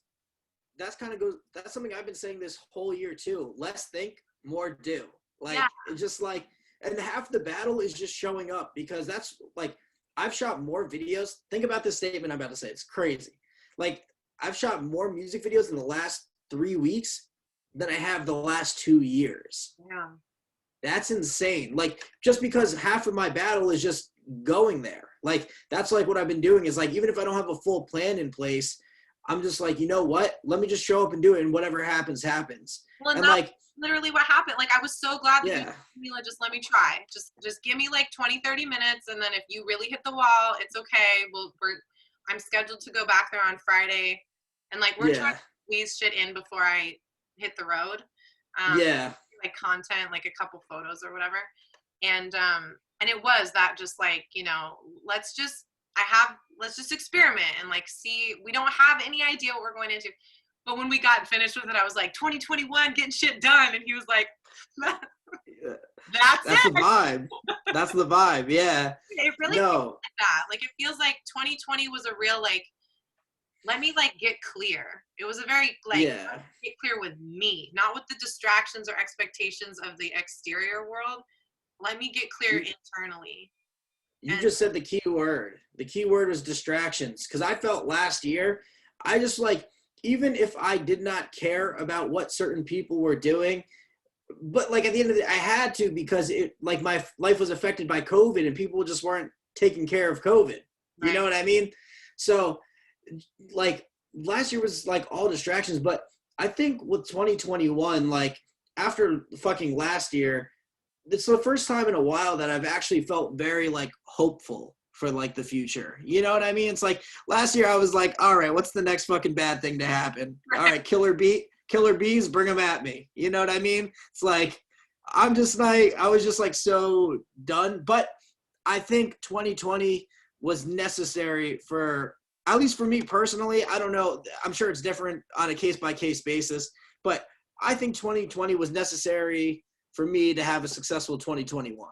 something I've been saying this whole year too. Less think, more do. Like, it's just like, and half the battle is just showing up, because that's like, I've shot more videos. Think about this statement I'm about to say. It's crazy. Like, I've shot more music videos in the last 3 weeks than I have the last 2 years. Yeah. That's insane. Like, just because half of my battle is just going there. Like, that's like what I've been doing is like, even if I don't have a full plan in place, I'm just like, you know what? Let me just show up and do it, and whatever happens, happens. Well, and that's like literally what happened. Like, I was so glad that Camila, just let me try. Just give me like 20, 30 minutes, and then if you really hit the wall, it's okay. I'm scheduled to go back there on Friday, and like we're trying to squeeze shit in before I hit the road. Like content, like a couple photos or whatever, and it was that just like, let's just experiment and like see. We don't have any idea what we're going into. But when we got finished with it, I was like, 2021, getting shit done. And he was like, that's the vibe. That's the vibe. Yeah. It really feels like that. Like, it feels like 2020 was a real, like, let me like get clear. It was a very like get clear with me, not with the distractions or expectations of the exterior world. Let me get clear internally. You just said the key word. The key word was distractions. Because I felt last year, I just like, even if I did not care about what certain people were doing, but like at the end of the day, I had to, because it, like, my life was affected by COVID and people just weren't taking care of COVID. You know what I mean? So like last year was like all distractions, but I think with 2021, like after fucking last year, it's the first time in a while that I've actually felt very like hopeful for like the future. You know what I mean? It's like last year I was like, all right, what's the next fucking bad thing to happen? All right, killer bees, bring them at me. You know what I mean? It's like, I was just like so done. But I think 2020 was necessary for, at least for me personally. I don't know. I'm sure it's different on a case by case basis, but I think 2020 was necessary for me to have a successful 2021.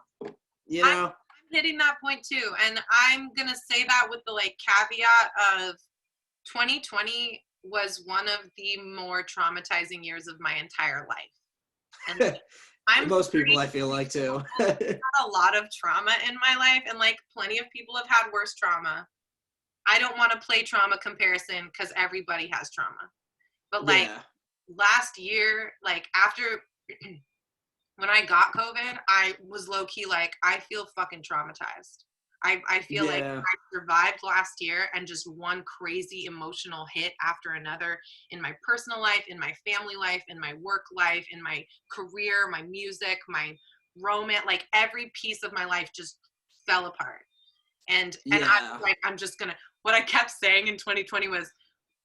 You know? I'm hitting that point too. And I'm going to say that with the like caveat of 2020 was one of the more traumatizing years of my entire life. And most people, I feel like, too. I've had a lot of trauma in my life, and like plenty of people have had worse trauma. I don't want to play trauma comparison because everybody has trauma. But like Yeah. last year, like after when I got COVID, I was low key like, I feel fucking traumatized. I feel like Yeah. I survived last year and just one crazy emotional hit after another in my personal life, in my family life, in my work life, in my career, my music, my romance, like every piece of my life just fell apart. And I Yeah. was like, I'm just gonna, what I kept saying in 2020 was,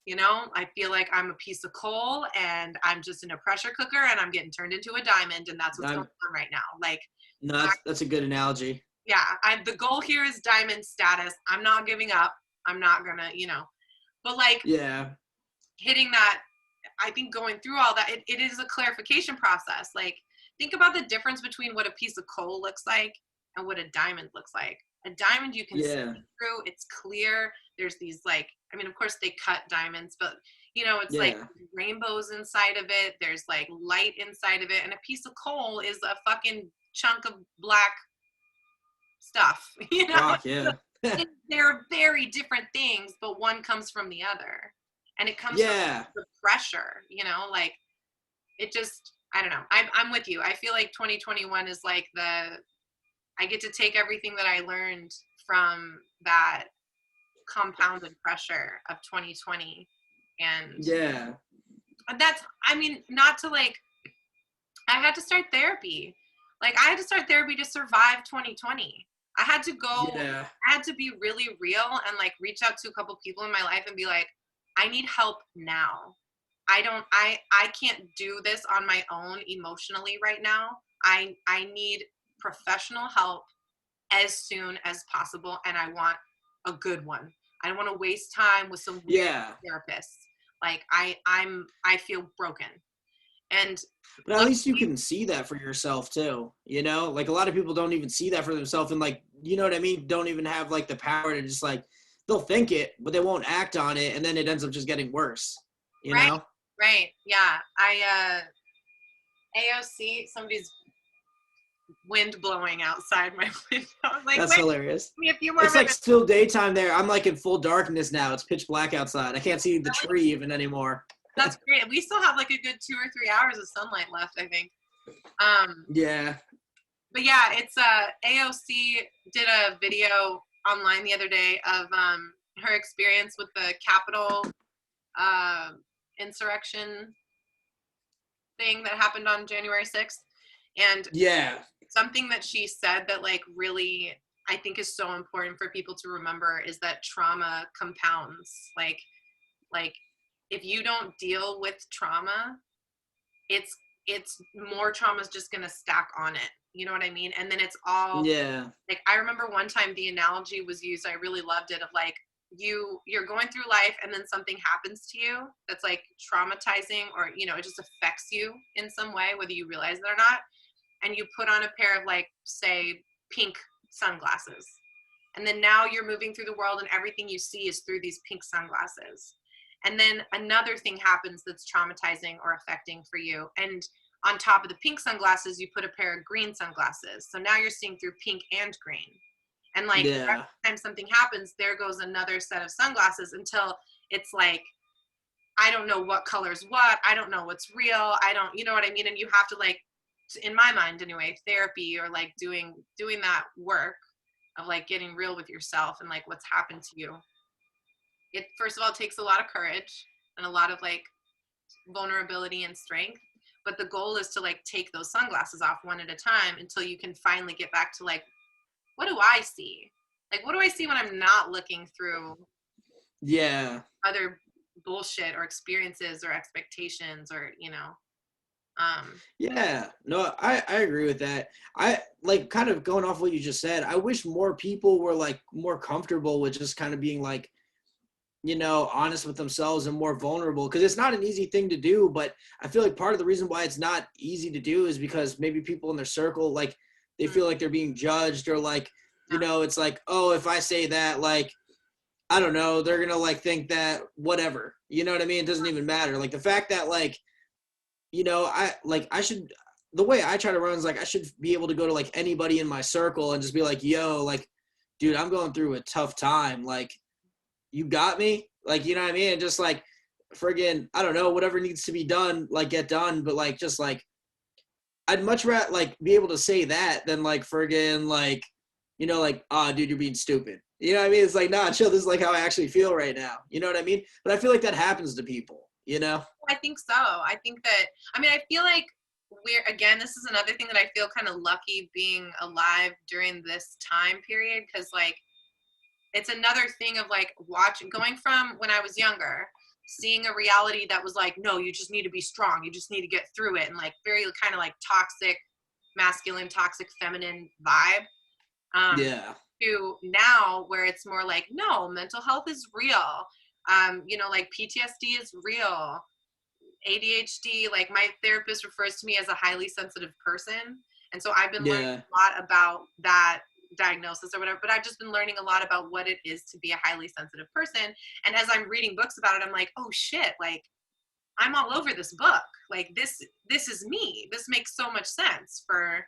you know, I feel like I'm a piece of coal and I'm just in a pressure cooker and I'm getting turned into a diamond, and that's what's going I'm on right now. Like, no, I, that's a good analogy. yeah, the goal here is diamond status. I'm not giving up. I'm not gonna, but like Yeah. hitting that, I think going through all that, it is a clarification process. Like, think about the difference between what a piece of coal looks like and what a diamond looks like. A diamond you can see Yeah. through, it's clear. There's these like, I mean, of course they cut diamonds, but it's like Yeah. rainbows inside of it. There's like light inside of it. And a piece of coal is a fucking chunk of black stuff, Rock, yeah. They're very different things, but one comes from the other. And it comes from Yeah. the pressure, like it just, I don't know. I'm with you. I feel like 2021 is like I get to take everything that I learned from that compounded pressure of 2020. And Yeah. that's, I mean, not to like, I had to start therapy. Like, I had to start therapy to survive 2020. I had to Yeah. I had to be really real and like reach out to a couple people in my life and be like, I need help now. I can't do this on my own emotionally right now. I need professional help as soon as possible, and I want a good one. I don't want to waste time with some weird Yeah. therapists. Like, I feel broken. And But at least you can see that for yourself too. Like a lot of people don't even see that for themselves, and like, you know what I mean? Don't even have like the power to just like, they'll think it, but they won't act on it, and then it ends up just getting worse. You right, know? right, yeah. AOC, somebody's wind blowing outside my window. I was like, That's wait, hilarious. give me a few more It's like minutes. still daytime there. I'm like in full darkness now. It's pitch black outside. I can't see the tree even anymore. That's great. We still have like a good 2 or 3 hours of sunlight left, I think. Yeah. But yeah, it's AOC did a video online the other day of her experience with the Capitol insurrection thing that happened on January 6th. And Yeah. something that she said that like really I think is so important for people to remember is that trauma compounds. Like if you don't deal with trauma, it's more trauma is just going to stack on it. You know what I mean? And then it's all Yeah. like, I remember one time the analogy was used, I really loved it, of like you're going through life and then something happens to you that's like traumatizing, or it just affects you in some way, whether you realize it or not, and you put on a pair of like, say, pink sunglasses, and then now you're moving through the world and everything you see is through these pink sunglasses, and then another thing happens that's traumatizing or affecting for you, and on top of the pink sunglasses you put a pair of green sunglasses, so now you're seeing through pink and green. And like every Yeah. time something happens, there goes another set of sunglasses until it's like, I don't know what color's what, I don't know what's real, I don't, you know what I mean? And you have to like, in my mind anyway, therapy or like doing that work of like getting real with yourself and like what's happened to you. It first of all takes a lot of courage and a lot of like vulnerability and strength, but the goal is to like take those sunglasses off one at a time until you can finally get back to like, what do I see? Like, what do I see when I'm not looking through Yeah. other bullshit or experiences or expectations or, Yeah. No, I agree with that. I like kind of going off what you just said. I wish more people were like more comfortable with just kind of being like, honest with themselves and more vulnerable, because it's not an easy thing to do. But I feel like part of the reason why it's not easy to do is because maybe people in their circle, like, they feel like they're being judged, or like, it's like, oh, if I say that, like, I don't know, they're going to like think that whatever, you know what I mean? It doesn't even matter. Like the fact that like, I should, the way I try to run is like, I should be able to go to like anybody in my circle and just be like, yo, like, dude, I'm going through a tough time. Like, you got me, like, you know what I mean? And just like friggin', I don't know, whatever needs to be done, like get done. But like, just like, I'd much rather like be able to say that than like friggin' like, you know, like, ah, dude, you're being stupid. You know what I mean? It's like, nah, chill. This is like how I actually feel right now. You know what I mean? But I feel like that happens to people, you know? I think so. I think that, I mean, I feel like again, this is another thing that I feel kind of lucky being alive during this time period. Cause like, it's another thing of like going from when I was younger, seeing a reality that was like, no, you just need to be strong. You just need to get through it. And like very kind of like toxic, masculine, toxic, feminine vibe. Yeah. To now where it's more like, no, mental health is real. You know, like PTSD is real. ADHD, like my therapist refers to me as a highly sensitive person. And so I've been learning Yeah. a lot about that diagnosis or whatever, but I've just been learning a lot about what it is to be a highly sensitive person. And as I'm reading books about it, I'm like, oh shit, like I'm all over this book. Like this is me. This makes so much sense for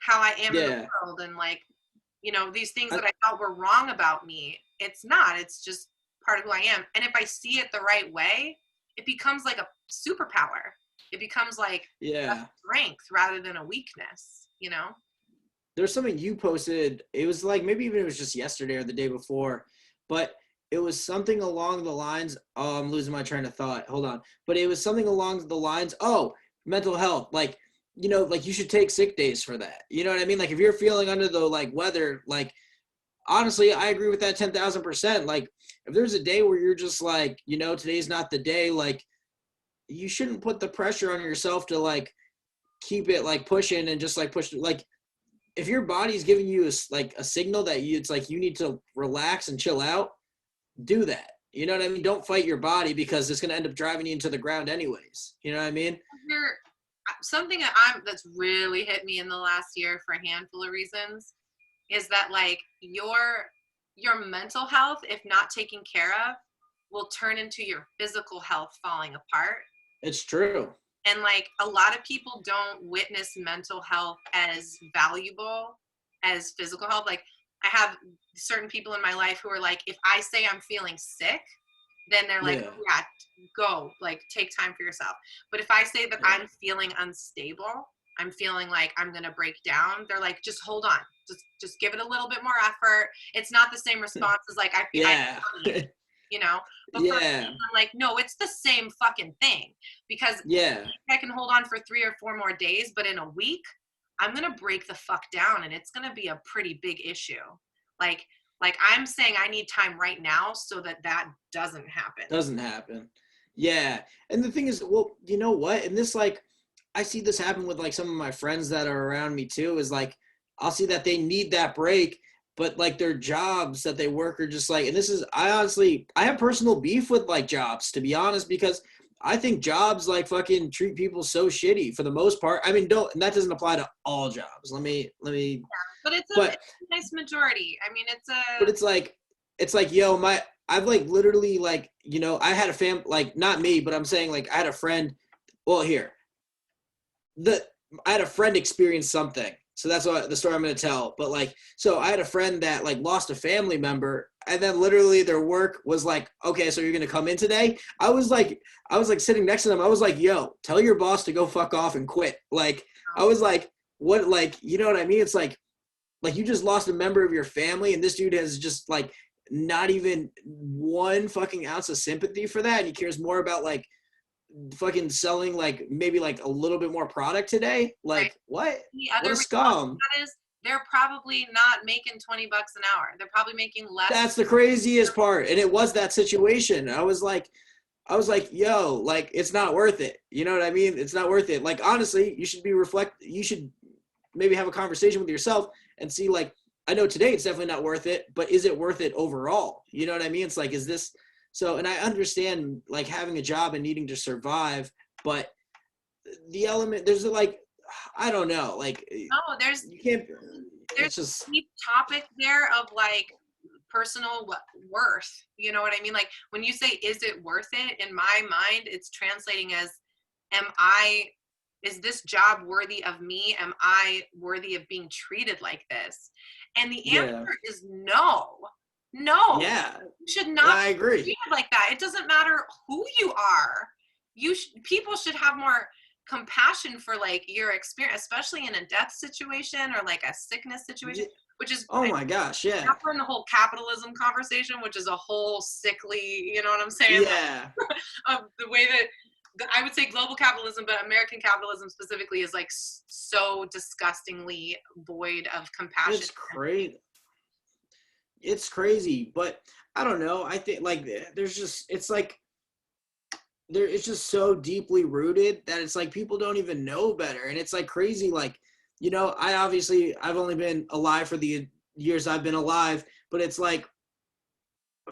how I am in the Yeah. world. And like, you know, these things I, that I thought were wrong about me, it's not. It's just part of who I am. And if I see it the right way, it becomes like a superpower. It becomes like a yeah. strength rather than a weakness, you know? There's something you posted. It was like, maybe even it was just yesterday or the day before, but it was something along the lines. Oh, I'm losing my train of thought. Hold on. But it was something along the lines. Oh, mental health. Like, you know, like you should take sick days for that. You know what I mean? Like if you're feeling under the like weather, like honestly, I agree with that 10,000%. Like if there's a day where you're just like, you know, today's not the day, like you shouldn't put the pressure on yourself to like keep it like pushing and just like push. Like if your body's giving you like a signal that it's like you need to relax and chill out, do that. You know what I mean? Don't fight your body because it's going to end up driving you into the ground anyways. You know what I mean? Something that's really hit me in the last year for a handful of reasons is that like your mental health, if not taken care of, will turn into your physical health falling apart. It's true. And like a lot of people don't witness mental health as valuable as physical health. Like I have certain people in my life who are like, if I say I'm feeling sick, then they're like, Yeah. oh, yeah, go, like take time for yourself. But if I say that Yeah. I'm feeling unstable, I'm feeling like I'm gonna break down, they're like, just hold on, just give it a little bit more effort. It's not the same response as like Yeah. you know. But for me, Yeah. I'm like, no, it's the same fucking thing. Because Yeah. I can hold on for 3 or 4 more days, but in a week, I'm gonna break the fuck down, and it's gonna be a pretty big issue. Like, I'm saying I need time right now so that that doesn't happen. Doesn't happen. Yeah. And the thing is, well, you know what? And this, like, I see this happen with like some of my friends that are around me too, is like, I'll see that they need that break, but like their jobs that they work are just like, and this is, I honestly, I have personal beef with like jobs, to be honest, because I think jobs like fucking treat people so shitty for the most part. I mean, don't, and that doesn't apply to all jobs. But it's a But nice majority. I mean, but it's like yo, I've like literally like, you know, I had a like not me, but I'm saying like I had a friend. Well, here the I had a friend experience something, so that's what the story I'm going to tell. But like, so I had a friend that like lost a family member, and then literally their work was like, okay, so you're going to come in today. I was like sitting next to them. I was like, yo, tell your boss to go fuck off and quit. Like I was like, what, like, you know what I mean? It's like you just lost a member of your family, and this dude has just like not even one fucking ounce of sympathy for that, and he cares more about like fucking selling like maybe like a little bit more product today. Like right. what? The What other a scum. that is, they're probably not making $20 an hour. They're probably making less. That's the craziest part. And it was that situation. I was like, yo, like it's not worth it. You know what I mean? It's not worth it. Like honestly, you should maybe have a conversation with yourself and see like, I know today it's definitely not worth it, but is it worth it overall? You know what I mean? It's like, is this so, and I understand like having a job and needing to survive, but the element there's like, I don't know, like No, you can't, there's it's just, a deep topic there of like personal worth. You know what I mean? Like when you say, is it worth it? In my mind, it's translating as, is this job worthy of me? Am I worthy of being treated like this? And the yeah, answer is no. No, Yeah, you should not I be agree. treated like that. It doesn't matter who you are. People should have more compassion for like your experience, especially in a death situation or like a sickness situation, which is Oh my gosh, yeah. we're in the whole capitalism conversation, which is a whole sickly, you know what I'm saying? Yeah. The way that I would say global capitalism, but American capitalism specifically is like so disgustingly void of compassion. It's crazy. It's crazy, but I don't know. I think like there's just it's like it's just so deeply rooted that it's like people don't even know better, and it's like crazy. Like, I've only been alive for the years I've been alive, but it's like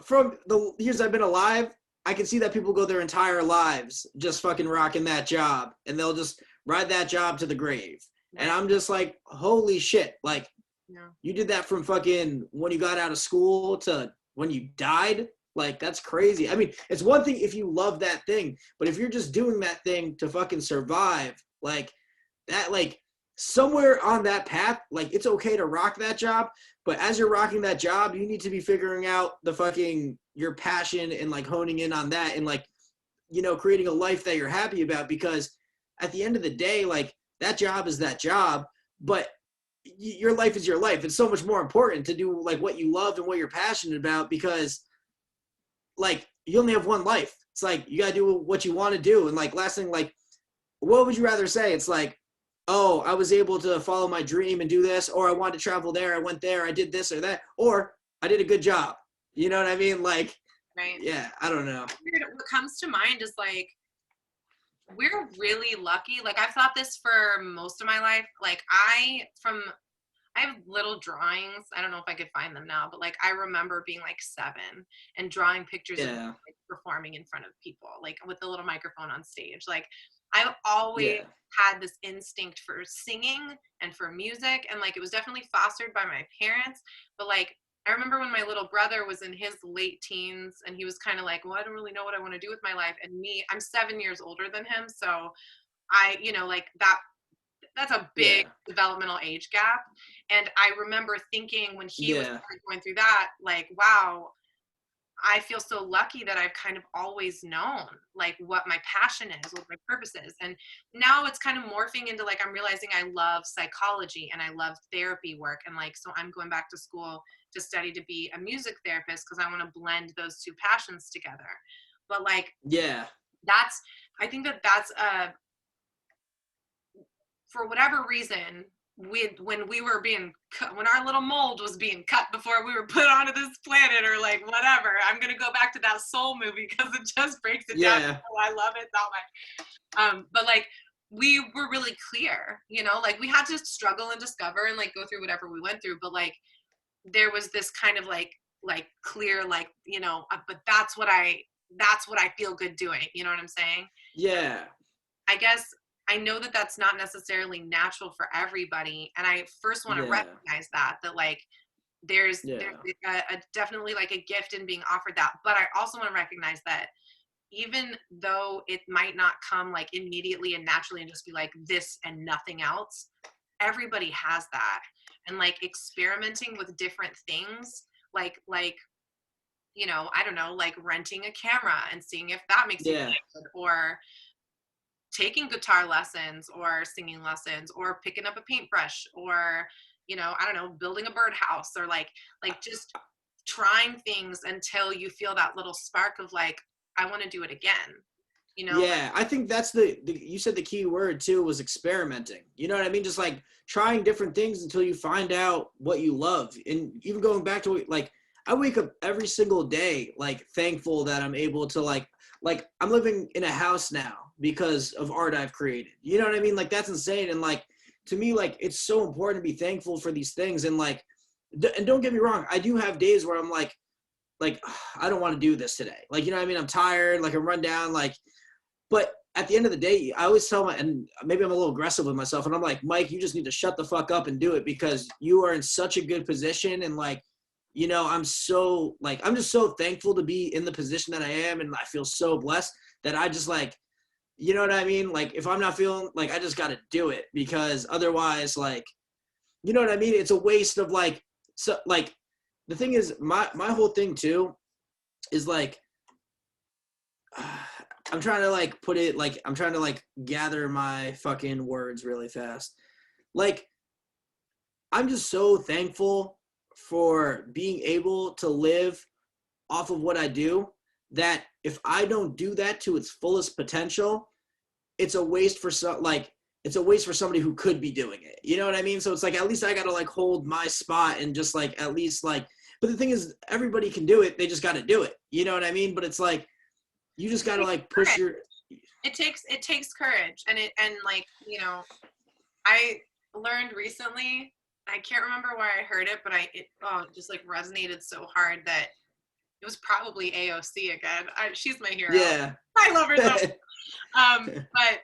from the years I've been alive, I can see that people go their entire lives just fucking rocking that job, and they'll just ride that job to the grave. And I'm just like, holy shit! Like, you did that from fucking when you got out of school to when you died. Like, that's crazy. I mean, it's one thing if you love that thing, but if you're just doing that thing to fucking survive, like that, like somewhere on that path, like it's okay to rock that job, but as you're rocking that job, you need to be figuring out the fucking your passion and like honing in on that and like, creating a life that you're happy about, because at the end of the day, like that job is that job, but your life is your life. It's so much more important to do like what you love and what you're passionate about, because like you only have one life. It's like you gotta do what you want to do. And like last thing, like what would you rather say? It's like, oh, I was able to follow my dream and do this, or I wanted to travel there, I went there, I did this or that, or I did a good job. You know what I mean? Like, right. Yeah, I don't know. What comes to mind is like we're really lucky. Like I've thought this for most of my life. Like I have little drawings. I don't know if I could find them now, but like I remember being like 7 and drawing pictures of like, performing in front of people, like with a little microphone on stage. Like I've always had this instinct for singing and for music, and like it was definitely fostered by my parents. But like I remember when my little brother was in his late teens and he was kind of like, well, I don't really know what I want to do with my life. And I'm 7 years older than him. So I, like that's a big developmental age gap. And I remember thinking when he was going through that, like, wow, I feel so lucky that I've kind of always known like what my passion is, what my purpose is. And now it's kind of morphing into like, I'm realizing I love psychology and I love therapy work. And like, so I'm going back to school to study to be a music therapist because I want to blend those two passions together. But like, I think that's for whatever reason, when we were being cut, when our little mold was being cut before we were put onto this planet or like whatever, I'm gonna go back to that Soul movie because it just breaks it down. I love it that much. But like we were really clear, like we had to struggle and discover and like go through whatever we went through, but like there was this kind of like clear, like, but that's what I feel good doing. You know what I'm saying? Yeah. I guess I know that that's not necessarily natural for everybody. And I first want to recognize that like there's definitely like a gift in being offered that. But I also want to recognize that even though it might not come like immediately and naturally and just be like this and nothing else, everybody has that. And like experimenting with different things, like I don't know, like renting a camera and seeing if that makes you feel good, or taking guitar lessons or singing lessons or picking up a paintbrush or, I don't know, building a birdhouse or like just trying things until you feel that little spark of like, I want to do it again. Yeah, I think that's you said the key word too was experimenting. You know what I mean? Just like trying different things until you find out what you love. And even going back to like, I wake up every single day, like thankful that I'm able to like I'm living in a house now because of art I've created. You know what I mean? Like that's insane. And like, to me, like it's so important to be thankful for these things. And like, and don't get me wrong, I do have days where I'm like, I don't want to do this today. Like, you know what I mean? I'm tired, like I'm run down, like, but at the end of the day, I always tell and maybe I'm a little aggressive with myself, and I'm like, Mike, you just need to shut the fuck up and do it because you are in such a good position. And like, I'm just so thankful to be in the position that I am. And I feel so blessed that I just like, you know what I mean? Like if I'm not feeling like, I just got to do it because otherwise, like, you know what I mean? It's a waste of like, so like the thing is, my whole thing too is like, I'm trying to like put it like, I'm trying to like gather my fucking words really fast. Like, I'm just so thankful for being able to live off of what I do, that if I don't do that to its fullest potential, it's a waste for it's a waste for somebody who could be doing it. You know what I mean? So it's like, at least I got to like hold my spot and just like, at least like, but the thing is, everybody can do it. They just got to do it. You know what I mean? But it's like, you just got to like push your. It takes courage, and like, you know, I learned recently. I can't remember where I heard it, but it just like resonated so hard that it was probably AOC again. She's my hero. Yeah. I love her so but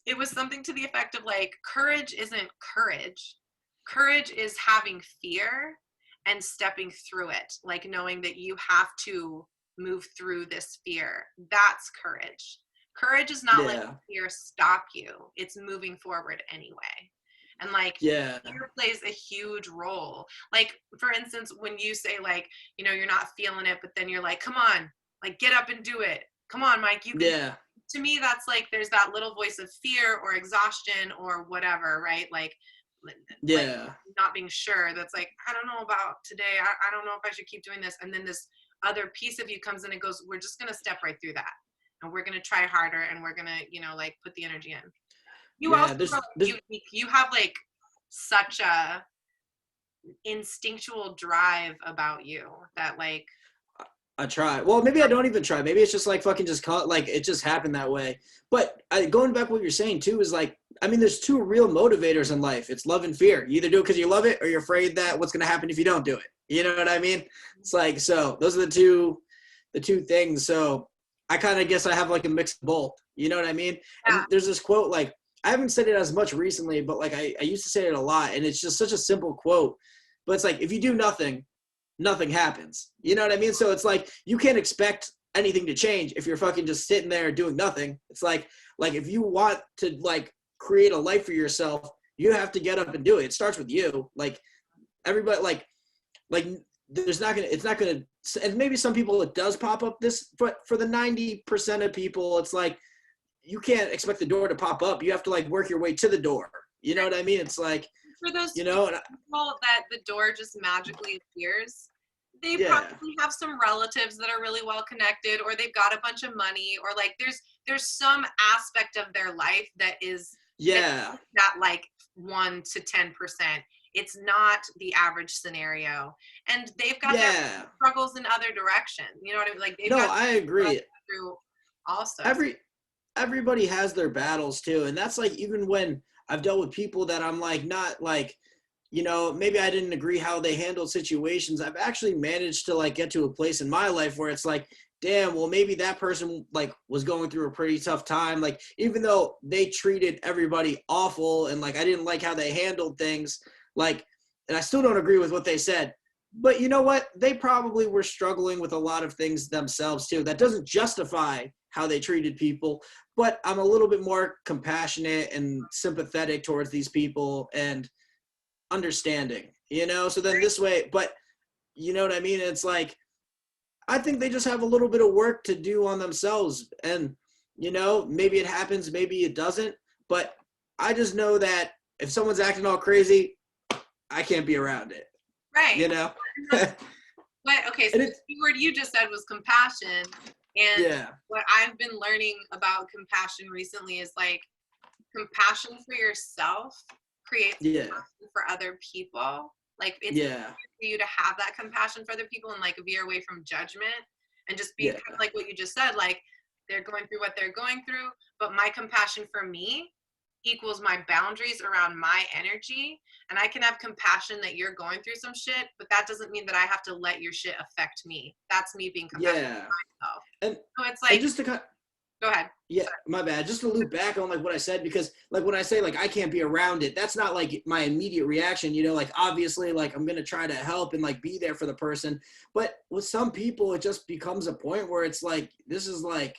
it was something to the effect of like, courage isn't courage. Courage is having fear and stepping through it, like knowing that you have to move through this fear. That's courage. Courage is not letting fear stop you. It's moving forward anyway. And like, fear plays a huge role. Like, for instance, when you say like, you know, you're not feeling it, but then you're like, come on, like, get up and do it. Come on, Mike, you can. To me, that's like, there's that little voice of fear or exhaustion or whatever, right? Like not being sure. That's like, I don't know about today. I don't know if I should keep doing this. And then this other piece of you comes in and goes, we're just going to step right through that. And we're going to try harder, and we're going to, you know, like, put the energy in. You also you have like such a instinctual drive about you that like, I try. Well, maybe I don't even try. Maybe it's just like fucking just like it just happened that way. But going back to what you're saying too is like, I mean, there's two real motivators in life. It's love and fear. You either do it because you love it, or you're afraid that what's going to happen if you don't do it. You know what I mean? It's like, so those are the two things. So I kind of guess I have like a mix of both. You know what I mean? Yeah. And there's this quote, like, I haven't said it as much recently, but like I used to say it a lot, and it's just such a simple quote. But it's like, if you do nothing, nothing happens. You know what I mean? So it's like, you can't expect anything to change if you're fucking just sitting there doing nothing. It's like if you want to like create a life for yourself, you have to get up and do it. It starts with you. Like, everybody, like it's not gonna, and maybe some people it does pop up this, but for the 90% of people, it's like, you can't expect the door to pop up. You have to like work your way to the door. You know what I mean? It's like, for those you know, people that the door just magically appears, they probably have some relatives that are really well connected, or they've got a bunch of money, or like there's some aspect of their life that is that like 1 to 10%. It's not the average scenario, and they've got their struggles in other directions. You know what I mean? Like, I agree. Through also, everybody has their battles too, and that's like, even when I've dealt with people that I'm like, not like, you know, maybe I didn't agree how they handled situations, I've actually managed to like get to a place in my life where it's like, damn, well, maybe that person like was going through a pretty tough time. Like, even though they treated everybody awful and like I didn't like how they handled things, like, and I still don't agree with what they said, but you know what? They probably were struggling with a lot of things themselves too. That doesn't justify how they treated people, but I'm a little bit more compassionate and sympathetic towards these people and understanding, you know? So then this way, but you know what I mean? It's like, I think they just have a little bit of work to do on themselves, and, you know, maybe it happens, maybe it doesn't, but I just know that if someone's acting all crazy, I can't be around it. Right. You know? But okay, so the word you just said was compassion. And what I've been learning about compassion recently is like, compassion for yourself creates compassion for other people. Like, it's easier for you to have that compassion for other people and like veer away from judgment and just be kind of like what you just said, like, they're going through what they're going through, but my compassion for me equals my boundaries around my energy. And I can have compassion that you're going through some shit, but that doesn't mean that I have to let your shit affect me. That's me being compassionate to myself. And so it's like, just to go ahead. Yeah, my bad. Just to loop back on like what I said, because like when I say like I can't be around it, that's not like my immediate reaction, you know, like obviously like I'm going to try to help and like be there for the person. But with some people, it just becomes a point where it's like, this is like,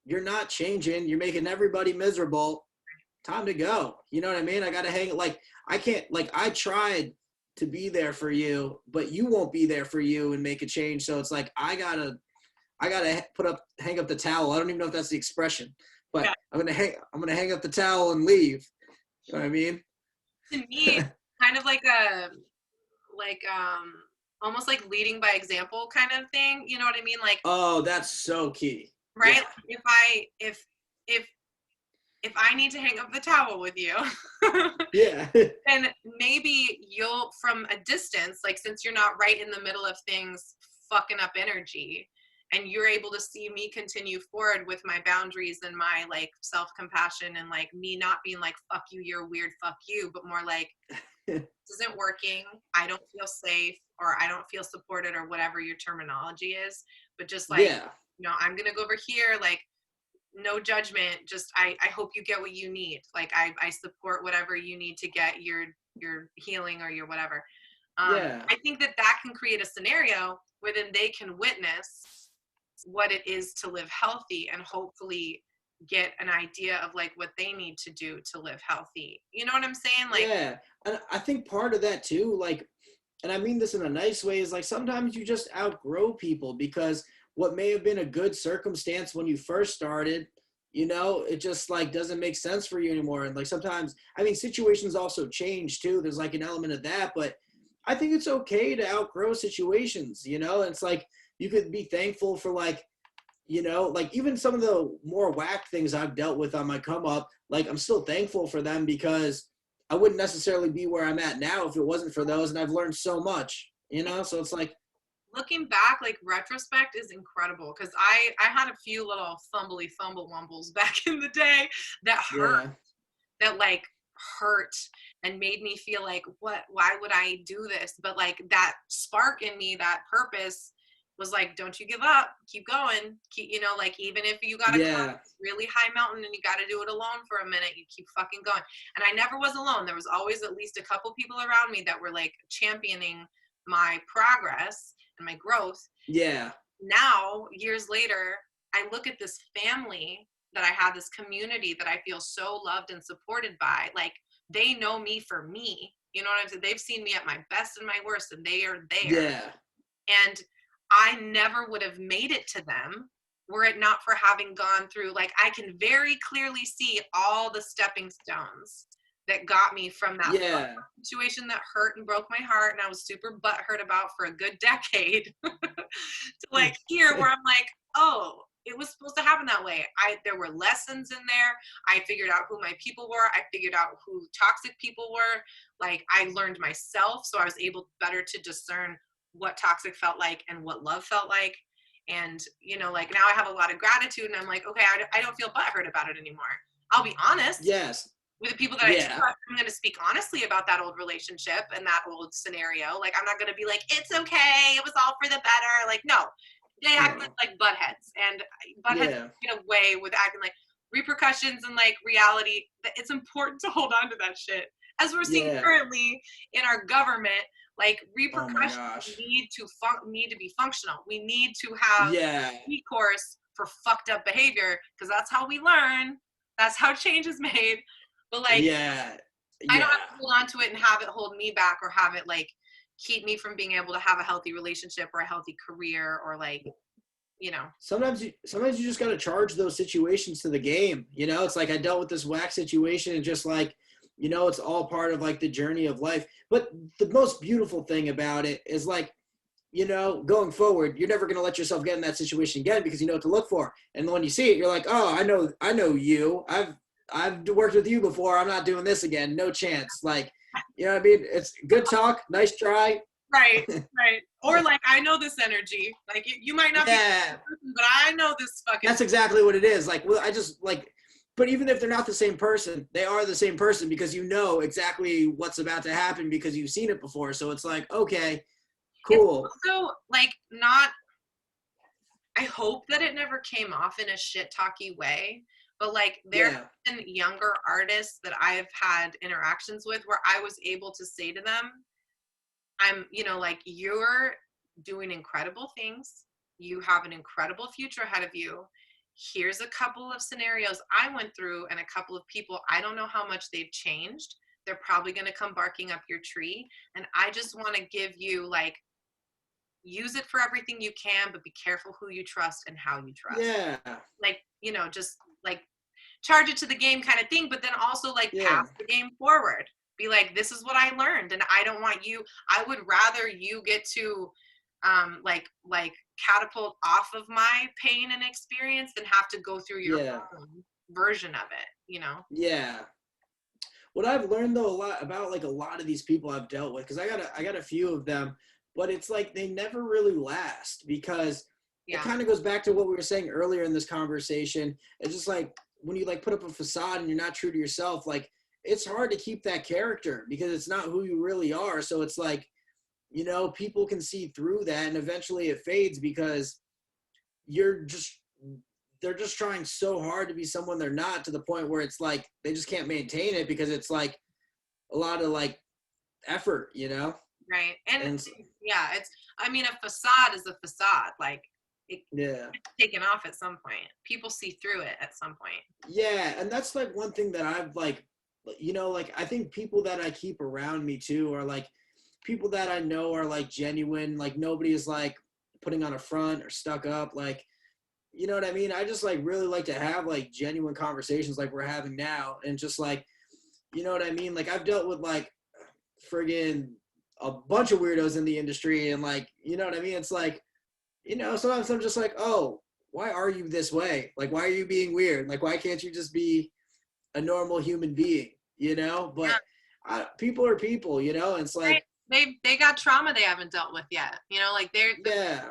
you're not changing. You're making everybody miserable. Time to go. You know what I mean? I got to hang it. Like, I can't, like, I tried to be there for you, but you won't be there for you and make a change. So it's like, I gotta hang up the towel. I don't even know if that's the expression, but Yeah. I'm going to hang up the towel and leave. You know what I mean? To me, kind of like like almost like leading by example kind of thing. You know what I mean? Like, Oh, that's so key. right? Yeah. Like if I need to hang up the towel with you, Yeah. then maybe you'll, from a distance, like since you're not right in the middle of things fucking up energy, and you're able to see me continue forward with my boundaries and my like self-compassion, and like me not being like, fuck you, you're weird, fuck you, but more like, this isn't working, I don't feel safe, or I don't feel supported, or whatever your terminology is, but just like, Yeah. I'm gonna go over here, like, no judgment, just I hope you get what you need, like I support whatever you need to get your healing or your whatever. Yeah. I think that can create a scenario where then they can witness what it is to live healthy, and hopefully get an idea of like what they need to do to live healthy. You know what I'm saying? Like, Yeah. And I think part of that too, like, and I mean this in a nice way, is like sometimes you just outgrow people, because what may have been a good circumstance when you first started, it just like doesn't make sense for you anymore. And like sometimes, I mean, situations also change too. There's like an element of that, but I think it's okay to outgrow situations, and it's like you could be thankful for like, like even some of the more whack things I've dealt with on my come up, like I'm still thankful for them, because I wouldn't necessarily be where I'm at now if it wasn't for those. And I've learned so much, so it's like, looking back, like retrospect is incredible, because I had a few little fumble wumbles back in the day that hurt, yeah, that like hurt and made me feel like, why would I do this? But like that spark in me, that purpose was like, don't you give up, keep going, keep, like even if you gotta climb yeah, this really high mountain and you gotta do it alone for a minute, you keep fucking going. And I never was alone. There was always at least a couple people around me that were like championing my progress and my growth. yeah, Now, years later, I look at this family that I have, this community that I feel so loved and supported by. Like, they know me for me. You know what I'm saying? They've seen me at my best and my worst, and they are there. yeah, And I never would have made it to them were it not for having gone through, like, I can very clearly see all the stepping stones that got me from that yeah, situation that hurt and broke my heart and I was super butthurt about for a good decade to like here where I'm like, oh, it was supposed to happen that way. There were lessons in there. I figured out who my people were. I figured out who toxic people were. Like, I learned myself, so I was able better to discern what toxic felt like and what love felt like. And, like now I have a lot of gratitude, and I'm like, okay, I don't feel butthurt about it anymore. I'll be honest yes, with the people that I yeah, trust. I'm going to speak honestly about that old relationship and that old scenario. Like, I'm not going to be like, it's okay, it was all for the better. Like, no, they acted no, like buttheads, and buttheads yeah, get away with acting like repercussions and like reality. It's important to hold on to that shit, as we're seeing yeah. currently in our government. Like, Oh my repercussions gosh. need to be functional. We need to have Yeah, recourse for fucked up behavior, because that's how we learn. That's how change is made. But like, yeah, I don't yeah. have to hold on to it and have it hold me back, or have it like keep me from being able to have a healthy relationship or a healthy career, or like, Sometimes you just got to charge those situations to the game. It's like I dealt with this whack situation, and just like, it's all part of like the journey of life. But the most beautiful thing about it is like, going forward, you're never going to let yourself get in that situation again, because you know what to look for. And when you see it, you're like, oh, I know you. I've worked with you before. I'm not doing this again. No chance. Like, you know what I mean? It's good talk. Nice try. right, right. Or like, I know this energy. Like, you might not be the Yeah, person, but I know this fucking. that's exactly what it is. Like, well, I just like, but even if they're not the same person, they are the same person, because you know exactly what's about to happen because you've seen it before. So it's like, okay, It's cool. also like not. I hope that it never came off in a shit talky way, but like there Yeah, have been younger artists that I've had interactions with where I was able to say to them, I'm, like, you're doing incredible things. You have an incredible future ahead of you. Here's a couple of scenarios I went through and a couple of people. I don't know how much they've changed, they're probably going to come barking up your tree. And I just want to give you, like, use it for everything you can, but be careful who you trust and how you trust. Yeah. Like, just like charge it to the game kind of thing, but then also like Yeah. pass the game forward. Be like, this is what I learned, and I don't want you. I would rather you get to like catapult off of my pain and experience than have to go through your own version of it. Yeah. What I've learned though a lot about like a lot of these people I've dealt with, because I got a few of them, but it's like they never really last, because it kind of goes back to what we were saying earlier in this conversation. It's just like when you like put up a facade and you're not true to yourself, like it's hard to keep that character because it's not who you really are. So it's like, people can see through that, and eventually it fades because they're just trying so hard to be someone they're not, to the point where it's like they just can't maintain it because it's like a lot of like effort, Right. And yeah, a facade is a facade. Like, it gets taken off at some point. People see through it at some point. Yeah, and that's like one thing that I've like, like I think people that I keep around me too are like people that I know are like genuine. Like nobody is like putting on a front or stuck up. Like, you know what I mean? I just like really like to have like genuine conversations like we're having now, and just like, you know what I mean? Like I've dealt with like friggin' a bunch of weirdos in the industry, and like, you know what I mean? It's like, sometimes I'm just like, oh, why are you this way? Like, why are you being weird? Like, why can't you just be a normal human being, But people are people, and it's like. They got trauma they haven't dealt with yet. Like the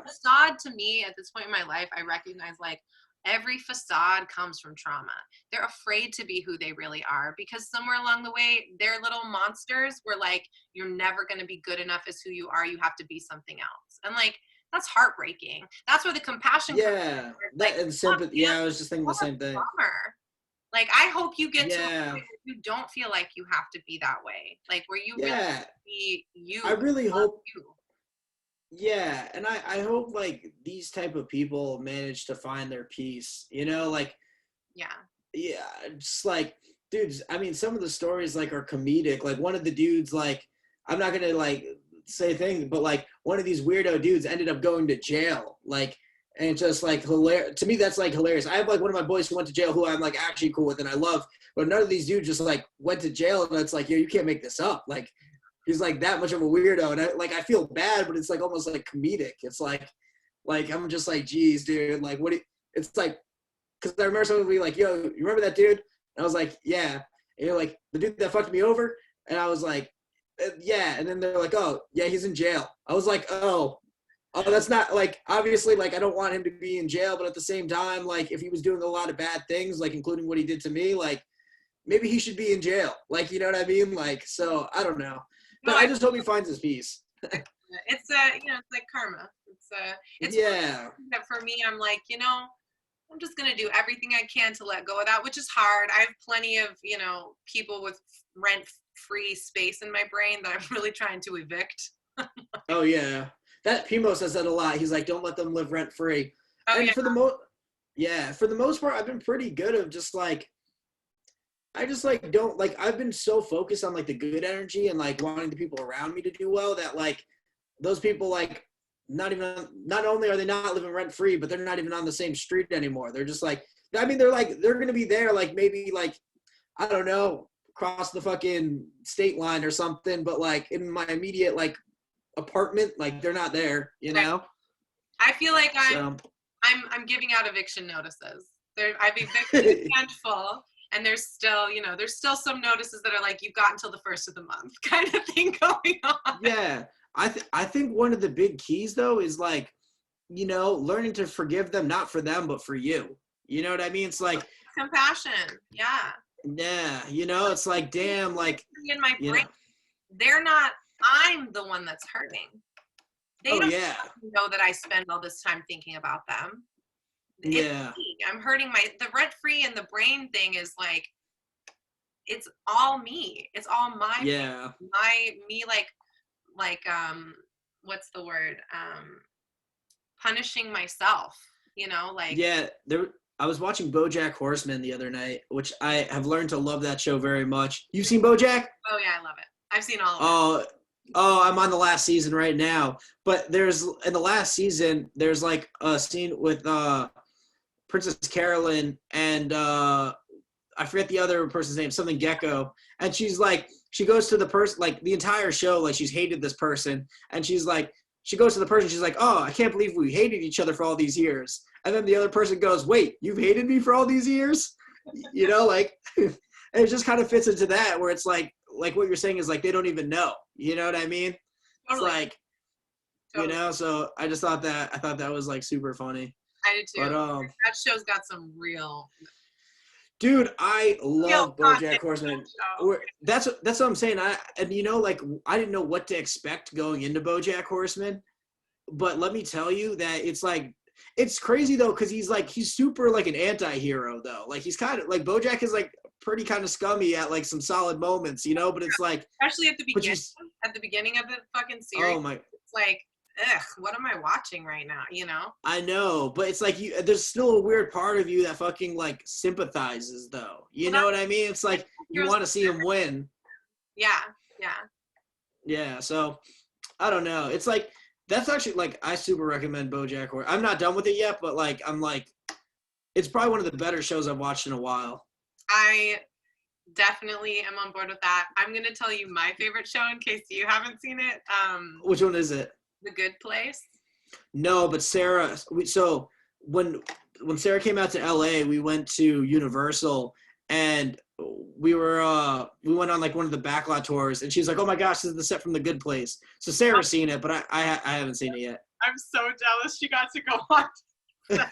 facade, to me, at this point in my life, I recognize like every facade comes from trauma. They're afraid to be who they really are because somewhere along the way, their little monsters were like, you're never going to be good enough as who you are. You have to be something else. And like, that's heartbreaking. That's where the compassion comes from. That and sympathy. Yeah, I was just thinking the same thing. Bummer. Like, I hope you get to a point where you don't feel like you have to be that way. Like, where you really be you. I really hope you. Yeah, and I hope like these type of people manage to find their peace, like. Yeah, just like, dudes, I mean, some of the stories like are comedic. Like one of the dudes, like, I'm not gonna like say things, but like one of these weirdo dudes ended up going to jail, like, and it's just like hilarious. To me, that's like hilarious. I have like one of my boys who went to jail who I'm like actually cool with and I love, but none of these dudes just like went to jail, and it's like, yo, you can't make this up. Like, he's like that much of a weirdo, and I feel bad, but it's like almost like comedic. It's like I'm just like, geez, dude, like it's like, because I remember someone would be like, yo, you remember that dude? And I was like, yeah. And you're like, the dude that fucked me over? And I was like, yeah. And then they're like, oh, yeah, he's in jail. I was like, oh, that's not, like, obviously, like, I don't want him to be in jail, but at the same time, like, if he was doing a lot of bad things, like, including what he did to me, like, maybe he should be in jail. Like, you know what I mean? Like, so, I don't know. But I just hope he finds his peace. It's like karma. It's for me, I'm like, I'm just going to do everything I can to let go of that, which is hard. I have plenty of, people with rent-free space in my brain that I'm really trying to evict. Oh, yeah. That Pimo says that a lot. He's like, don't let them live rent-free. Oh, and yeah. for the most part, I've been pretty good of just like, I just like don't like, I've been so focused on like the good energy and like wanting the people around me to do well that like those people like, not only are they not living rent free, but they're not even on the same street anymore. They're just like, I mean, they're going to be there, like maybe like, I don't know, across the fucking state line or something, but like in my immediate like apartment, like they're not there, I feel like I'm giving out eviction notices. I've evicted a handful, and there's still some notices that are like, you've got until the first of the month kind of thing going on. Yeah. I think one of the big keys though is like, learning to forgive them, not for them, but for you. You know what I mean? It's like compassion. Yeah. Yeah. It's like, damn, like in my brain, I'm the one that's hurting. They don't know that I spend all this time thinking about them. I'm hurting the rent-free and the brain thing is like, it's all me. It's all my me like what's the word, punishing myself, like I was watching BoJack Horseman the other night, which I have learned to love that show very much. You've seen BoJack? Oh yeah, I love it. I've seen all of it. Oh, I'm on the last season right now. But in the last season, there's like a scene with Princess Carolyn and I forget the other person's name, something Gecko, and she's like, she goes to the person, like the entire show, like she's hated this person, and she's like, she goes to the person, she's like, oh, I can't believe we hated each other for all these years, and then the other person goes, wait, you've hated me for all these years, you know, like, and it just kind of fits into that where it's like what you're saying is like they don't even know, you know what I mean? Totally. It's like, you know, so I thought that was like super funny. I did too. But that show's got some real. Dude, I love BoJack Horseman. That's what I'm saying. And you know, like I didn't know what to expect going into BoJack Horseman, but let me tell you that it's crazy though because he's super like an anti-hero though. Like he's kind of like BoJack is like pretty kind of scummy at like some solid moments, you know. But it's like especially at the beginning of the fucking series. Oh my! It's like, ugh, what am I watching right now? You know? I know, but it's like there's still a weird part of you that fucking like sympathizes though. You know what I mean? It's like you want to see him win. Yeah. Yeah, so I don't know. It's like that's actually like I super recommend BoJack Horseman. I'm not done with it yet, but like I'm like it's probably one of the better shows I've watched in a while. I definitely am on board with that. I'm gonna tell you my favorite show in case you haven't seen it. Which one is it? The Good Place. No, but Sarah. So when Sarah came out to LA, we went to Universal and we went on like one of the backlot tours, and she's like, "Oh my gosh, this is the set from The Good Place." So Sarah's seen it, but I haven't seen it yet. I'm so jealous she got to go watch.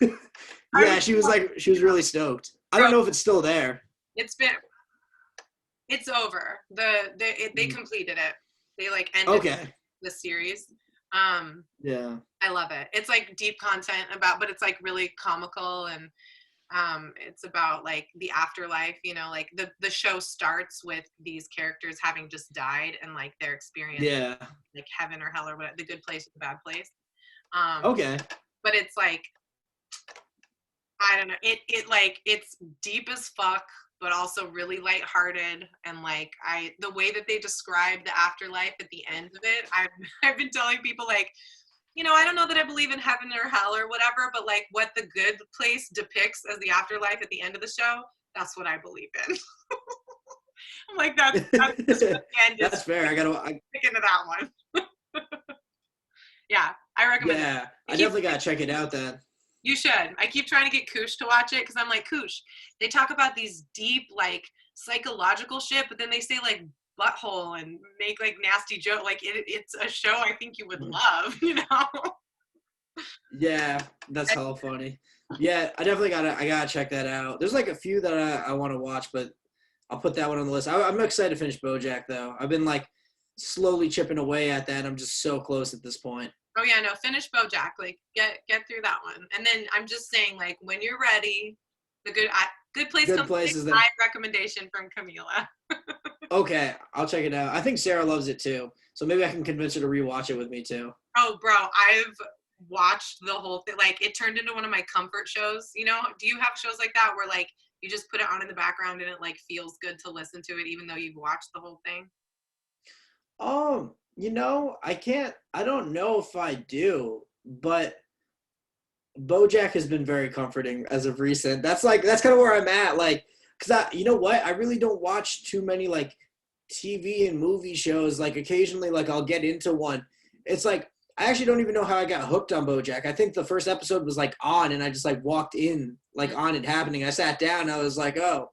Yeah, she was really stoked. I don't know if it's still there. It's over. They completed it. They like ended the series. Yeah. I love it. It's like deep content but it's like really comical and it's about like the afterlife, you know, like the show starts with these characters having just died and like their experience like heaven or hell or whatever, the good place or the bad place. But it's like I don't know, it like it's deep as fuck but also really lighthearted and like the way that they describe the afterlife at the end of it, I've been telling people like, you know, I don't know that I believe in heaven or hell or whatever, but like what The Good Place depicts as the afterlife at the end of the show, that's what I believe in. I'm like, that's the end. That's fair. I stick into that one. Yeah, I recommend it. Yeah, I definitely gotta check it out then. You should. I keep trying to get Koosh to watch it because I'm like, Koosh, they talk about these deep, like, psychological shit, but then they say, like, butthole and make, like, nasty joke. Like, it's a show I think you would love, you know? Yeah, that's hella funny. Yeah, I definitely gotta check that out. There's, like, a few that I want to watch, but I'll put that one on the list. I'm excited to finish BoJack, though. I've been, like, slowly chipping away at that. I'm just so close at this point. Oh yeah, no, finish BoJack. Like get through that one, and then I'm just saying, like when you're ready, the Good Place is my recommendation from Camila. Okay, I'll check it out. I think Sarah loves it too, so maybe I can convince her to rewatch it with me too. Oh, bro, I've watched the whole thing. Like it turned into one of my comfort shows. You know, do you have shows like that where like you just put it on in the background and it like feels good to listen to it, even though you've watched the whole thing? You know, I don't know if I do, but BoJack has been very comforting as of recent. That's kind of where I'm at. Like, cause you know what? I really don't watch too many like TV and movie shows. Like occasionally, like I'll get into one. It's like, I actually don't even know how I got hooked on BoJack. I think the first episode was like on and I just like walked in like on it happening. I sat down. I was like, oh,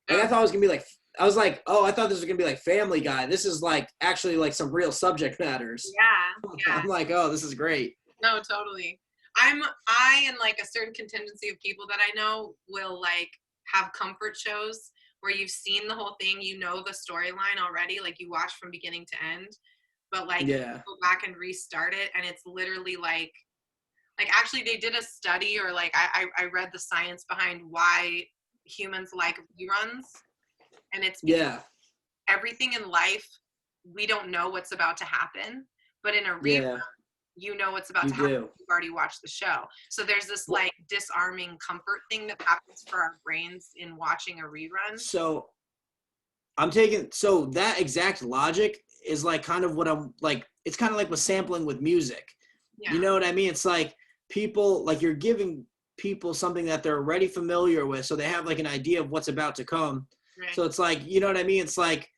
like I thought it was gonna be like, I was like, oh, I thought this was going to be like Family Guy. This is like actually like some real subject matters. Yeah. I'm like, oh, this is great. No, totally. I and like a certain contingency of people that I know will like have comfort shows where you've seen the whole thing, you know the storyline already, like you watch from beginning to end, but like you go back and restart it and it's literally like actually they did a study or like I read the science behind why humans like reruns. And it's everything in life, we don't know what's about to happen. But in a rerun, you know what's about You to happen. do. You've already watched the show. So there's this like disarming comfort thing that happens for our brains in watching a rerun. So that exact logic is like kind of what I'm like, it's kind of like with sampling with music. Yeah. You know what I mean? It's like people, like you're giving people something that they're already familiar with, so they have like an idea of what's about to come. Right. So it's like, you know what I mean? It's like,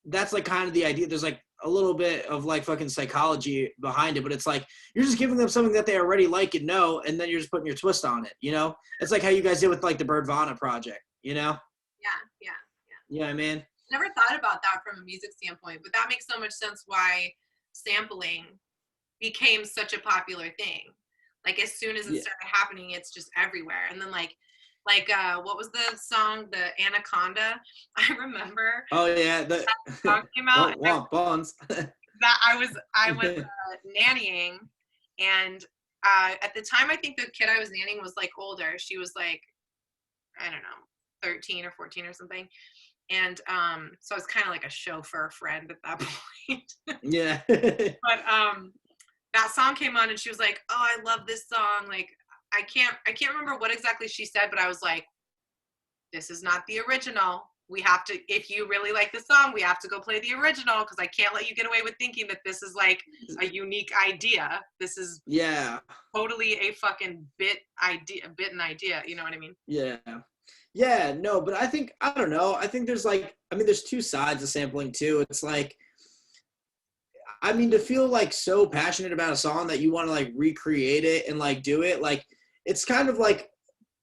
that's like kind of the idea. There's like a little bit of like fucking psychology behind it, but it's like you're just giving them something that they already like and know, and then you're just putting your twist on it, you know? It's like how you guys did with like the Birdvana project, you know? Yeah. You know what I mean? Never thought about that from a music standpoint, but that makes so much sense why sampling became such a popular thing. Like as soon as it started happening, it's just everywhere. And then like what was the song, the Anaconda? I remember. Oh yeah, the song came out. Bonds. That I was nannying, and at the time I think the kid I was nannying was like older. She was like, I don't know, 13 or 14 or something. And so I was kind of like a chauffeur friend at that point. Yeah. But that song came on and she was like, oh, I love this song. Like I can't remember what exactly she said, but I was like, this is not the original. We have to, if you really like the song, we have to go play the original, because I can't let you get away with thinking that this is like a unique idea. This is totally a fucking bitten idea. You know what I mean? Yeah. Yeah, no, but I don't know. I think there's like, there's two sides of sampling too. It's like, to feel like so passionate about a song that you want to like recreate it and like do it, like it's kind of like,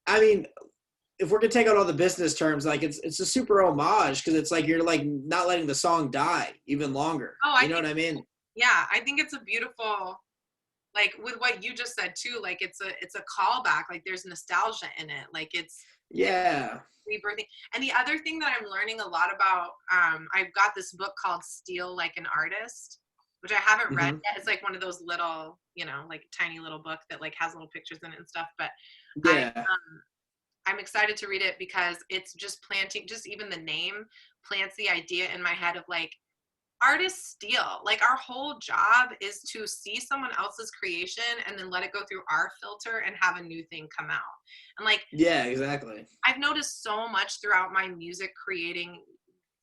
if we're gonna take out all the business terms, like it's a super homage, because it's like you're like not letting the song die even longer. You know what I mean? Yeah, I think it's a beautiful, like with what you just said too, like it's a callback, like there's nostalgia in it, like it's rebirthing. And the other thing that I'm learning a lot about, I've got this book called Steal Like an Artist, which I haven't read yet. It's like one of those little, like tiny little book that like has little pictures in it and stuff. But I'm excited to read it because it's just planting, just even the name plants the idea in my head of like, artists steal. Like our whole job is to see someone else's creation and then let it go through our filter and have a new thing come out. And like, yeah, exactly. I've noticed so much throughout my music creating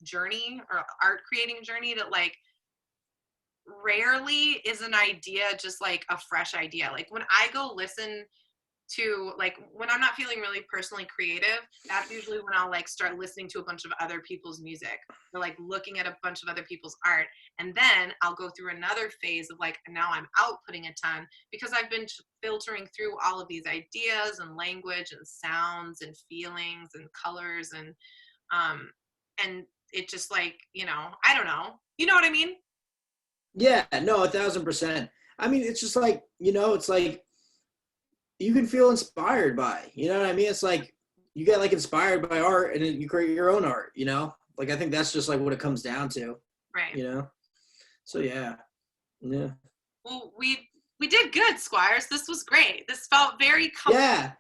journey or art creating journey that like rarely is an idea just like a fresh idea. Like when I go listen to, like when I'm not feeling really personally creative, that's usually when I'll like start listening to a bunch of other people's music, or like looking at a bunch of other people's art, and then I'll go through another phase of like, now I'm outputting a ton because I've been filtering through all of these ideas and language and sounds and feelings and colors and it just like, I don't know, you know what I mean? Yeah, no, 1,000%. It's just like, it's like you can feel inspired by, you know what I mean? It's like you get like inspired by art and then you create your own art, like I think that's just like what it comes down to, right? So yeah. Well, we did good, Squires. This was great. This felt very comfortable.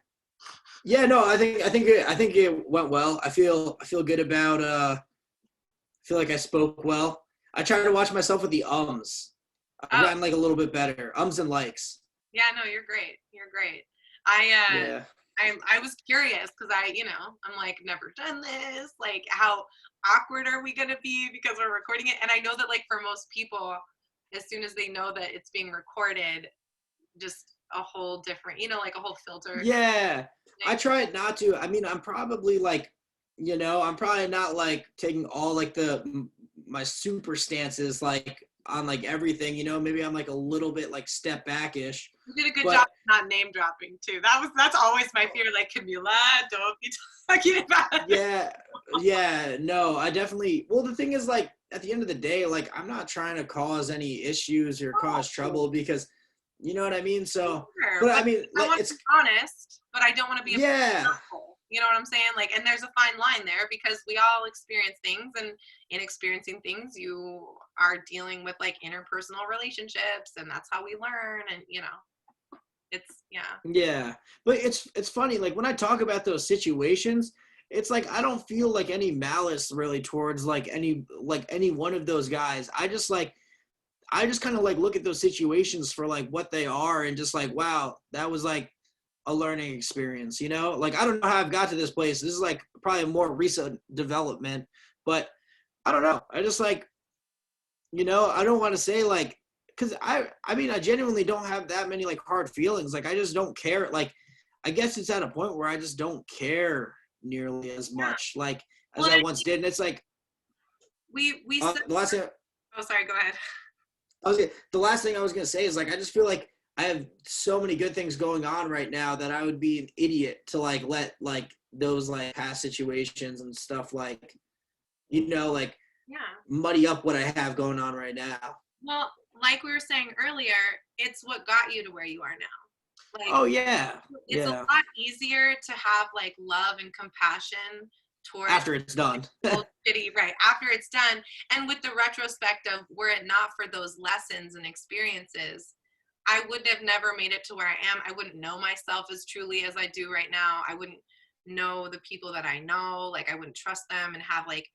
Yeah, no, I think it went well. I feel good about I feel like I spoke well. I try to watch myself with the ums. I've gotten like a little bit better. Ums and likes. Yeah, no, you're great. You're great. I was curious because I'm like, never done this. Like, how awkward are we gonna be because we're recording it? And I know that like for most people, as soon as they know that it's being recorded, just a whole different, like a whole filter. Yeah, I try not to. I'm probably like, I'm probably not like taking all like my super stances like on like everything, maybe I'm like a little bit like step back-ish. You did a good job not name dropping too. That's always my fear, like Camila, don't be talking about it. Yeah, no, I definitely, well, the thing is like at the end of the day, like I'm not trying to cause any issues or cause trouble because you know what I mean? So, sure, but I want to be honest, but I don't want to be you know what I'm saying? Like, and there's a fine line there because we all experience things, and in experiencing things, you are dealing with like interpersonal relationships, and that's how we learn. And it's Yeah, but it's funny. Like when I talk about those situations, it's like I don't feel like any malice really towards like any one of those guys. I just like I just kind of like look at those situations for like what they are and just like, wow, that was like a learning experience, you know? Like, I don't know how I've got to this place. This is like probably a more recent development, but I don't know. I just like, you know, I don't want to say like, cause I mean, I genuinely don't have that many like hard feelings. Like, I just don't care. Like, I guess it's at a point where I just don't care nearly as Yeah. much, like, as Well, I once did. And it's like, we said, the last thing, oh, sorry, go ahead. the last thing I was gonna say is like I just feel like I have so many good things going on right now that I would be an idiot to like let like those like past situations and stuff like, you know, like Yeah. muddy up what I have going on right now. Well, like we were saying earlier, it's what got you to where you are now. Like, Oh yeah, it's a yeah. lot easier to have like love and compassion towards After it's done. old shitty, right, after it's done. And with the retrospect of, were it not for those lessons and experiences, I would have never made it to where I am. I wouldn't know myself as truly as I do right now. I wouldn't know the people that I know. Like, I wouldn't trust them and have like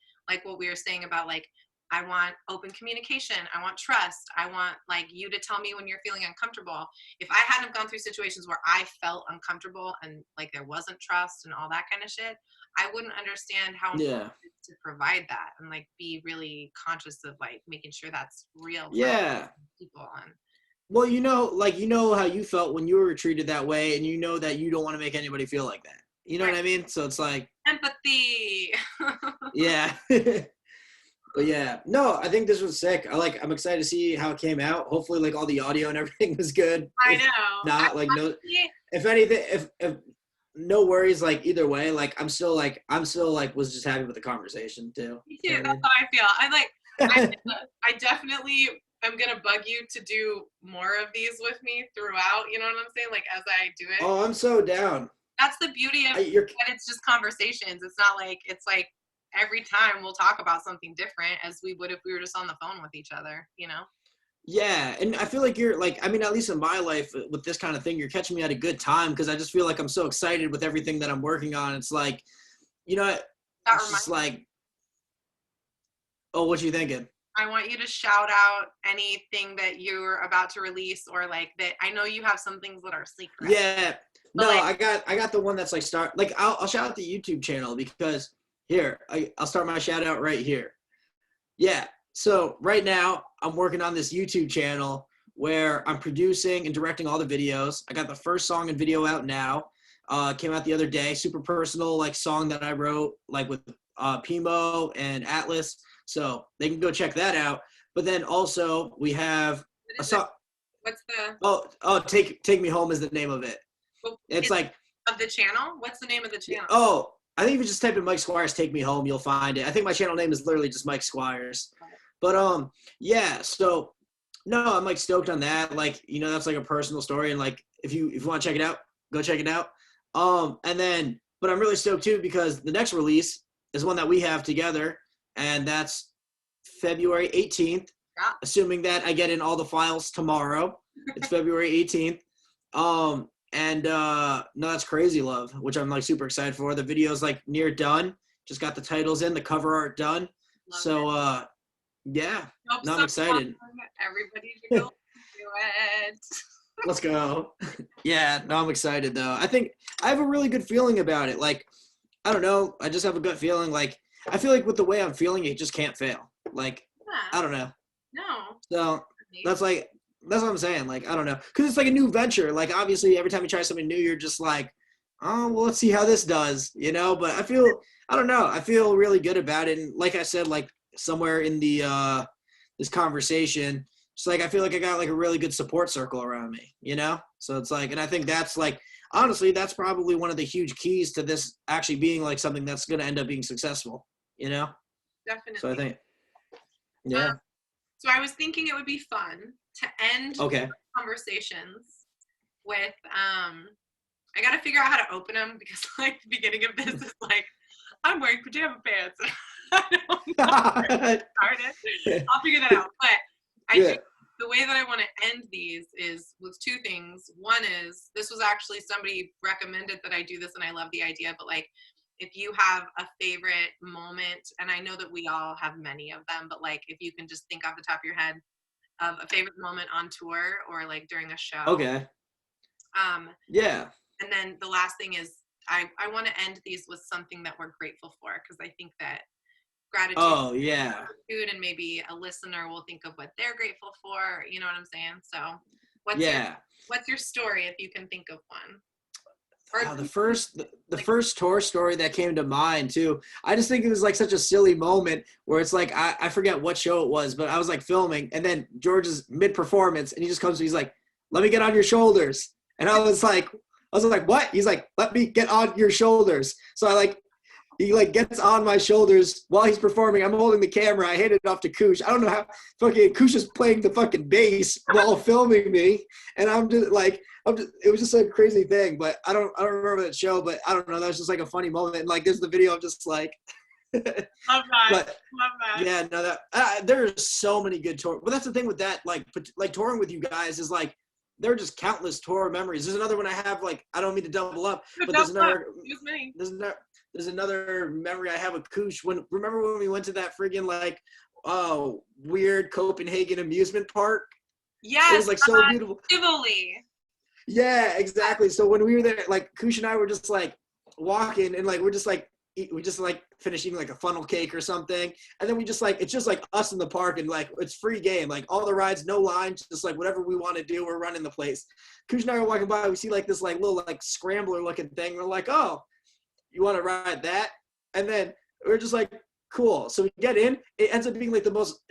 what we were saying about like, I want open communication. I want trust. I want like you to tell me when you're feeling uncomfortable. If I hadn't gone through situations where I felt uncomfortable and like there wasn't trust and all that kind of shit, I wouldn't understand how important Yeah. it is to provide that and like be really conscious of like making sure that's real for Yeah. people. And Well, you know, like, you know how you felt when you were treated that way, and you know that you don't want to make anybody feel like that. You know right. what I mean? So it's like, Empathy. yeah. But yeah, no, I think this was sick. I'm excited to see how it came out. Hopefully, like all the audio and everything was good. I If know. not, like no, if anything, if no worries, like either way, like I'm still like was just happy with the conversation too. Me You too. know That's what how I feel. I I mean? I definitely am gonna bug you to do more of these with me throughout. You know what I'm saying? Like as I do it. Oh, I'm so down. That's the beauty of You're that. It's just conversations. It's not like it's like every time we'll talk about something different as we would if we were just on the phone with each other. You know? Yeah, and I feel like you're like, I mean, at least in my life with this kind of thing, you're catching me at a good time because I just feel like I'm so excited with everything that I'm working on. It's like, you know, That it's just reminds. like, oh, what you thinking? I want you to shout out anything that you're about to release or like that. I know you have some things that are secret. Yeah, But no, like, I got the one that's like start like I'll shout out the YouTube channel because here I'll start my shout out right here. Yeah, so right now I'm working on this YouTube channel where I'm producing and directing all the videos. I got the first song and video out now. Came out the other day. Super personal like song that I wrote like with Pimo and Atlas. So they can go check that out. But then also we have what a is it? song. What's the Take Me Home is the name of it. It's is like of the channel? What's the name of the channel? oh, I think if you just type in Mike Squires Take Me Home, you'll find it. I think my channel name is literally just Mike Squires. But yeah, so no, I'm like stoked on that. Like, you know, that's like a personal story and like if you want to check it out, go check it out. And then but I'm really stoked too because the next release is one that we have together and that's February 18th. Yeah. Assuming that I get in all the files tomorrow. It's February 18th. And no, that's Crazy Love, which I'm like super excited for. The video's like near done. Just got the titles in, the cover art done. Love So it. yeah, Hope no, I'm excited. Everybody should go do it. Let's go. Yeah, no, I'm excited though. I think I have a really good feeling about it. Like, I don't know. I just have a gut feeling. Like, I feel like with the way I'm feeling, it just can't fail. Like, Yeah. I don't know. No. So that's what I'm saying. Like, I don't know. Because it's like a new venture. Like, obviously, every time you try something new, you're just like, oh, well, let's see how this does, you know? But I don't know. I feel really good about it. And like I said, like somewhere in the this conversation, it's like I feel like I got like a really good support circle around me, you know? So it's like, and I think that's like, honestly, that's probably one of the huge keys to this actually being like something that's going to end up being successful, you know? Definitely. So I think, yeah. So I was thinking it would be fun to end Okay. conversations with I got to figure out how to open them because like the beginning of this is like I'm wearing pajama pants. I don't know where to start it. I'll figure that out. But the way that I want to end these is with two things. One is this was actually somebody recommended that I do this and I love the idea, but like if you have a favorite moment, and I know that we all have many of them, but like if you can just think off the top of your head of a favorite moment on tour or like during a show. Okay. Yeah. And then the last thing is I want to end these with something that we're grateful for, because I think that gratitude, Oh yeah. gratitude, and maybe a listener will think of what they're grateful for. You know what I'm saying? So what's your story, if you can think of one? Or The first tour story that came to mind too. I just think it was like such a silly moment where it's like I forget what show it was, but I was like filming, and then George is mid performance, and he just comes to me, he's like, "Let me get on your shoulders," and I was like, "What?" He's like, "Let me get on your shoulders." So he like gets on my shoulders while he's performing. I'm holding the camera. I hand it off to Koosh. I don't know how fucking Koosh is playing the fucking bass while filming me, and it was just a crazy thing. But I don't remember that show. But I don't know. That was just like a funny moment. And like there's the video. I'm just like, love that. Love that. Yeah, no, there's so many good tours. But that's the thing with that, like touring with you guys is like there are just countless tour memories. There's another one I have. Like I don't mean to double up, but there's another memory I have with Koosh. Remember when we went to that friggin' like weird Copenhagen amusement park? Yes, it was like so beautiful. Tivoli. Yeah, exactly. So when we were there, like Koosh and I were just like walking, and like we just like finishing like a funnel cake or something, and then we just like it's just like us in the park, and like it's free game, like all the rides, no lines, just like whatever we want to do, we're running the place. Koosh and I are walking by, we see like this like little like scrambler looking thing. We're like, oh, you want to ride that? And then we're just like, cool. So we get in. It ends up being like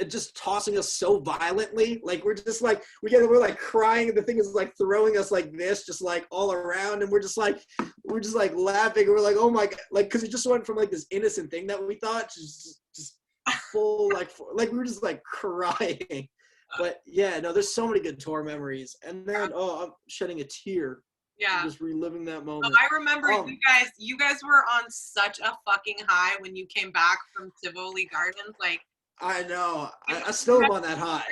just tossing us so violently. Like we're just like, we're like crying. And the thing is like throwing us like this, just like all around. And we're just like laughing. And we're like, oh my God. Like, cause it just went from like this innocent thing that we thought to just full, like we were just like crying. But yeah, no, there's so many good tour memories. And then, I'm shedding a tear. Yeah. Just reliving that moment. I remember you guys were on such a fucking high when you came back from Tivoli Gardens. Like, I know. I still am on that high.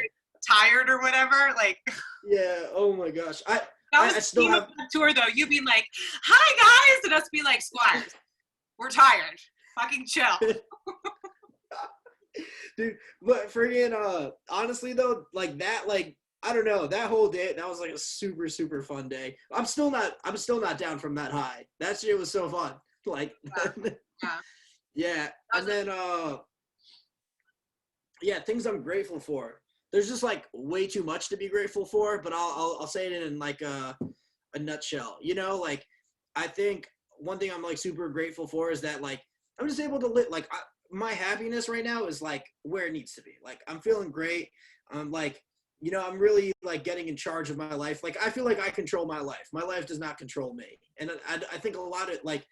Tired or whatever. Like, yeah. Oh my gosh. That was I still have the tour though. You'd be like, "Hi guys," and us be like, "Squires, we're tired. Fucking chill." Dude, but friggin' honestly though, like that, like I don't know, that whole day, that was like a super, super fun day. I'm still not down from that high. That shit was so fun. Like, yeah. And then, things I'm grateful for. There's just like way too much to be grateful for, but I'll say it in like a nutshell. You know, like I think one thing I'm like super grateful for is that like I'm just able to live. Like my happiness right now is like where it needs to be. Like I'm feeling great. I'm like, you know, I'm really like getting in charge of my life. Like I feel like I control my life. My life does not control me. And I think a lot of like,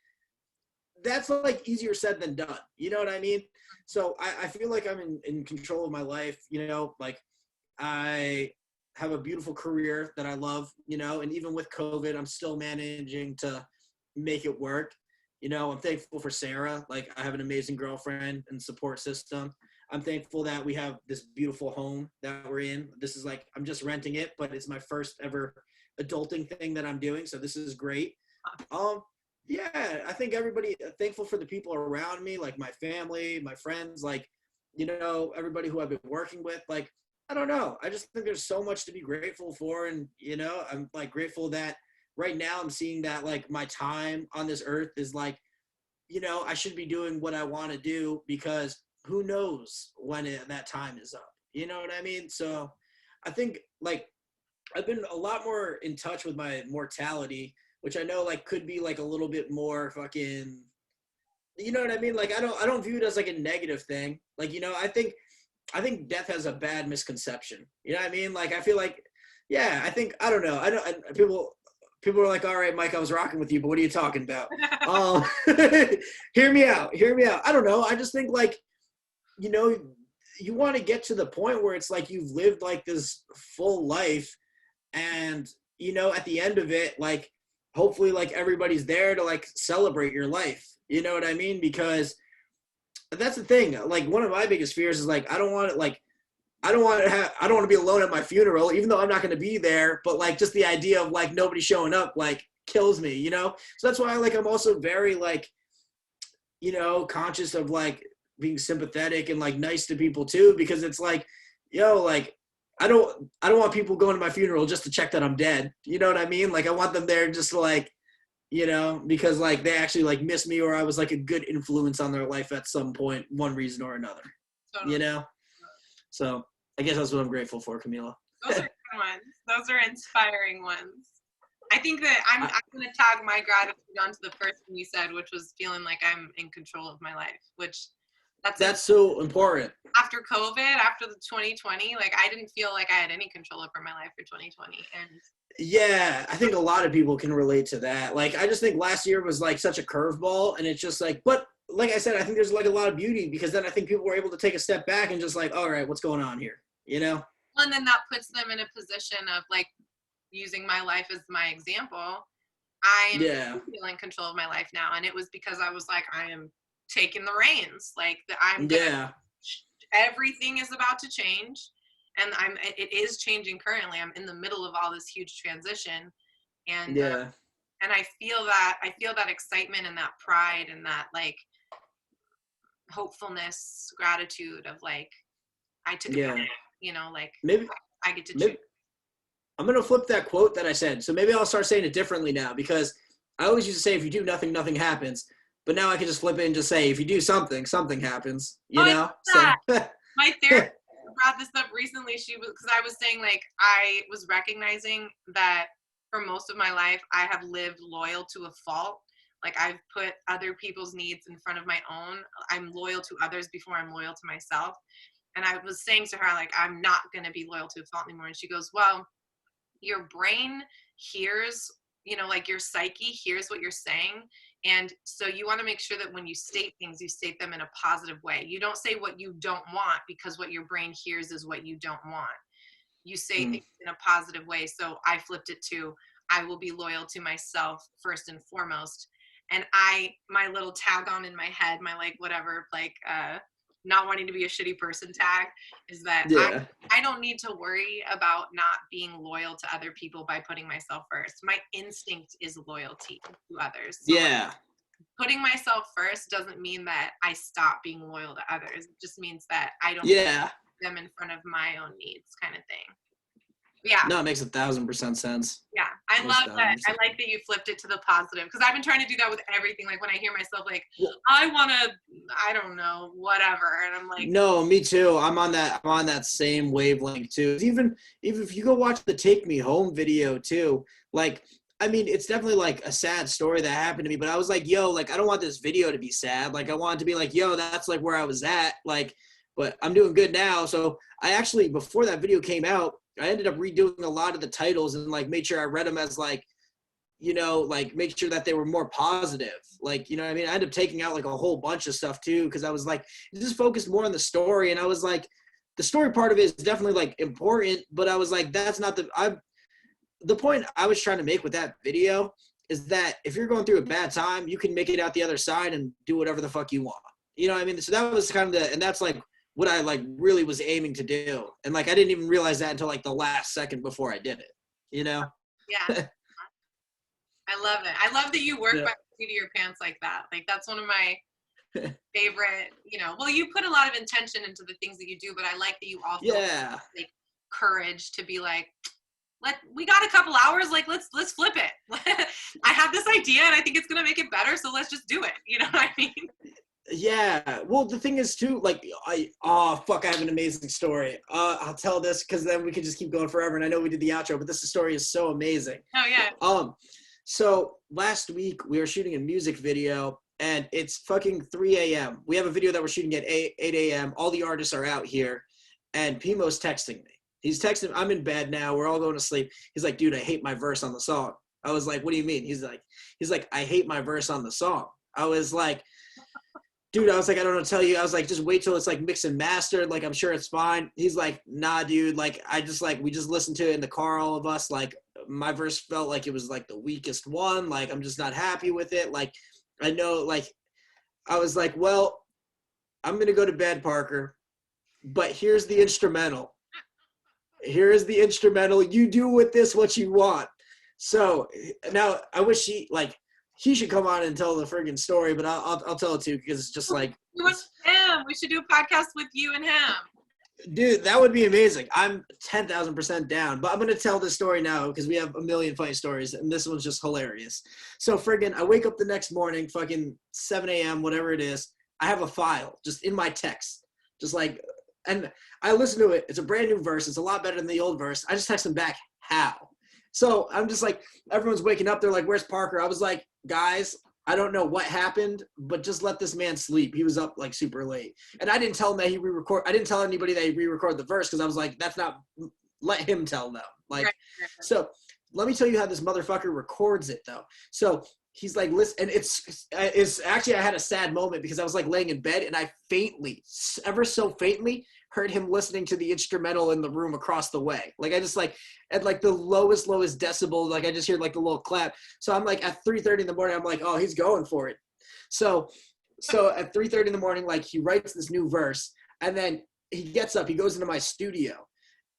that's like easier said than done. You know what I mean? So I feel like I'm in control of my life, you know, like I have a beautiful career that I love, you know, and even with COVID, I'm still managing to make it work. You know, I'm thankful for Sarah. Like I have an amazing girlfriend and support system. I'm thankful that we have this beautiful home that we're in. This is like, I'm just renting it, but it's my first ever adulting thing that I'm doing. So this is great. Yeah, I think everybody thankful for the people around me, like my family, my friends, like, you know, everybody who I've been working with. Like, I don't know. I just think there's so much to be grateful for. And, you know, I'm like grateful that right now I'm seeing that like my time on this earth is like, you know, I should be doing what I want to do because who knows when that time is up. You know what I mean? So I think like I've been a lot more in touch with my mortality, which I know like could be like a little bit more fucking, you know what I mean? Like I don't view it as like a negative thing. Like, you know, I think death has a bad misconception. You know what I mean? Like I feel like, yeah, I don't know. People are like, all right, Mike, I was rocking with you, but what are you talking about? Hear me out. I don't know. I just think like, you know, you want to get to the point where it's like you've lived like this full life and, you know, at the end of it, like, hopefully like everybody's there to like celebrate your life. You know what I mean? Because that's the thing. Like one of my biggest fears is like, I don't want to be alone at my funeral, even though I'm not going to be there. But like, just the idea of like nobody showing up, like kills me, you know? So that's why like, I'm also very like, you know, conscious of like being sympathetic and like nice to people too, because it's like, yo, like I don't want people going to my funeral just to check that I'm dead. You know what I mean? Like I want them there just to like, you know, because like they actually like miss me or I was like a good influence on their life at some point, one reason or another. Totally. You know? So I guess that's what I'm grateful for, Camila. Those are good ones. Those are inspiring ones. I think that I'm going to tag my gratitude onto the first thing you said, which was feeling like I'm in control of my life, which that's so important. After COVID, after the 2020, like I didn't feel like I had any control over my life for 2020. And yeah, I think a lot of people can relate to that. Like, I just think last year was like such a curveball, and it's just like, but like I said, I think there's like a lot of beauty because then I think people were able to take a step back and just like, all right, what's going on here? You know? And then that puts them in a position of like using my life as my example. I'm feeling control of my life now, and it was because I was like, I am taking the reins. Like everything is about to change, and it is changing currently. I'm in the middle of all this huge transition, and and I feel that excitement and that pride and that like hopefulness, gratitude of like I took a path, you know, like maybe I get to choose. I'm going to flip that quote that I said. So maybe I'll start saying it differently now because I always used to say, if you do nothing, nothing happens. But now I can just flip it and just say, if you do something, something happens, you know? So my therapist brought this up recently. Because I was saying like, I was recognizing that for most of my life, I have lived loyal to a fault. Like I've put other people's needs in front of my own. I'm loyal to others before I'm loyal to myself. And I was saying to her, like, I'm not going to be loyal to a fault anymore. And she goes, well, your brain hears, you know, like your psyche hears what you're saying. And so you want to make sure that when you state things, you state them in a positive way. You don't say what you don't want because what your brain hears is what you don't want. You say things in a positive way. So I flipped it to, I will be loyal to myself first and foremost. And my little tag on in my head, my like, whatever, like, not wanting to be a shitty person tag is that I don't need to worry about not being loyal to other people by putting myself first. My instinct is loyalty to others. So like, putting myself first doesn't mean that I stop being loyal to others. It just means that I don't put them in front of my own needs kind of thing. Yeah. No, it makes 1,000% sense. Yeah. I love that. I like that you flipped it to the positive because I've been trying to do that with everything. Like when I hear myself like, I want to, I don't know, whatever. And I'm like, no, me too. I'm on that same wavelength too. Even if you go watch the Take Me Home video too, like, I mean, it's definitely like a sad story that happened to me, but I was like, yo, like, I don't want this video to be sad. Like I want it to be like, yo, that's like where I was at. Like, but I'm doing good now. So I actually, before that video came out, I ended up redoing a lot of the titles and like made sure I read them as like, you know, like make sure that they were more positive. Like, you know what I mean? I ended up taking out like a whole bunch of stuff too because I was like, just focused more on the story. And I was like, the story part of it is definitely like important, but I was like, that's not the point I was trying to make with that video is that if you're going through a bad time, you can make it out the other side and do whatever the fuck you want. You know what I mean? So that was kind of and that's like what I like really was aiming to do. And like, I didn't even realize that until like the last second before I did it, you know? Yeah. I love it. I love that you work by the seat of your pants like that. Like that's one of my favorite, you know, well, you put a lot of intention into the things that you do, but I like that you also have, like courage to be like, we got a couple hours, like let's flip it. I have this idea and I think it's gonna make it better, so let's just do it. You know what I mean? Yeah. Well, the thing is too, like I have an amazing story. I'll tell this because then we can just keep going forever. And I know we did the outro, but this story is so amazing. Oh yeah. So last week we were shooting a music video and it's fucking 3 a.m. We have a video that we're shooting at 8 a.m. All the artists are out here and Pimo's texting me. He's texting, I'm in bed now. We're all going to sleep. He's like, dude, I hate my verse on the song. I was like, what do you mean? He's like, I hate my verse on the song. I was like, dude, I was like, I don't know what to tell you. I was like, just wait till it's like mixed and mastered. Like, I'm sure it's fine. He's like, nah, dude. Like, we just listened to it in the car, all of us. Like, my verse felt like it was like the weakest one. Like, I'm just not happy with it. Like, I know, like, I was like, well, I'm going to go to bed, Parker. But here's the instrumental. Here is the instrumental. You do with this what you want. So now I wish he should come on and tell the friggin' story, but I'll tell it too because it's just like him. We should do a podcast with you and him. Dude, that would be amazing. I'm 10,000% down. But I'm going to tell this story now because we have a million funny stories, and this one's just hilarious. So, friggin', I wake up the next morning, fucking 7 a.m., whatever it is. I have a file just in my text. Just like, and I listen to it. It's a brand new verse. It's a lot better than the old verse. I just text them back, how? So I'm just like, everyone's waking up. They're like, where's Parker? I was like, guys, I don't know what happened, but just let this man sleep. He was up like super late. And I didn't tell him that he re-record. I didn't tell anybody that he re-recorded the verse because I was like, that's not, let him tell them. Like, so let me tell you how this motherfucker records it though. So he's like, listen, and it's actually, I had a sad moment because I was like laying in bed and I faintly, ever so faintly, heard him listening to the instrumental in the room across the way. Like I just like at like the lowest decibel, like I just hear like the little clap. So I'm like at 3:30 in the morning, I'm like, oh, he's going for it. So at 3:30 in the morning, like he writes this new verse and then he gets up, he goes into my studio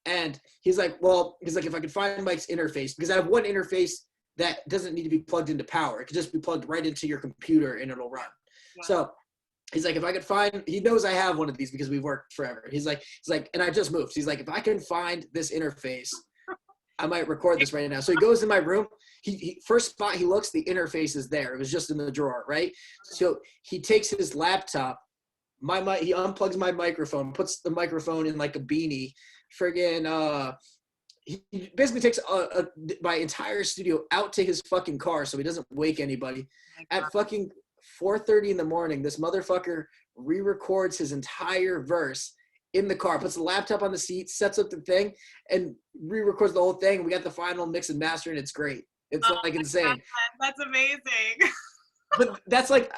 and he's like, if I could find Mike's interface, because I have one interface that doesn't need to be plugged into power. It could just be plugged right into your computer and it'll run. Wow. So he's like, if I could find, he knows I have one of these because we've worked forever. He's like, and I just moved. He's like, if I can find this interface, I might record this right now. So he goes in my room. He first spot he looks, the interface is there. It was just in the drawer, right? So he takes his laptop, he unplugs my microphone, puts the microphone in like a beanie, he basically takes my entire studio out to his fucking car so he doesn't wake anybody. At fucking 4:30 in the morning, this motherfucker re-records his entire verse in the car, puts the laptop on the seat, sets up the thing, and re-records the whole thing. We got the final mix and master, and it's great. It's like insane. God, that's amazing. but that's like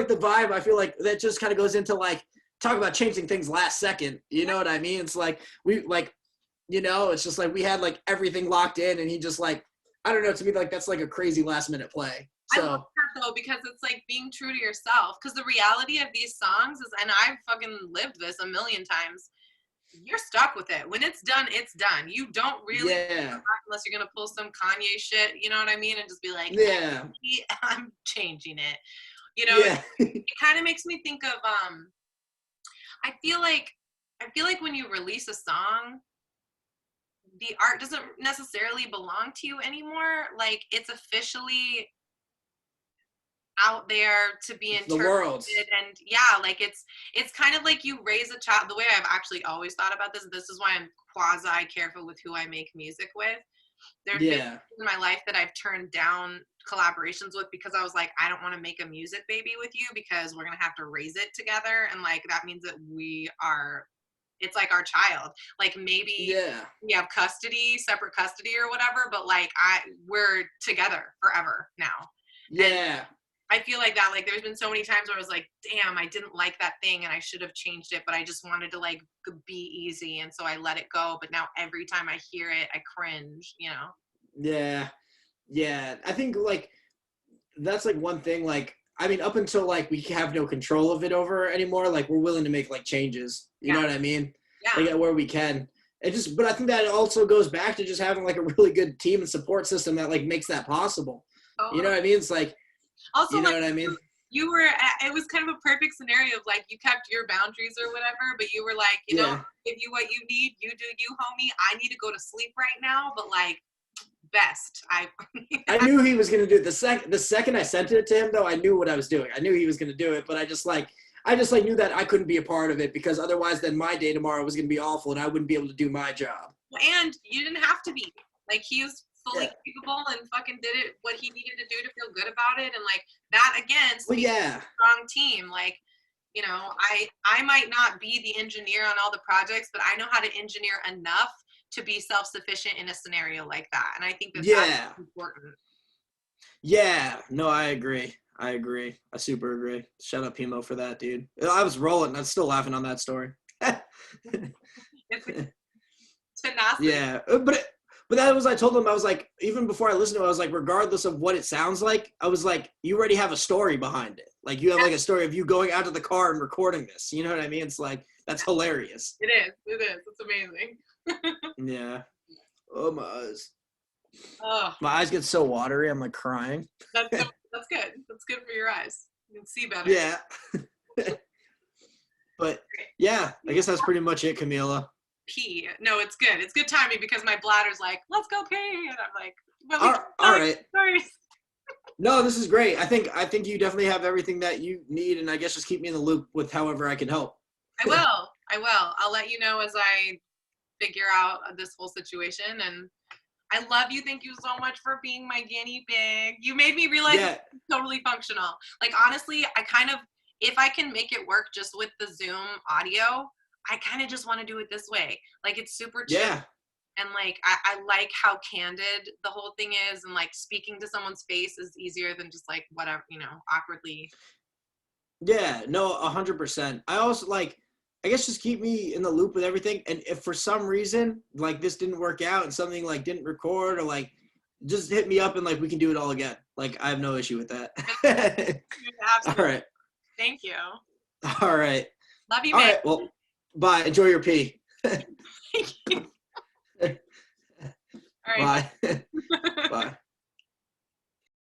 the vibe. I feel like that just kind of goes into like talk about changing things last second. You know what I mean? It's like it's just like we had like everything locked in, and he just like, I don't know. To me, like that's like a crazy last minute play. So. I love that though, because it's like being true to yourself. Because the reality of these songs is, and I've fucking lived this a million times, you're stuck with it. When it's done, it's done. You don't really, unless you're gonna pull some Kanye shit, you know what I mean, and just be like, yeah, I'm changing it. It kind of makes me think of I feel like when you release a song, the art doesn't necessarily belong to you anymore. Like it's officially out there to be interpreted. The world. And like it's kind of like you raise a child. The way I've actually always thought about this is why I'm quasi careful with who I make music with. There's been in my life that I've turned down collaborations with because I was like, I don't want to make a music baby with you because we're gonna have to raise it together, and like that means that it's like our child. Like maybe we have separate custody or whatever, but like we're together forever now. And I feel like that, like there's been so many times where I was like, damn, I didn't like that thing and I should have changed it, but I just wanted to like be easy. And so I let it go. But now every time I hear it, I cringe, Yeah. I think like, that's like one thing, like, I mean, up until like we have no control of it over anymore, like we're willing to make like changes, you know what I mean? Like where we can. But I think that also goes back to just having like a really good team and support system that like makes that possible. You know what I mean? It's like, also, you know what I mean? It was kind of a perfect scenario of like you kept your boundaries or whatever, but you were like, you know, give you what you need, you do you, homie. I need to go to sleep right now, but like best. I knew he was gonna do it. The second I sent it to him though, I knew what I was doing. I knew he was gonna do it, but I just knew that I couldn't be a part of it because otherwise then my day tomorrow was gonna be awful and I wouldn't be able to do my job. And you didn't have to be. Like he was fully capable and fucking did it what he needed to do to feel good about it, and like that again speaks to a strong team. Like, you know, I might not be the engineer on all the projects, but I know how to engineer enough to be self-sufficient in a scenario like that, and I think that's important. No, I agree. I super agree. Shout out Pimo for that, dude. I was rolling. I'm still laughing on that story. Tenacity. But that was, I told him, I was like, even before I listened to it, I was like, regardless of what it sounds like, I was like, you already have a story behind it. Like, you have like a story of you going out to the car and recording this. You know what I mean? It's like, that's hilarious. It is. It's amazing. Yeah. Oh, my eyes. Oh. My eyes get so watery, I'm like crying. That's good. That's good for your eyes. You can see better. Yeah. But Yeah, I guess that's pretty much it, Camila. Pee. No, it's good. It's good timing because my bladder's like, let's go pee. And I'm like, but we All right. first. No, this is great. I think you definitely have everything that you need, and I guess just keep me in the loop with however I can help. I will. I will. I'll let you know as I figure out this whole situation. And I love you. Thank you so much for being my guinea pig. You made me realize Yeah, it's totally functional. Like, honestly, I kind of, if I can make it work just with the Zoom audio, I kind of just want to do it this way. Like, it's super chill. yeah, And like, I like how candid the whole thing is. And like, speaking to someone's face is easier than just like, whatever, awkwardly. yeah. No, 100%. I also I guess just keep me in the loop with everything. And if for some reason like this didn't work out and something like didn't record or like, just hit me up and like we can do it all again. Like I have no issue with that. Absolutely. All right. Thank you. All right. Love you, All man. right. Well, bye. Enjoy your pee. Thank you. All right. Bye. Bye.